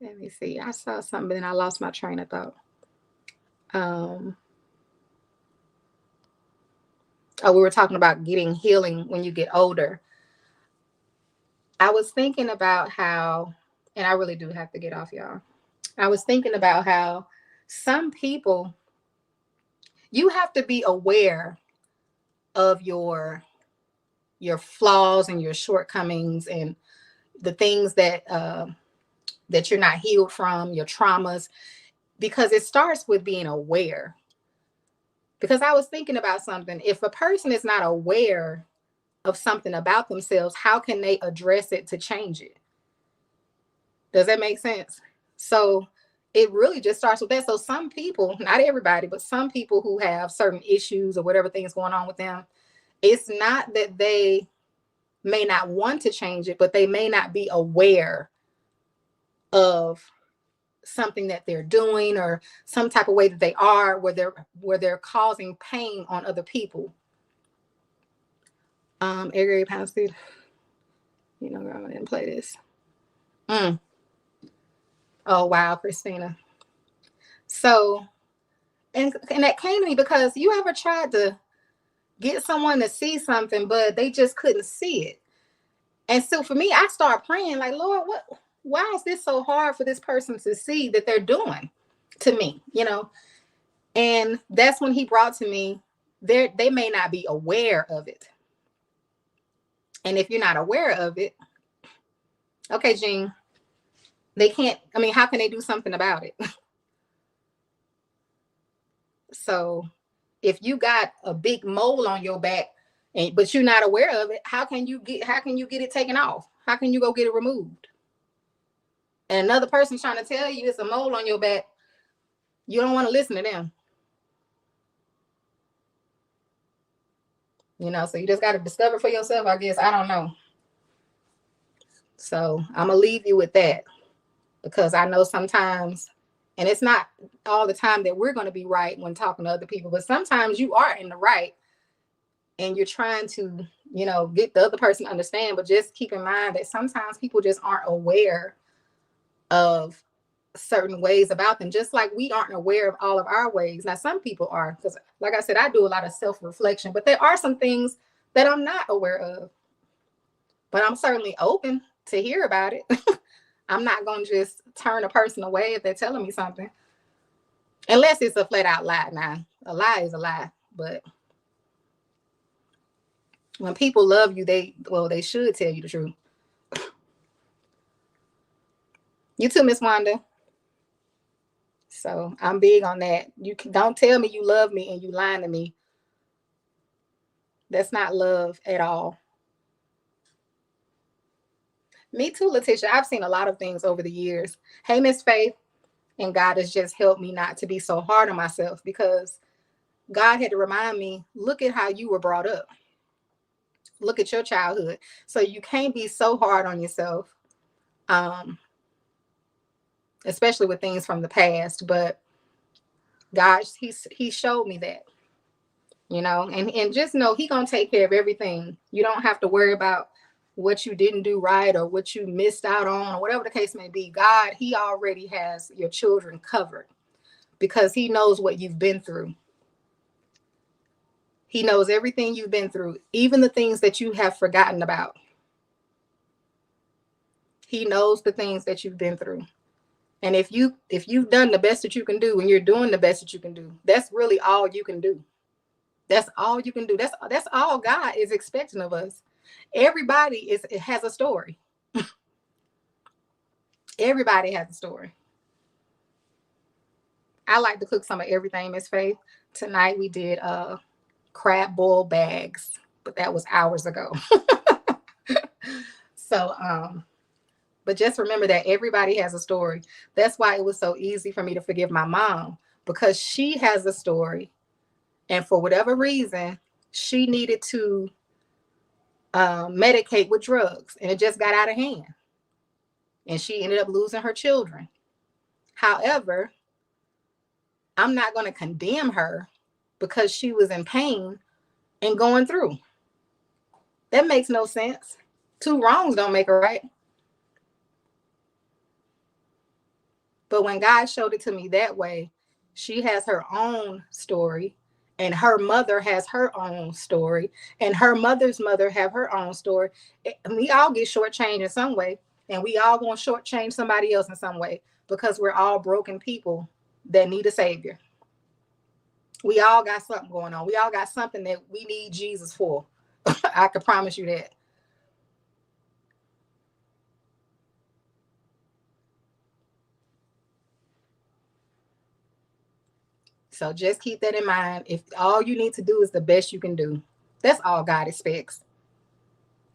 Let me see. I saw something and I lost my train of thought. We were talking about getting healing when you get older. I was thinking about how, and I really do have to get off, y'all. I was thinking about how some people, you have to be aware of your flaws and your shortcomings and the things that you're not healed from, your traumas, because it starts with being aware. Because I was thinking about something. If a person is not aware of something about themselves, how can they address it to change it? Does that make sense? So it really just starts with that. So some people, not everybody, but some people who have certain issues or whatever things going on with them, it's not that they may not want to change it, but they may not be aware of something that they're doing or some type of way that they are where they're causing pain on other people. Agri Poundstead, I didn't play this. Oh wow, Christina. So, and that came to me because you ever tried to get someone to see something, but they just couldn't see it. And so for me, I started praying like, Lord, why is this so hard for this person to see that they're doing to me, And that's when he brought to me, they may not be aware of it. And if you're not aware of it, okay, Jean, they can't, how can they do something about it? So if you got a big mole on your back, but you're not aware of it, how can you get it taken off? How can you go get it removed? And another person's trying to tell you it's a mole on your back. You don't want to listen to them. So you just got to discover for yourself, I guess. I don't know. So I'm going to leave you with that, because I know sometimes, and it's not all the time that we're going to be right when talking to other people, but sometimes you are in the right and you're trying to, get the other person to understand. But just keep in mind that sometimes people just aren't aware of certain ways about them, just like we aren't aware of all of our ways. Now, some people are, because like I said, I do a lot of self-reflection, but there are some things that I'm not aware of. But I'm certainly open to hear about it. I'm not going to just turn a person away if they're telling me something. Unless it's a flat out lie. Now, a lie is a lie. But when people love you, they should tell you the truth. You too, Miss Wanda. So I'm big on that. Don't tell me you love me and you lying to me. That's not love at all. Me too, Letitia. I've seen a lot of things over the years. Hey, Miss Faith. And God has just helped me not to be so hard on myself, because God had to remind me, look at how you were brought up. Look at your childhood. So you can't be so hard on yourself, especially with things from the past. But God, he showed me that, and just know he gonna take care of everything. You don't have to worry about what you didn't do right or what you missed out on or whatever the case may be. God, he already has your children covered because he knows what you've been through. He knows everything you've been through, even the things that you have forgotten about. He knows the things that you've been through. And if you've done the best that you can do and you're doing the best that you can do, that's really all you can do. That's all you can do. That's all God is expecting of us. Everybody has a story. Everybody has a story. I like to cook some of everything, Miss Faith. Tonight we did crab boil bags, but that was hours ago. So but just remember that everybody has a story. That's why it was so easy for me to forgive my mom, because she has a story. And for whatever reason, she needed to medicate with drugs, and it just got out of hand. And she ended up losing her children. However, I'm not going to condemn her because she was in pain and going through. That makes no sense. Two wrongs don't make a right. But when God showed it to me that way, she has her own story, and her mother has her own story, and her mother's mother have her own story. And we all get shortchanged in some way, and we all want to shortchange somebody else in some way, because we're all broken people that need a savior. We all got something going on. We all got something that we need Jesus for. I can promise you that. So just keep that in mind. If all you need to do is the best you can do, that's all God expects.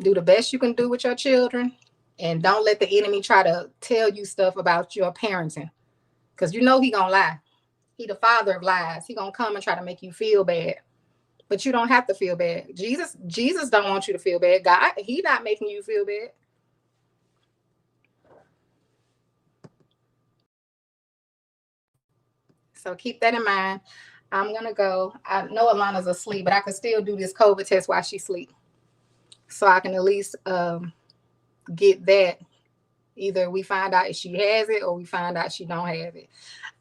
Do the best you can do with your children, and don't let the enemy try to tell you stuff about your parenting, because you know he gonna lie. He the father of lies. He gonna come and try to make you feel bad, but you don't have to feel bad. Jesus don't want you to feel bad. God, he not making you feel bad. So keep that in mind. I'm gonna go. I know Alana's asleep, but I can still do this COVID test while she sleep, so I can at least get that. Either we find out if she has it or we find out she don't have it.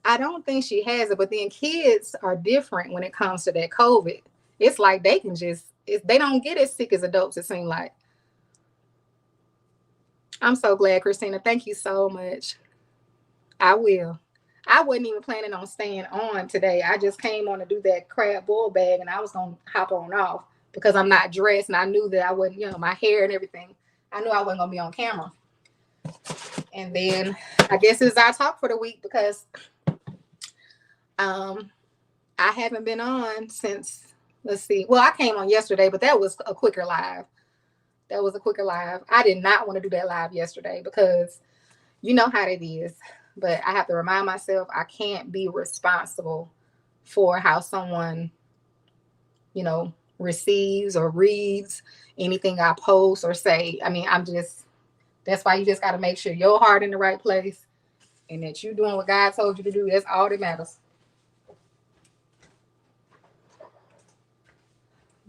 I don't think she has it, but then kids are different when it comes to that COVID. It's like they can they don't get as sick as adults, it seems like. I'm so glad, Christina. Thank you so much. I will. I wasn't even planning on staying on today. I just came on to do that crab boil bag, and I was going to hop on off because I'm not dressed, and I knew that I wouldn't, my hair and everything. I knew I wasn't going to be on camera. And then I guess it's our talk for the week, because I haven't been on since, let's see. Well, I came on yesterday, but that was a quicker live. I did not want to do that live yesterday because you know how it is. But I have to remind myself I can't be responsible for how someone, receives or reads anything I post or say. I mean, that's why you just got to make sure your heart in the right place and that you're doing what God told you to do. That's all that matters.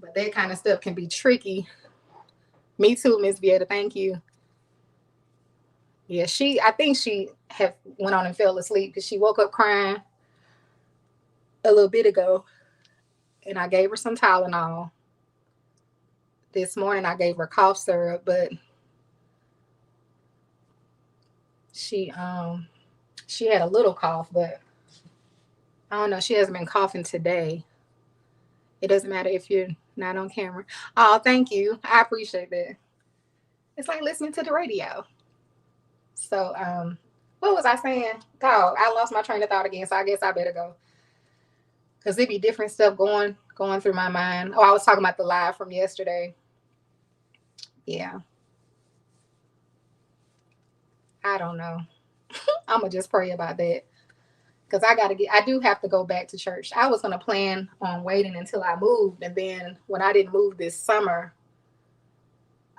But that kind of stuff can be tricky. Me too, Miss Vieta. Thank you. Yeah, I think she went on and fell asleep because she woke up crying a little bit ago, and I gave her some Tylenol. This morning I gave her cough syrup, but she had a little cough, but I don't know. She hasn't been coughing today. It doesn't matter if you're not on camera. Oh, thank you. I appreciate that. It's like listening to the radio. So, what was I saying? Oh, I lost my train of thought again, so I guess I better go. Because there'd be different stuff going through my mind. Oh, I was talking about the live from yesterday. Yeah. I don't know. I'm going to just pray about that. Because I do have to go back to church. I was going to plan on waiting until I moved. And then when I didn't move this summer,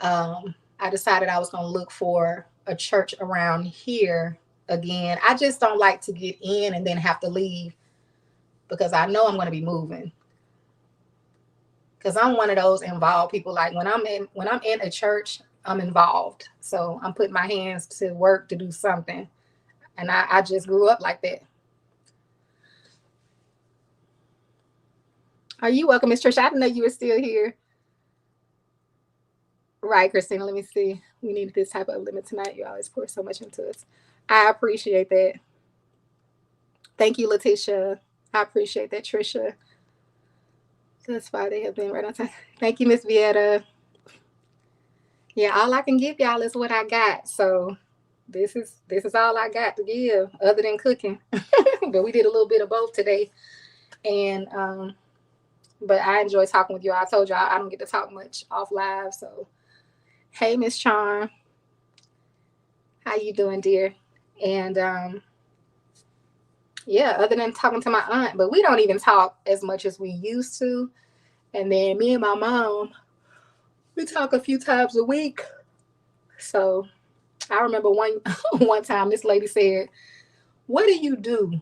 I decided I was going to look for a church around here again. I just don't like to get in and then have to leave because I know I'm going to be moving. Because I'm one of those involved people. Like when I'm in a church, I'm involved. So I'm putting my hands to work to do something. And I just grew up like that. Are you welcome, Miss Trisha? I didn't know you were still here. Right, Christina, let me see. We needed this type of limit tonight. You always pour so much into us. I appreciate that. Thank you, Letitia. I appreciate that, Trisha. That's why they have been right on time. Thank you, Miss Vieta. Yeah, all I can give y'all is what I got. So this is all I got to give other than cooking. But we did a little bit of both today. And but I enjoy talking with you. I told y'all I don't get to talk much off live. So hey, Miss Charm. How you doing, dear? And yeah, other than talking to my aunt, but we don't even talk as much as we used to. And then me and my mom, we talk a few times a week. So I remember one time this lady said, "What do you do?"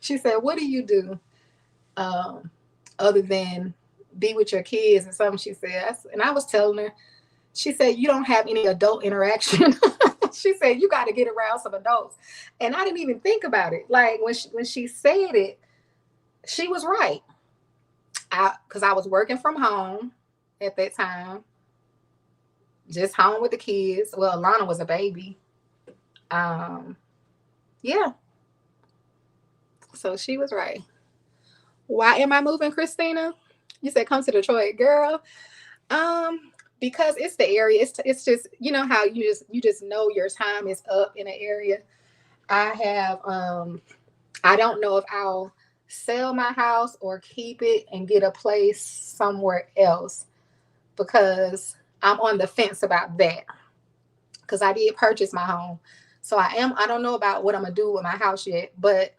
She said, "What do you do other than be with your kids?" And something she said. And I was telling her, she said, "You don't have any adult interaction." She said, "You got to get around some adults." And I didn't even think about it. Like when she said it, she was right. Because I was working from home at that time, just home with the kids. Well, Alana was a baby. Yeah. So she was right. Why am I moving, Christina? You said come to Detroit, girl. Because it's the area. It's just, you know how you just know your time is up in an area. I have I don't know if I'll sell my house or keep it and get a place somewhere else because I'm on the fence about that. Because I did purchase my home. So I don't know about what I'm gonna do with my house yet, but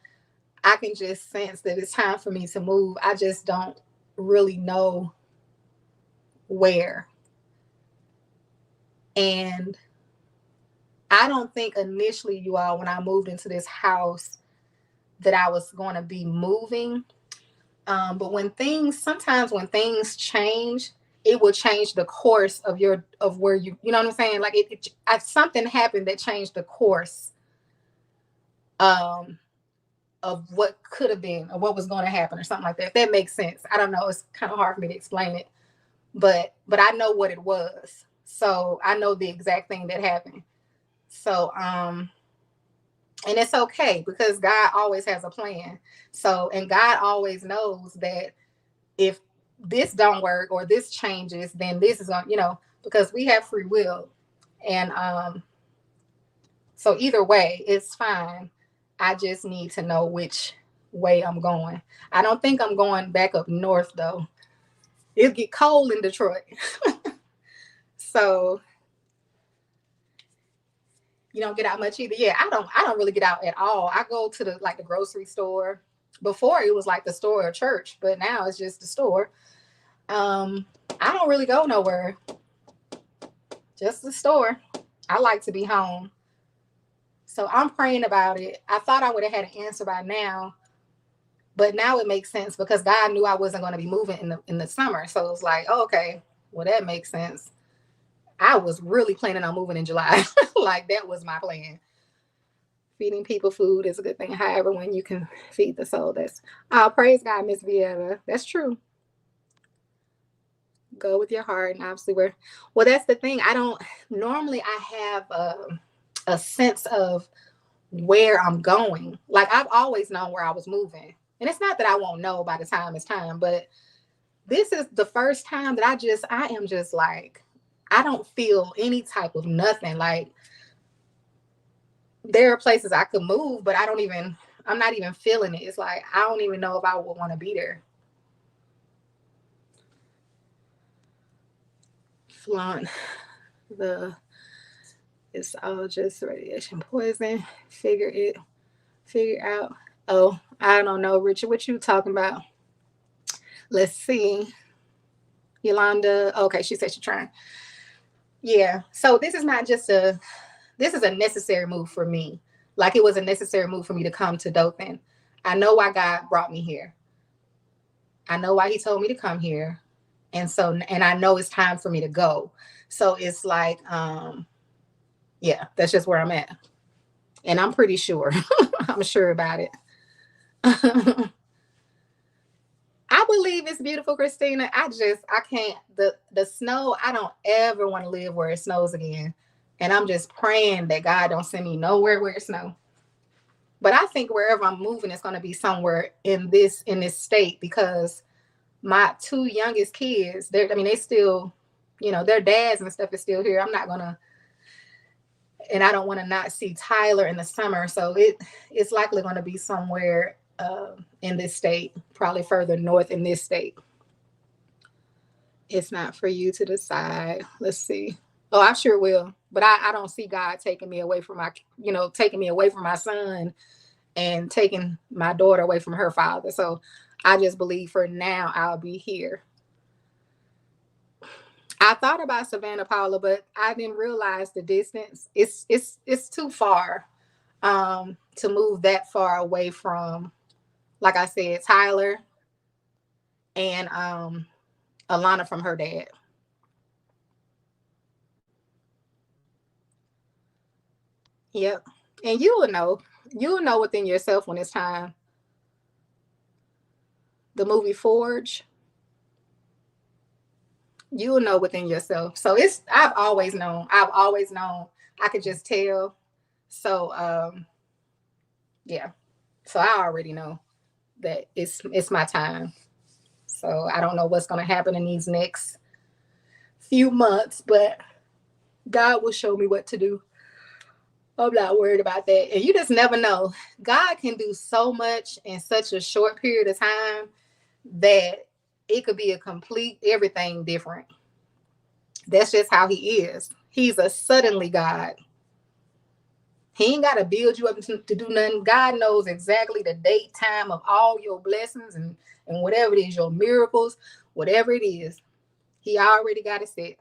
I can just sense that it's time for me to move. I just don't really know where. And I don't think initially, you all, when I moved into this house, that I was going to be moving. But sometimes when things change, it will change the course of where you know what I'm saying? Like something happened that changed the course of what could have been or what was going to happen or something like that. If that makes sense. I don't know. It's kind of hard for me to explain it, but I know what it was. So I know the exact thing that happened. So, and it's okay because God always has a plan. So, and God always knows that if this don't work or this changes, then this is going, because we have free will. And so either way, it's fine. I just need to know which way I'm going. I don't think I'm going back up north though. It'll get cold in Detroit. So you don't get out much either. Yeah, I don't really get out at all. I go to the grocery store. Before it was like the store or church, but now it's just the store. I don't really go nowhere. Just the store. I like to be home. So I'm praying about it. I thought I would have had an answer by now, but now it makes sense because God knew I wasn't going to be moving in the summer. So it's like, oh, okay, well, that makes sense. I was really planning on moving in July. Like that was my plan. Feeding people food is a good thing. However, when you can feed the soul, praise God, Miss Vieta. That's true. Go with your heart, and obviously that's the thing. I don't normally. I have a sense of where I'm going. Like I've always known where I was moving, and it's not that I won't know by the time it's time, but this is the first time that I am just like I don't feel any type of nothing. Like there are places I could move, but I'm not even feeling it. It's like, I don't even know if I would want to be there. Flaunt it's all just radiation poison. Figure out. Oh, I don't know, Richard, what you talking about? Let's see. Yolanda. Okay, she said she's trying. Yeah. So this is not just this is a necessary move for me. Like it was a necessary move for me to come to Dothan. I know why God brought me here. I know why he told me to come here. And I know it's time for me to go. So it's like, yeah, that's just where I'm at. And I'm pretty sure. I'm sure about it. I believe it's beautiful, Christina. I can't the snow, I don't ever want to live where it snows again. And I'm just praying that God don't send me nowhere where it snows. But I think wherever I'm moving is going to be somewhere in this state because my two youngest kids, they still, their dads and stuff is still here. I'm not gonna, and I don't want to not see Tyler in the summer. So it's likely going to be somewhere in this state, probably further north in this state. It's not for you to decide. Let's see. Oh, I sure will. But I don't see God taking me away from taking me away from my son and taking my daughter away from her father. So I just believe for now I'll be here. I thought about Savannah, Paula, but I didn't realize the distance. It's too far to move that far away from, like I said, Tyler and Alana from her dad. Yep. And you'll know within yourself when it's time. The movie Forge, you'll know within yourself. So I've always known, I could just tell. So yeah. So I already know that it's my time. So I don't know what's gonna happen in these next few months, but God will show me what to do. I'm not worried about that. And you just never know. God can do so much in such a short period of time that it could be a complete everything different. That's just how he is. He's a suddenly God. He ain't got to build you up to do nothing. God knows exactly the date, time of all your blessings and whatever it is, your miracles, whatever it is. He already got it set.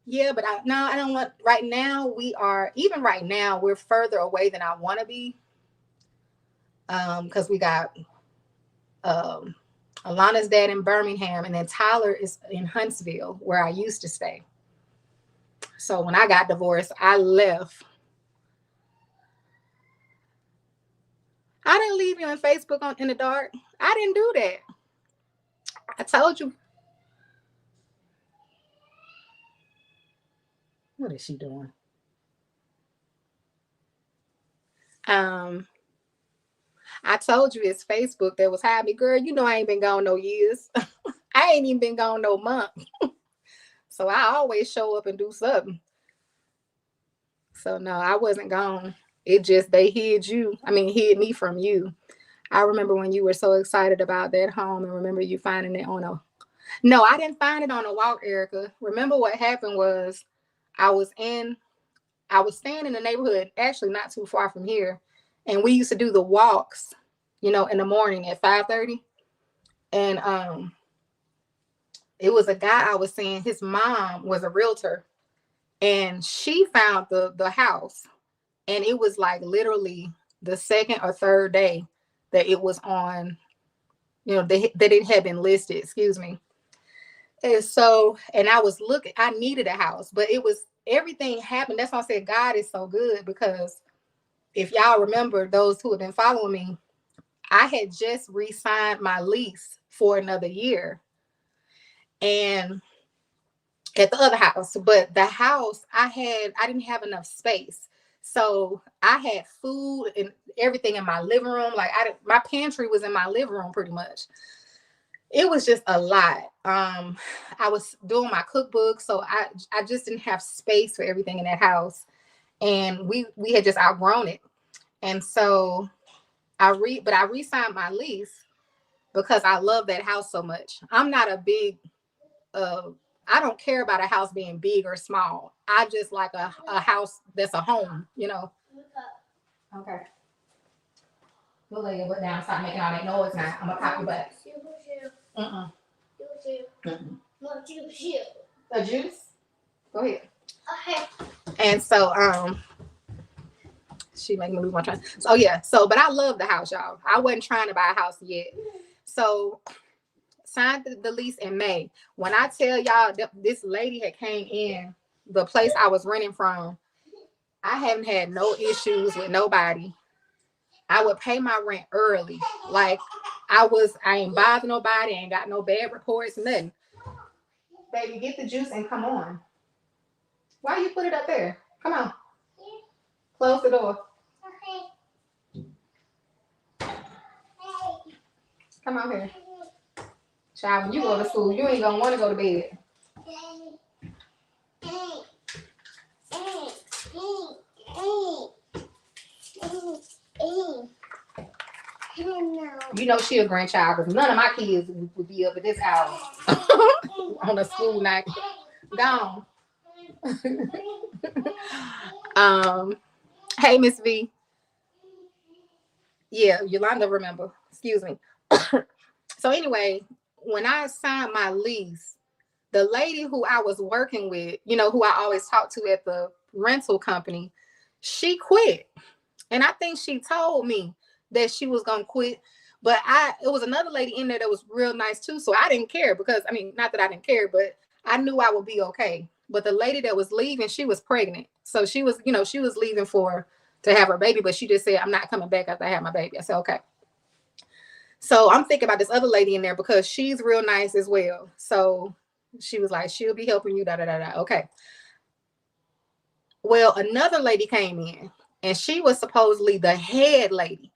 Yeah, but no, I don't want. Right now, we're further away than I want to be. Because we got um, Alana's dad in Birmingham, and then Tyler is in Huntsville, where I used to stay. So when I got divorced, I left. I didn't leave you on Facebook in the dark. I didn't do that. I told you. What is she doing? Um, I told you it's Facebook that was hiding me, girl. You know I ain't been gone no years. I ain't even been gone no month. So I always show up and do something. So no, I wasn't gone. It just they hid me from you. I remember when you were so excited about that home and remember you finding it on a no, I didn't find it on a walk, Erica. Remember what happened was I was in I was staying in the neighborhood, actually not too far from here, and we used to do the walks, in the morning at 5:30. And it was a guy I was seeing, his mom was a realtor, and she found the house, and it was like literally the second or third day that it was on, that it had been listed, excuse me. And I was looking, I needed a house, but it was everything happened. That's why I said God is so good, because if y'all remember, those who have been following me, I had just re-signed my lease for another year. And at the other house, but the house I didn't have enough space. So I had food and everything in my living room. Like my pantry was in my living room pretty much. It was just a lot. I was doing my cookbook, so I just didn't have space for everything in that house. And we had just outgrown it. And so I re-signed my lease because I love that house so much. I'm not a big I don't care about a house being big or small. I just like a house that's a home. Okay. Go lay your butt down. Stop making all that noise now. I'm gonna pop your butt. Uh-uh. Mhm. More juice here. A juice? Go ahead. Okay. And so she making me lose my train. So yeah, so but I love the house, y'all. I wasn't trying to buy a house yet. So signed the lease in May. When I tell y'all this lady had came in the place I was renting from, I haven't had no issues with nobody. I would pay my rent early. Like I ain't bothering nobody, ain't got no bad reports, nothing. Baby, get the juice and come on. Why you put it up there? Come on. Close the door. Come on here. Child, when you go to school, you ain't gonna want to go to bed. You know she a grandchild because none of my kids would be up at this hour on a school night. Gone. Hey Miss V. Yeah, Yolanda remember. Excuse me. So anyway, when I signed my lease, the lady who I was working with, you know, who I always talk to at the rental company, she quit. And I think she told me that she was gonna quit. But it was another lady in there that was real nice too. So I didn't care because I mean, not that I didn't care, but I knew I would be okay. But the lady that was leaving, she was pregnant. So she was, you know, she was leaving to have her baby, but she just said, I'm not coming back after I have my baby. I said, okay. So I'm thinking about this other lady in there because she's real nice as well. So she was like, she'll be helping you, da da da da. Okay. Well, another lady came in and she was supposedly the head lady.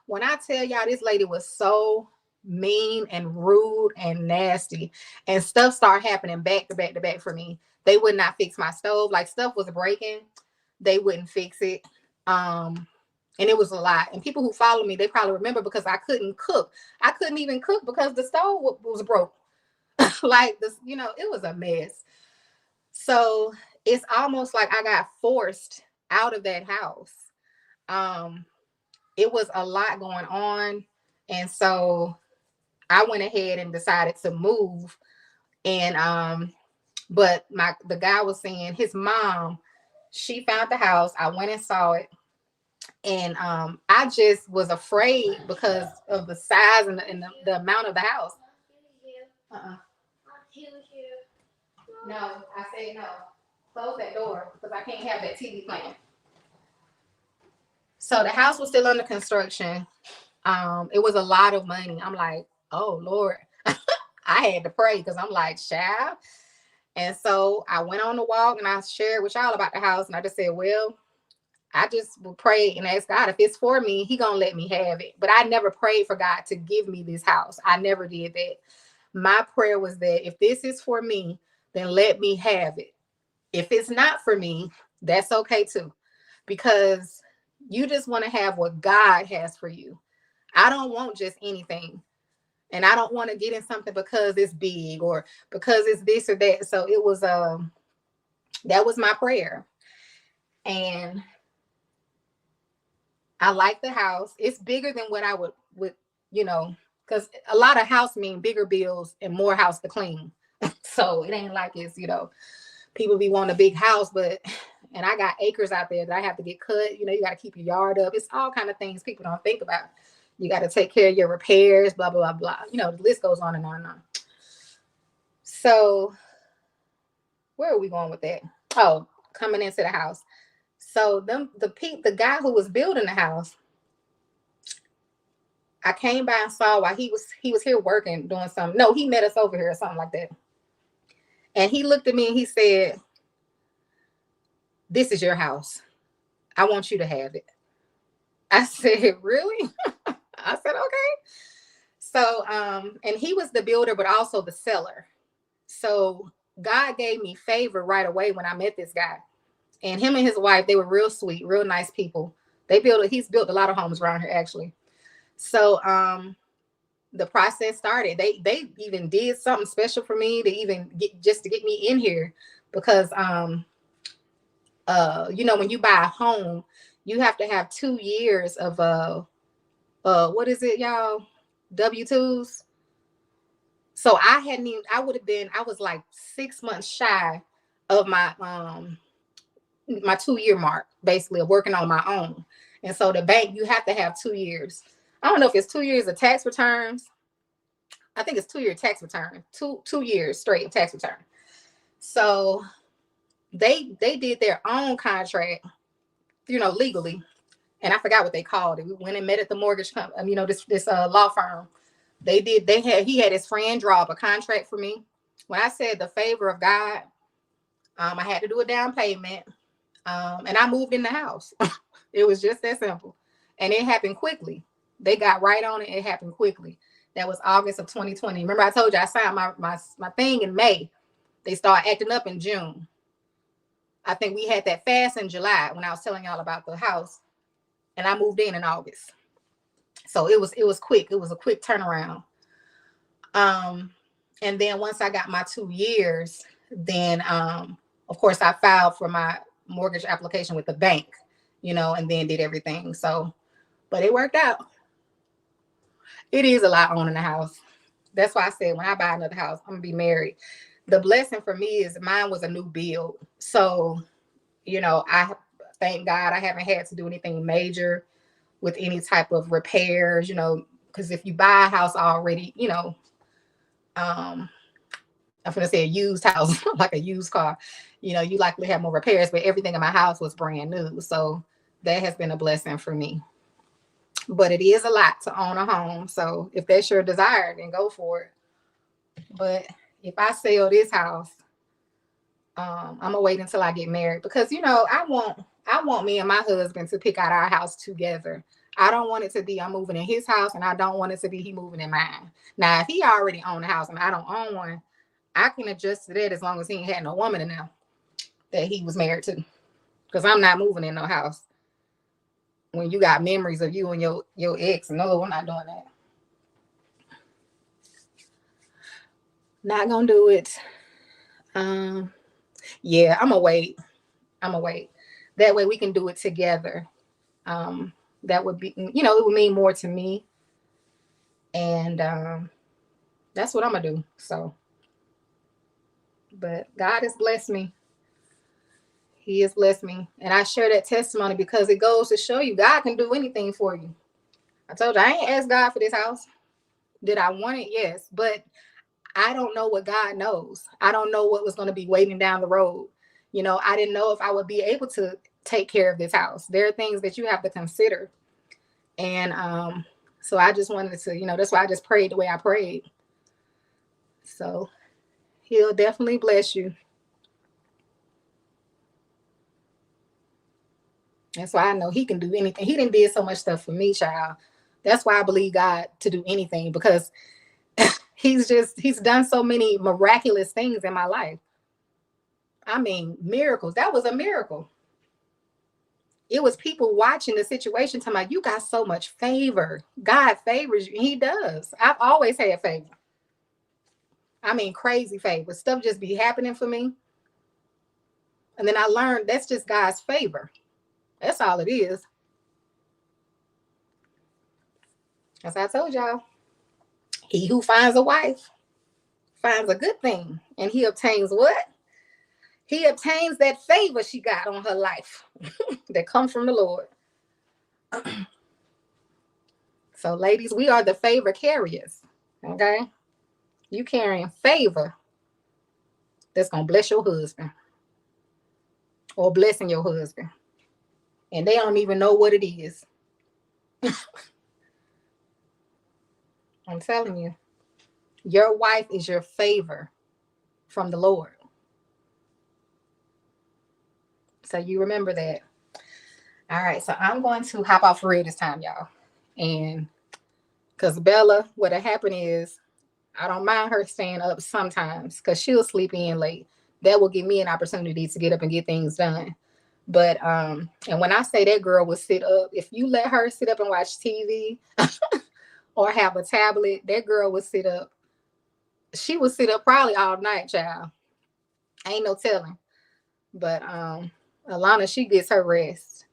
When I tell y'all, this lady was so mean and rude and nasty, and stuff started happening back to back to back for me. They would not fix my stove. Like stuff was breaking. They wouldn't fix it. And it was a lot. And people who follow me, they probably remember because I couldn't cook. I couldn't even cook because the stove was broke. Like this, you know, it was a mess. So it's almost like I got forced out of that house. It was a lot going on. And so I went ahead and decided to move. And but the guy was saying his mom, she found the house. I went and saw it. And I just was afraid because of the size and the amount of the house. No, I said no. Close that door because I can't have that TV playing. So the house was still under construction. It was a lot of money. I'm like, oh Lord. I had to pray because I'm like, child. And so I went on the walk and I shared with y'all about the house. And I just said, well, I just will pray and ask God if it's for me, he gonna let me have it. But I never prayed for God to give me this house. I never did that. My prayer was that if this is for me, then let me have it. If it's not for me, that's okay too. Because you just want to have what God has for you. I don't want just anything. And I don't want to get in something because it's big or because it's this or that. So it was that was my prayer. And I like the house. It's bigger than what I would, you know, because a lot of house mean bigger bills and more house to clean. So it ain't like it's, you know, people be wanting a big house, and I got acres out there that I have to get cut. You know, you got to keep your yard up. It's all kind of things people don't think about. You got to take care of your repairs, blah, blah, blah, blah. You know, the list goes on and on and on. So where are we going with that? Oh, coming into the house. So the guy who was building the house, I came by and saw while he was here working, doing something. No, he met us over here or something like that. And he looked at me and he said, this is your house. I want you to have it. I said, really? I said, okay. So, and he was the builder, but also the seller. So God gave me favor right away when I met this guy. And him and his wife, they were real sweet, real nice people. He's built a lot of homes around here, actually. So the process started. They even did something special for me to even to get me in here because you know, when you buy a home, you have to have 2 years of what is it, y'all? W-2s. So I was like 6 months shy of my 2 year mark, basically, of working on my own. And so the bank, you have to have 2 years. I don't know if it's 2 years of tax returns. I think it's 2 year tax return, 2 years straight of tax return. So they did their own contract, legally. And I forgot what they called it. We went and met at the mortgage company, this law firm. He had his friend draw up a contract for me. When I said the favor of God, I had to do a down payment. And I moved in the house. It was just that simple. And it happened quickly. They got right on it. It happened quickly. That was August of 2020. Remember, I told you I signed my thing in May. They started acting up in June. I think we had that fast in July when I was telling y'all about the house. And I moved in August. So it was quick. It was a quick turnaround. And then once I got my 2 years, then of course I filed for my mortgage application with the bank, and then did everything. So, but it worked out. It is a lot owning a house. That's why I said when I buy another house, I'm gonna be married. The blessing for me is mine was a new build. So, I thank God I haven't had to do anything major with any type of repairs, because if you buy a house already, I'm gonna say a used house, like a used car, you likely have more repairs, but everything in my house was brand new. So that has been a blessing for me. But it is a lot to own a home. So if that's your desire, then go for it. But if I sell this house, I'm gonna wait until I get married, because I want me and my husband to pick out our house together. I don't want it to be I'm moving in his house, and I don't want it to be he moving in mine. Now, if he already owned a house and I don't own one, I can adjust to that as long as he ain't had no woman in there that he was married to. Because I'm not moving in no house when you got memories of you and your ex. No, I'm not doing that. Not gonna do it. Yeah, I'm gonna wait. That way we can do it together. That would be, it would mean more to me. And that's what I'm gonna do. So, but God has blessed me. He has blessed me. And I share that testimony because it goes to show you God can do anything for you. I told you I ain't asked God for this house. Did I want it? Yes. But I don't know what God knows. I don't know what was going to be waiting down the road. I didn't know if I would be able to take care of this house. There are things that you have to consider. And so I just wanted to, that's why I just prayed the way I prayed. So he'll definitely bless you. That's why I know he can do anything. He didn't did so much stuff for me, child. That's why I believe God to do anything, because he's done so many miraculous things in my life. I mean, miracles. That was a miracle. It was people watching the situation telling me, you got so much favor. God favors you. He does. I've always had favor. I mean, crazy favor. Stuff just be happening for me. And then I learned that's just God's favor. That's all it is. As I told y'all, he who finds a wife finds a good thing. And he obtains what? He obtains that favor she got on her life that comes from the Lord. So, ladies, we are the favor carriers. Okay? You carrying favor that's going to bless your husband or blessing your husband. And they don't even know what it is. I'm telling you, your wife is your favor from the Lord. So you remember that. All right, so I'm going to hop off for real this time, y'all. And because Bella, what happened is, I don't mind her staying up sometimes because she'll sleep in late. That will give me an opportunity to get up and get things done. But and when I say that girl will sit up, if you let her sit up and watch TV or have a tablet, that girl will sit up. She will sit up probably all night, child. Ain't no telling. But Alana, she gets her rest.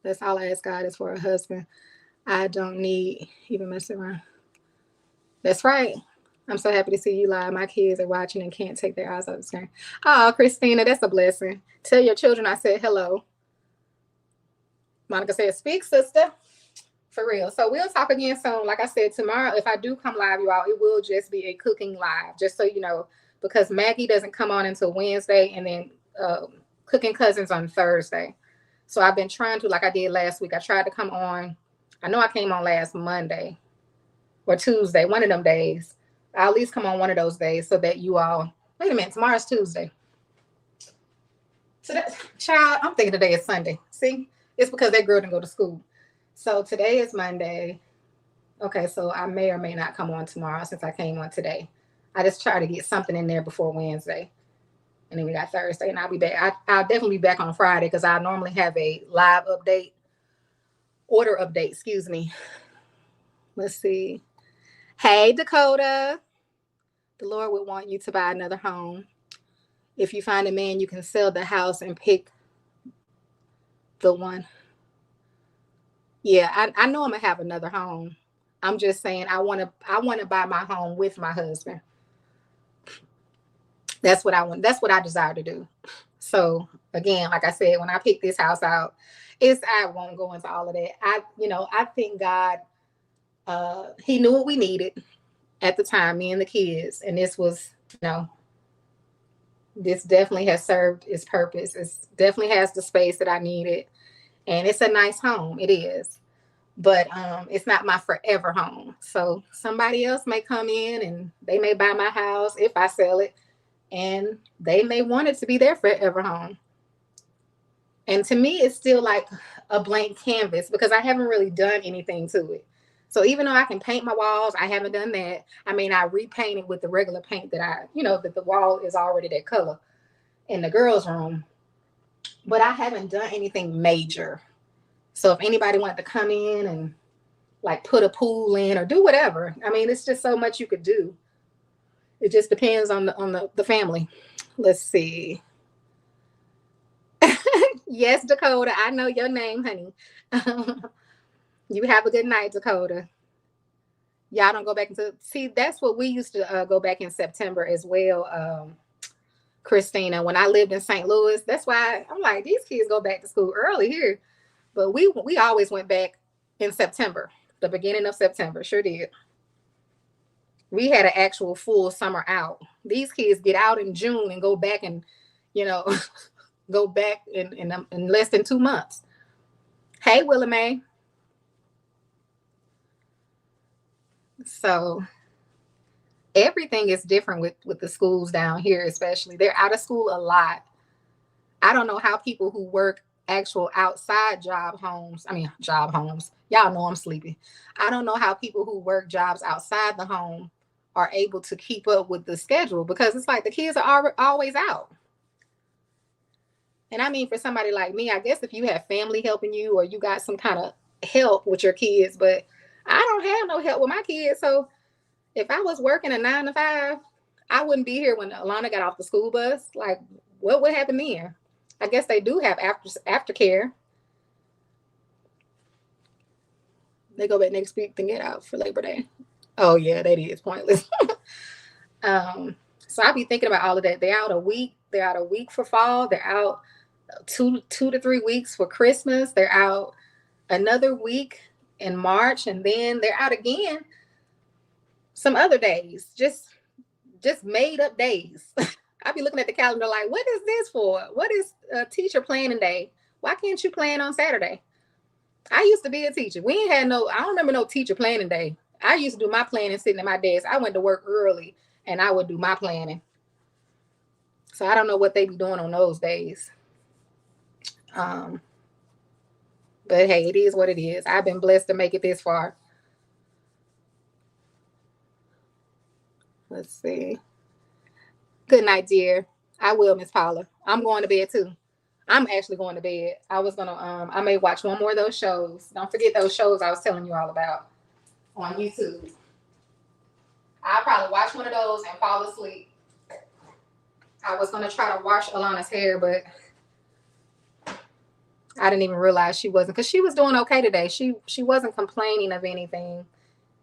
That's all I ask God is for a husband. I don't need even mess around. That's right. I'm so happy to see you live. My kids are watching and can't take their eyes off the screen. Oh, Christina, that's a blessing. Tell your children I said hello. Monica said, speak, sister. For real. So we'll talk again soon. Like I said, tomorrow, if I do come live, you all, it will just be a cooking live, just so you know, because Maggie doesn't come on until Wednesday, and then Cooking Cousins on Thursday. So I've been trying to, like I did last week, I tried to come on. I know I came on last Monday or Tuesday, one of them days. I'll at least come on one of those days so that you all, wait a minute, tomorrow's Tuesday. So that, child, I'm thinking today is Sunday. See, it's because that girl didn't go to school. So today is Monday. Okay, so I may or may not come on tomorrow since I came on today. I just try to get something in there before Wednesday. And then we got Thursday, and I'll be back. I'll definitely be back on Friday because I normally have a live update, order update, excuse me. Let's see. Hey, Dakota. The Lord would want you to buy another home. If you find a man, you can sell the house and pick the one. Yeah, I know I'm gonna have another home. I'm just saying I want to buy my home with my husband. That's what I want. That's what I desire to do. So again, like I said, when I pick this house out, I won't go into all of that. I think God, he knew what we needed at the time, me and the kids, and this was, this definitely has served its purpose. It definitely has the space that I needed, and it's a nice home. It is. But it's not my forever home. So somebody else may come in and they may buy my house if I sell it, and they may want it to be their forever home. And to me, it's still like a blank canvas because I haven't really done anything to it. So even though I can paint my walls, I haven't done that. I mean, I repaint it with the regular paint that that the wall is already that color in the girls' room. But I haven't done anything major. So if anybody wanted to come in and like put a pool in or do whatever, I mean, it's just so much you could do. It just depends on the family. Let's see. Yes, Dakota, I know your name, honey. You have a good night, Dakota. Y'all don't go back into, see, that's what we used to go back in September as well, Christina. When I lived in St. Louis, that's why I'm like, these kids go back to school early here. But we always went back in September, the beginning of September. Sure did. We had an actual full summer out. These kids get out in June and go back and, go back in less than 2 months. Hey, Willa Mae. So everything is different with the schools down here, especially. They're out of school a lot. I don't know how people who work actual outside job homes. Y'all know I'm sleepy. I don't know how people who work jobs outside the home are able to keep up with the schedule because it's like the kids are always out. And I mean, for somebody like me, I guess if you have family helping you or you got some kind of help with your kids, but I don't have no help with my kids. So if I was working a 9 to 5, I wouldn't be here when Alana got off the school bus. Like, what would happen then? I guess they do have aftercare. They go back next week and get out for Labor Day. Oh yeah, that is pointless. So I be thinking about all of that. They're out a week. They're out a week for fall. They're out two to 3 weeks for Christmas. They're out another week in March, and then they're out again some other days. Just made up days. I be looking at the calendar like, what is this for? What is a teacher planning day? Why can't you plan on Saturday? I used to be a teacher. We ain't had I don't remember no teacher planning day. I used to do my planning sitting at my desk. I went to work early and I would do my planning. So I don't know what they be doing on those days. But hey, it is what it is. I've been blessed to make it this far. Let's see. Good night, dear. I will, Miss Paula. I'm going to bed too. I'm actually going to bed. I was gonna I may watch one more of those shows. Don't forget those shows I was telling you all about on YouTube. I'll probably watch one of those and fall asleep. I was gonna try to wash Alana's hair, but I didn't even realize she wasn't, because she was doing okay today. She wasn't complaining of anything.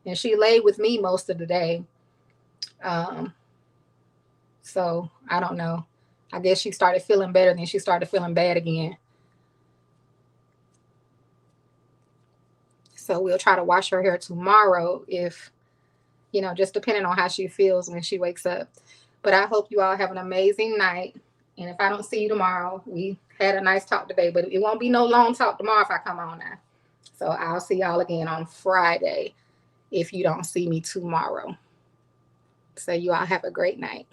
and she laid with me most of the day. So I don't know. I guess she started feeling better, then she started feeling bad again. So we'll try to wash her hair tomorrow if, just depending on how she feels when she wakes up. But I hope you all have an amazing night. And if I don't see you tomorrow, we had a nice talk today, but it won't be no long talk tomorrow if I come on now. So I'll see y'all again on Friday if you don't see me tomorrow. So you all have a great night.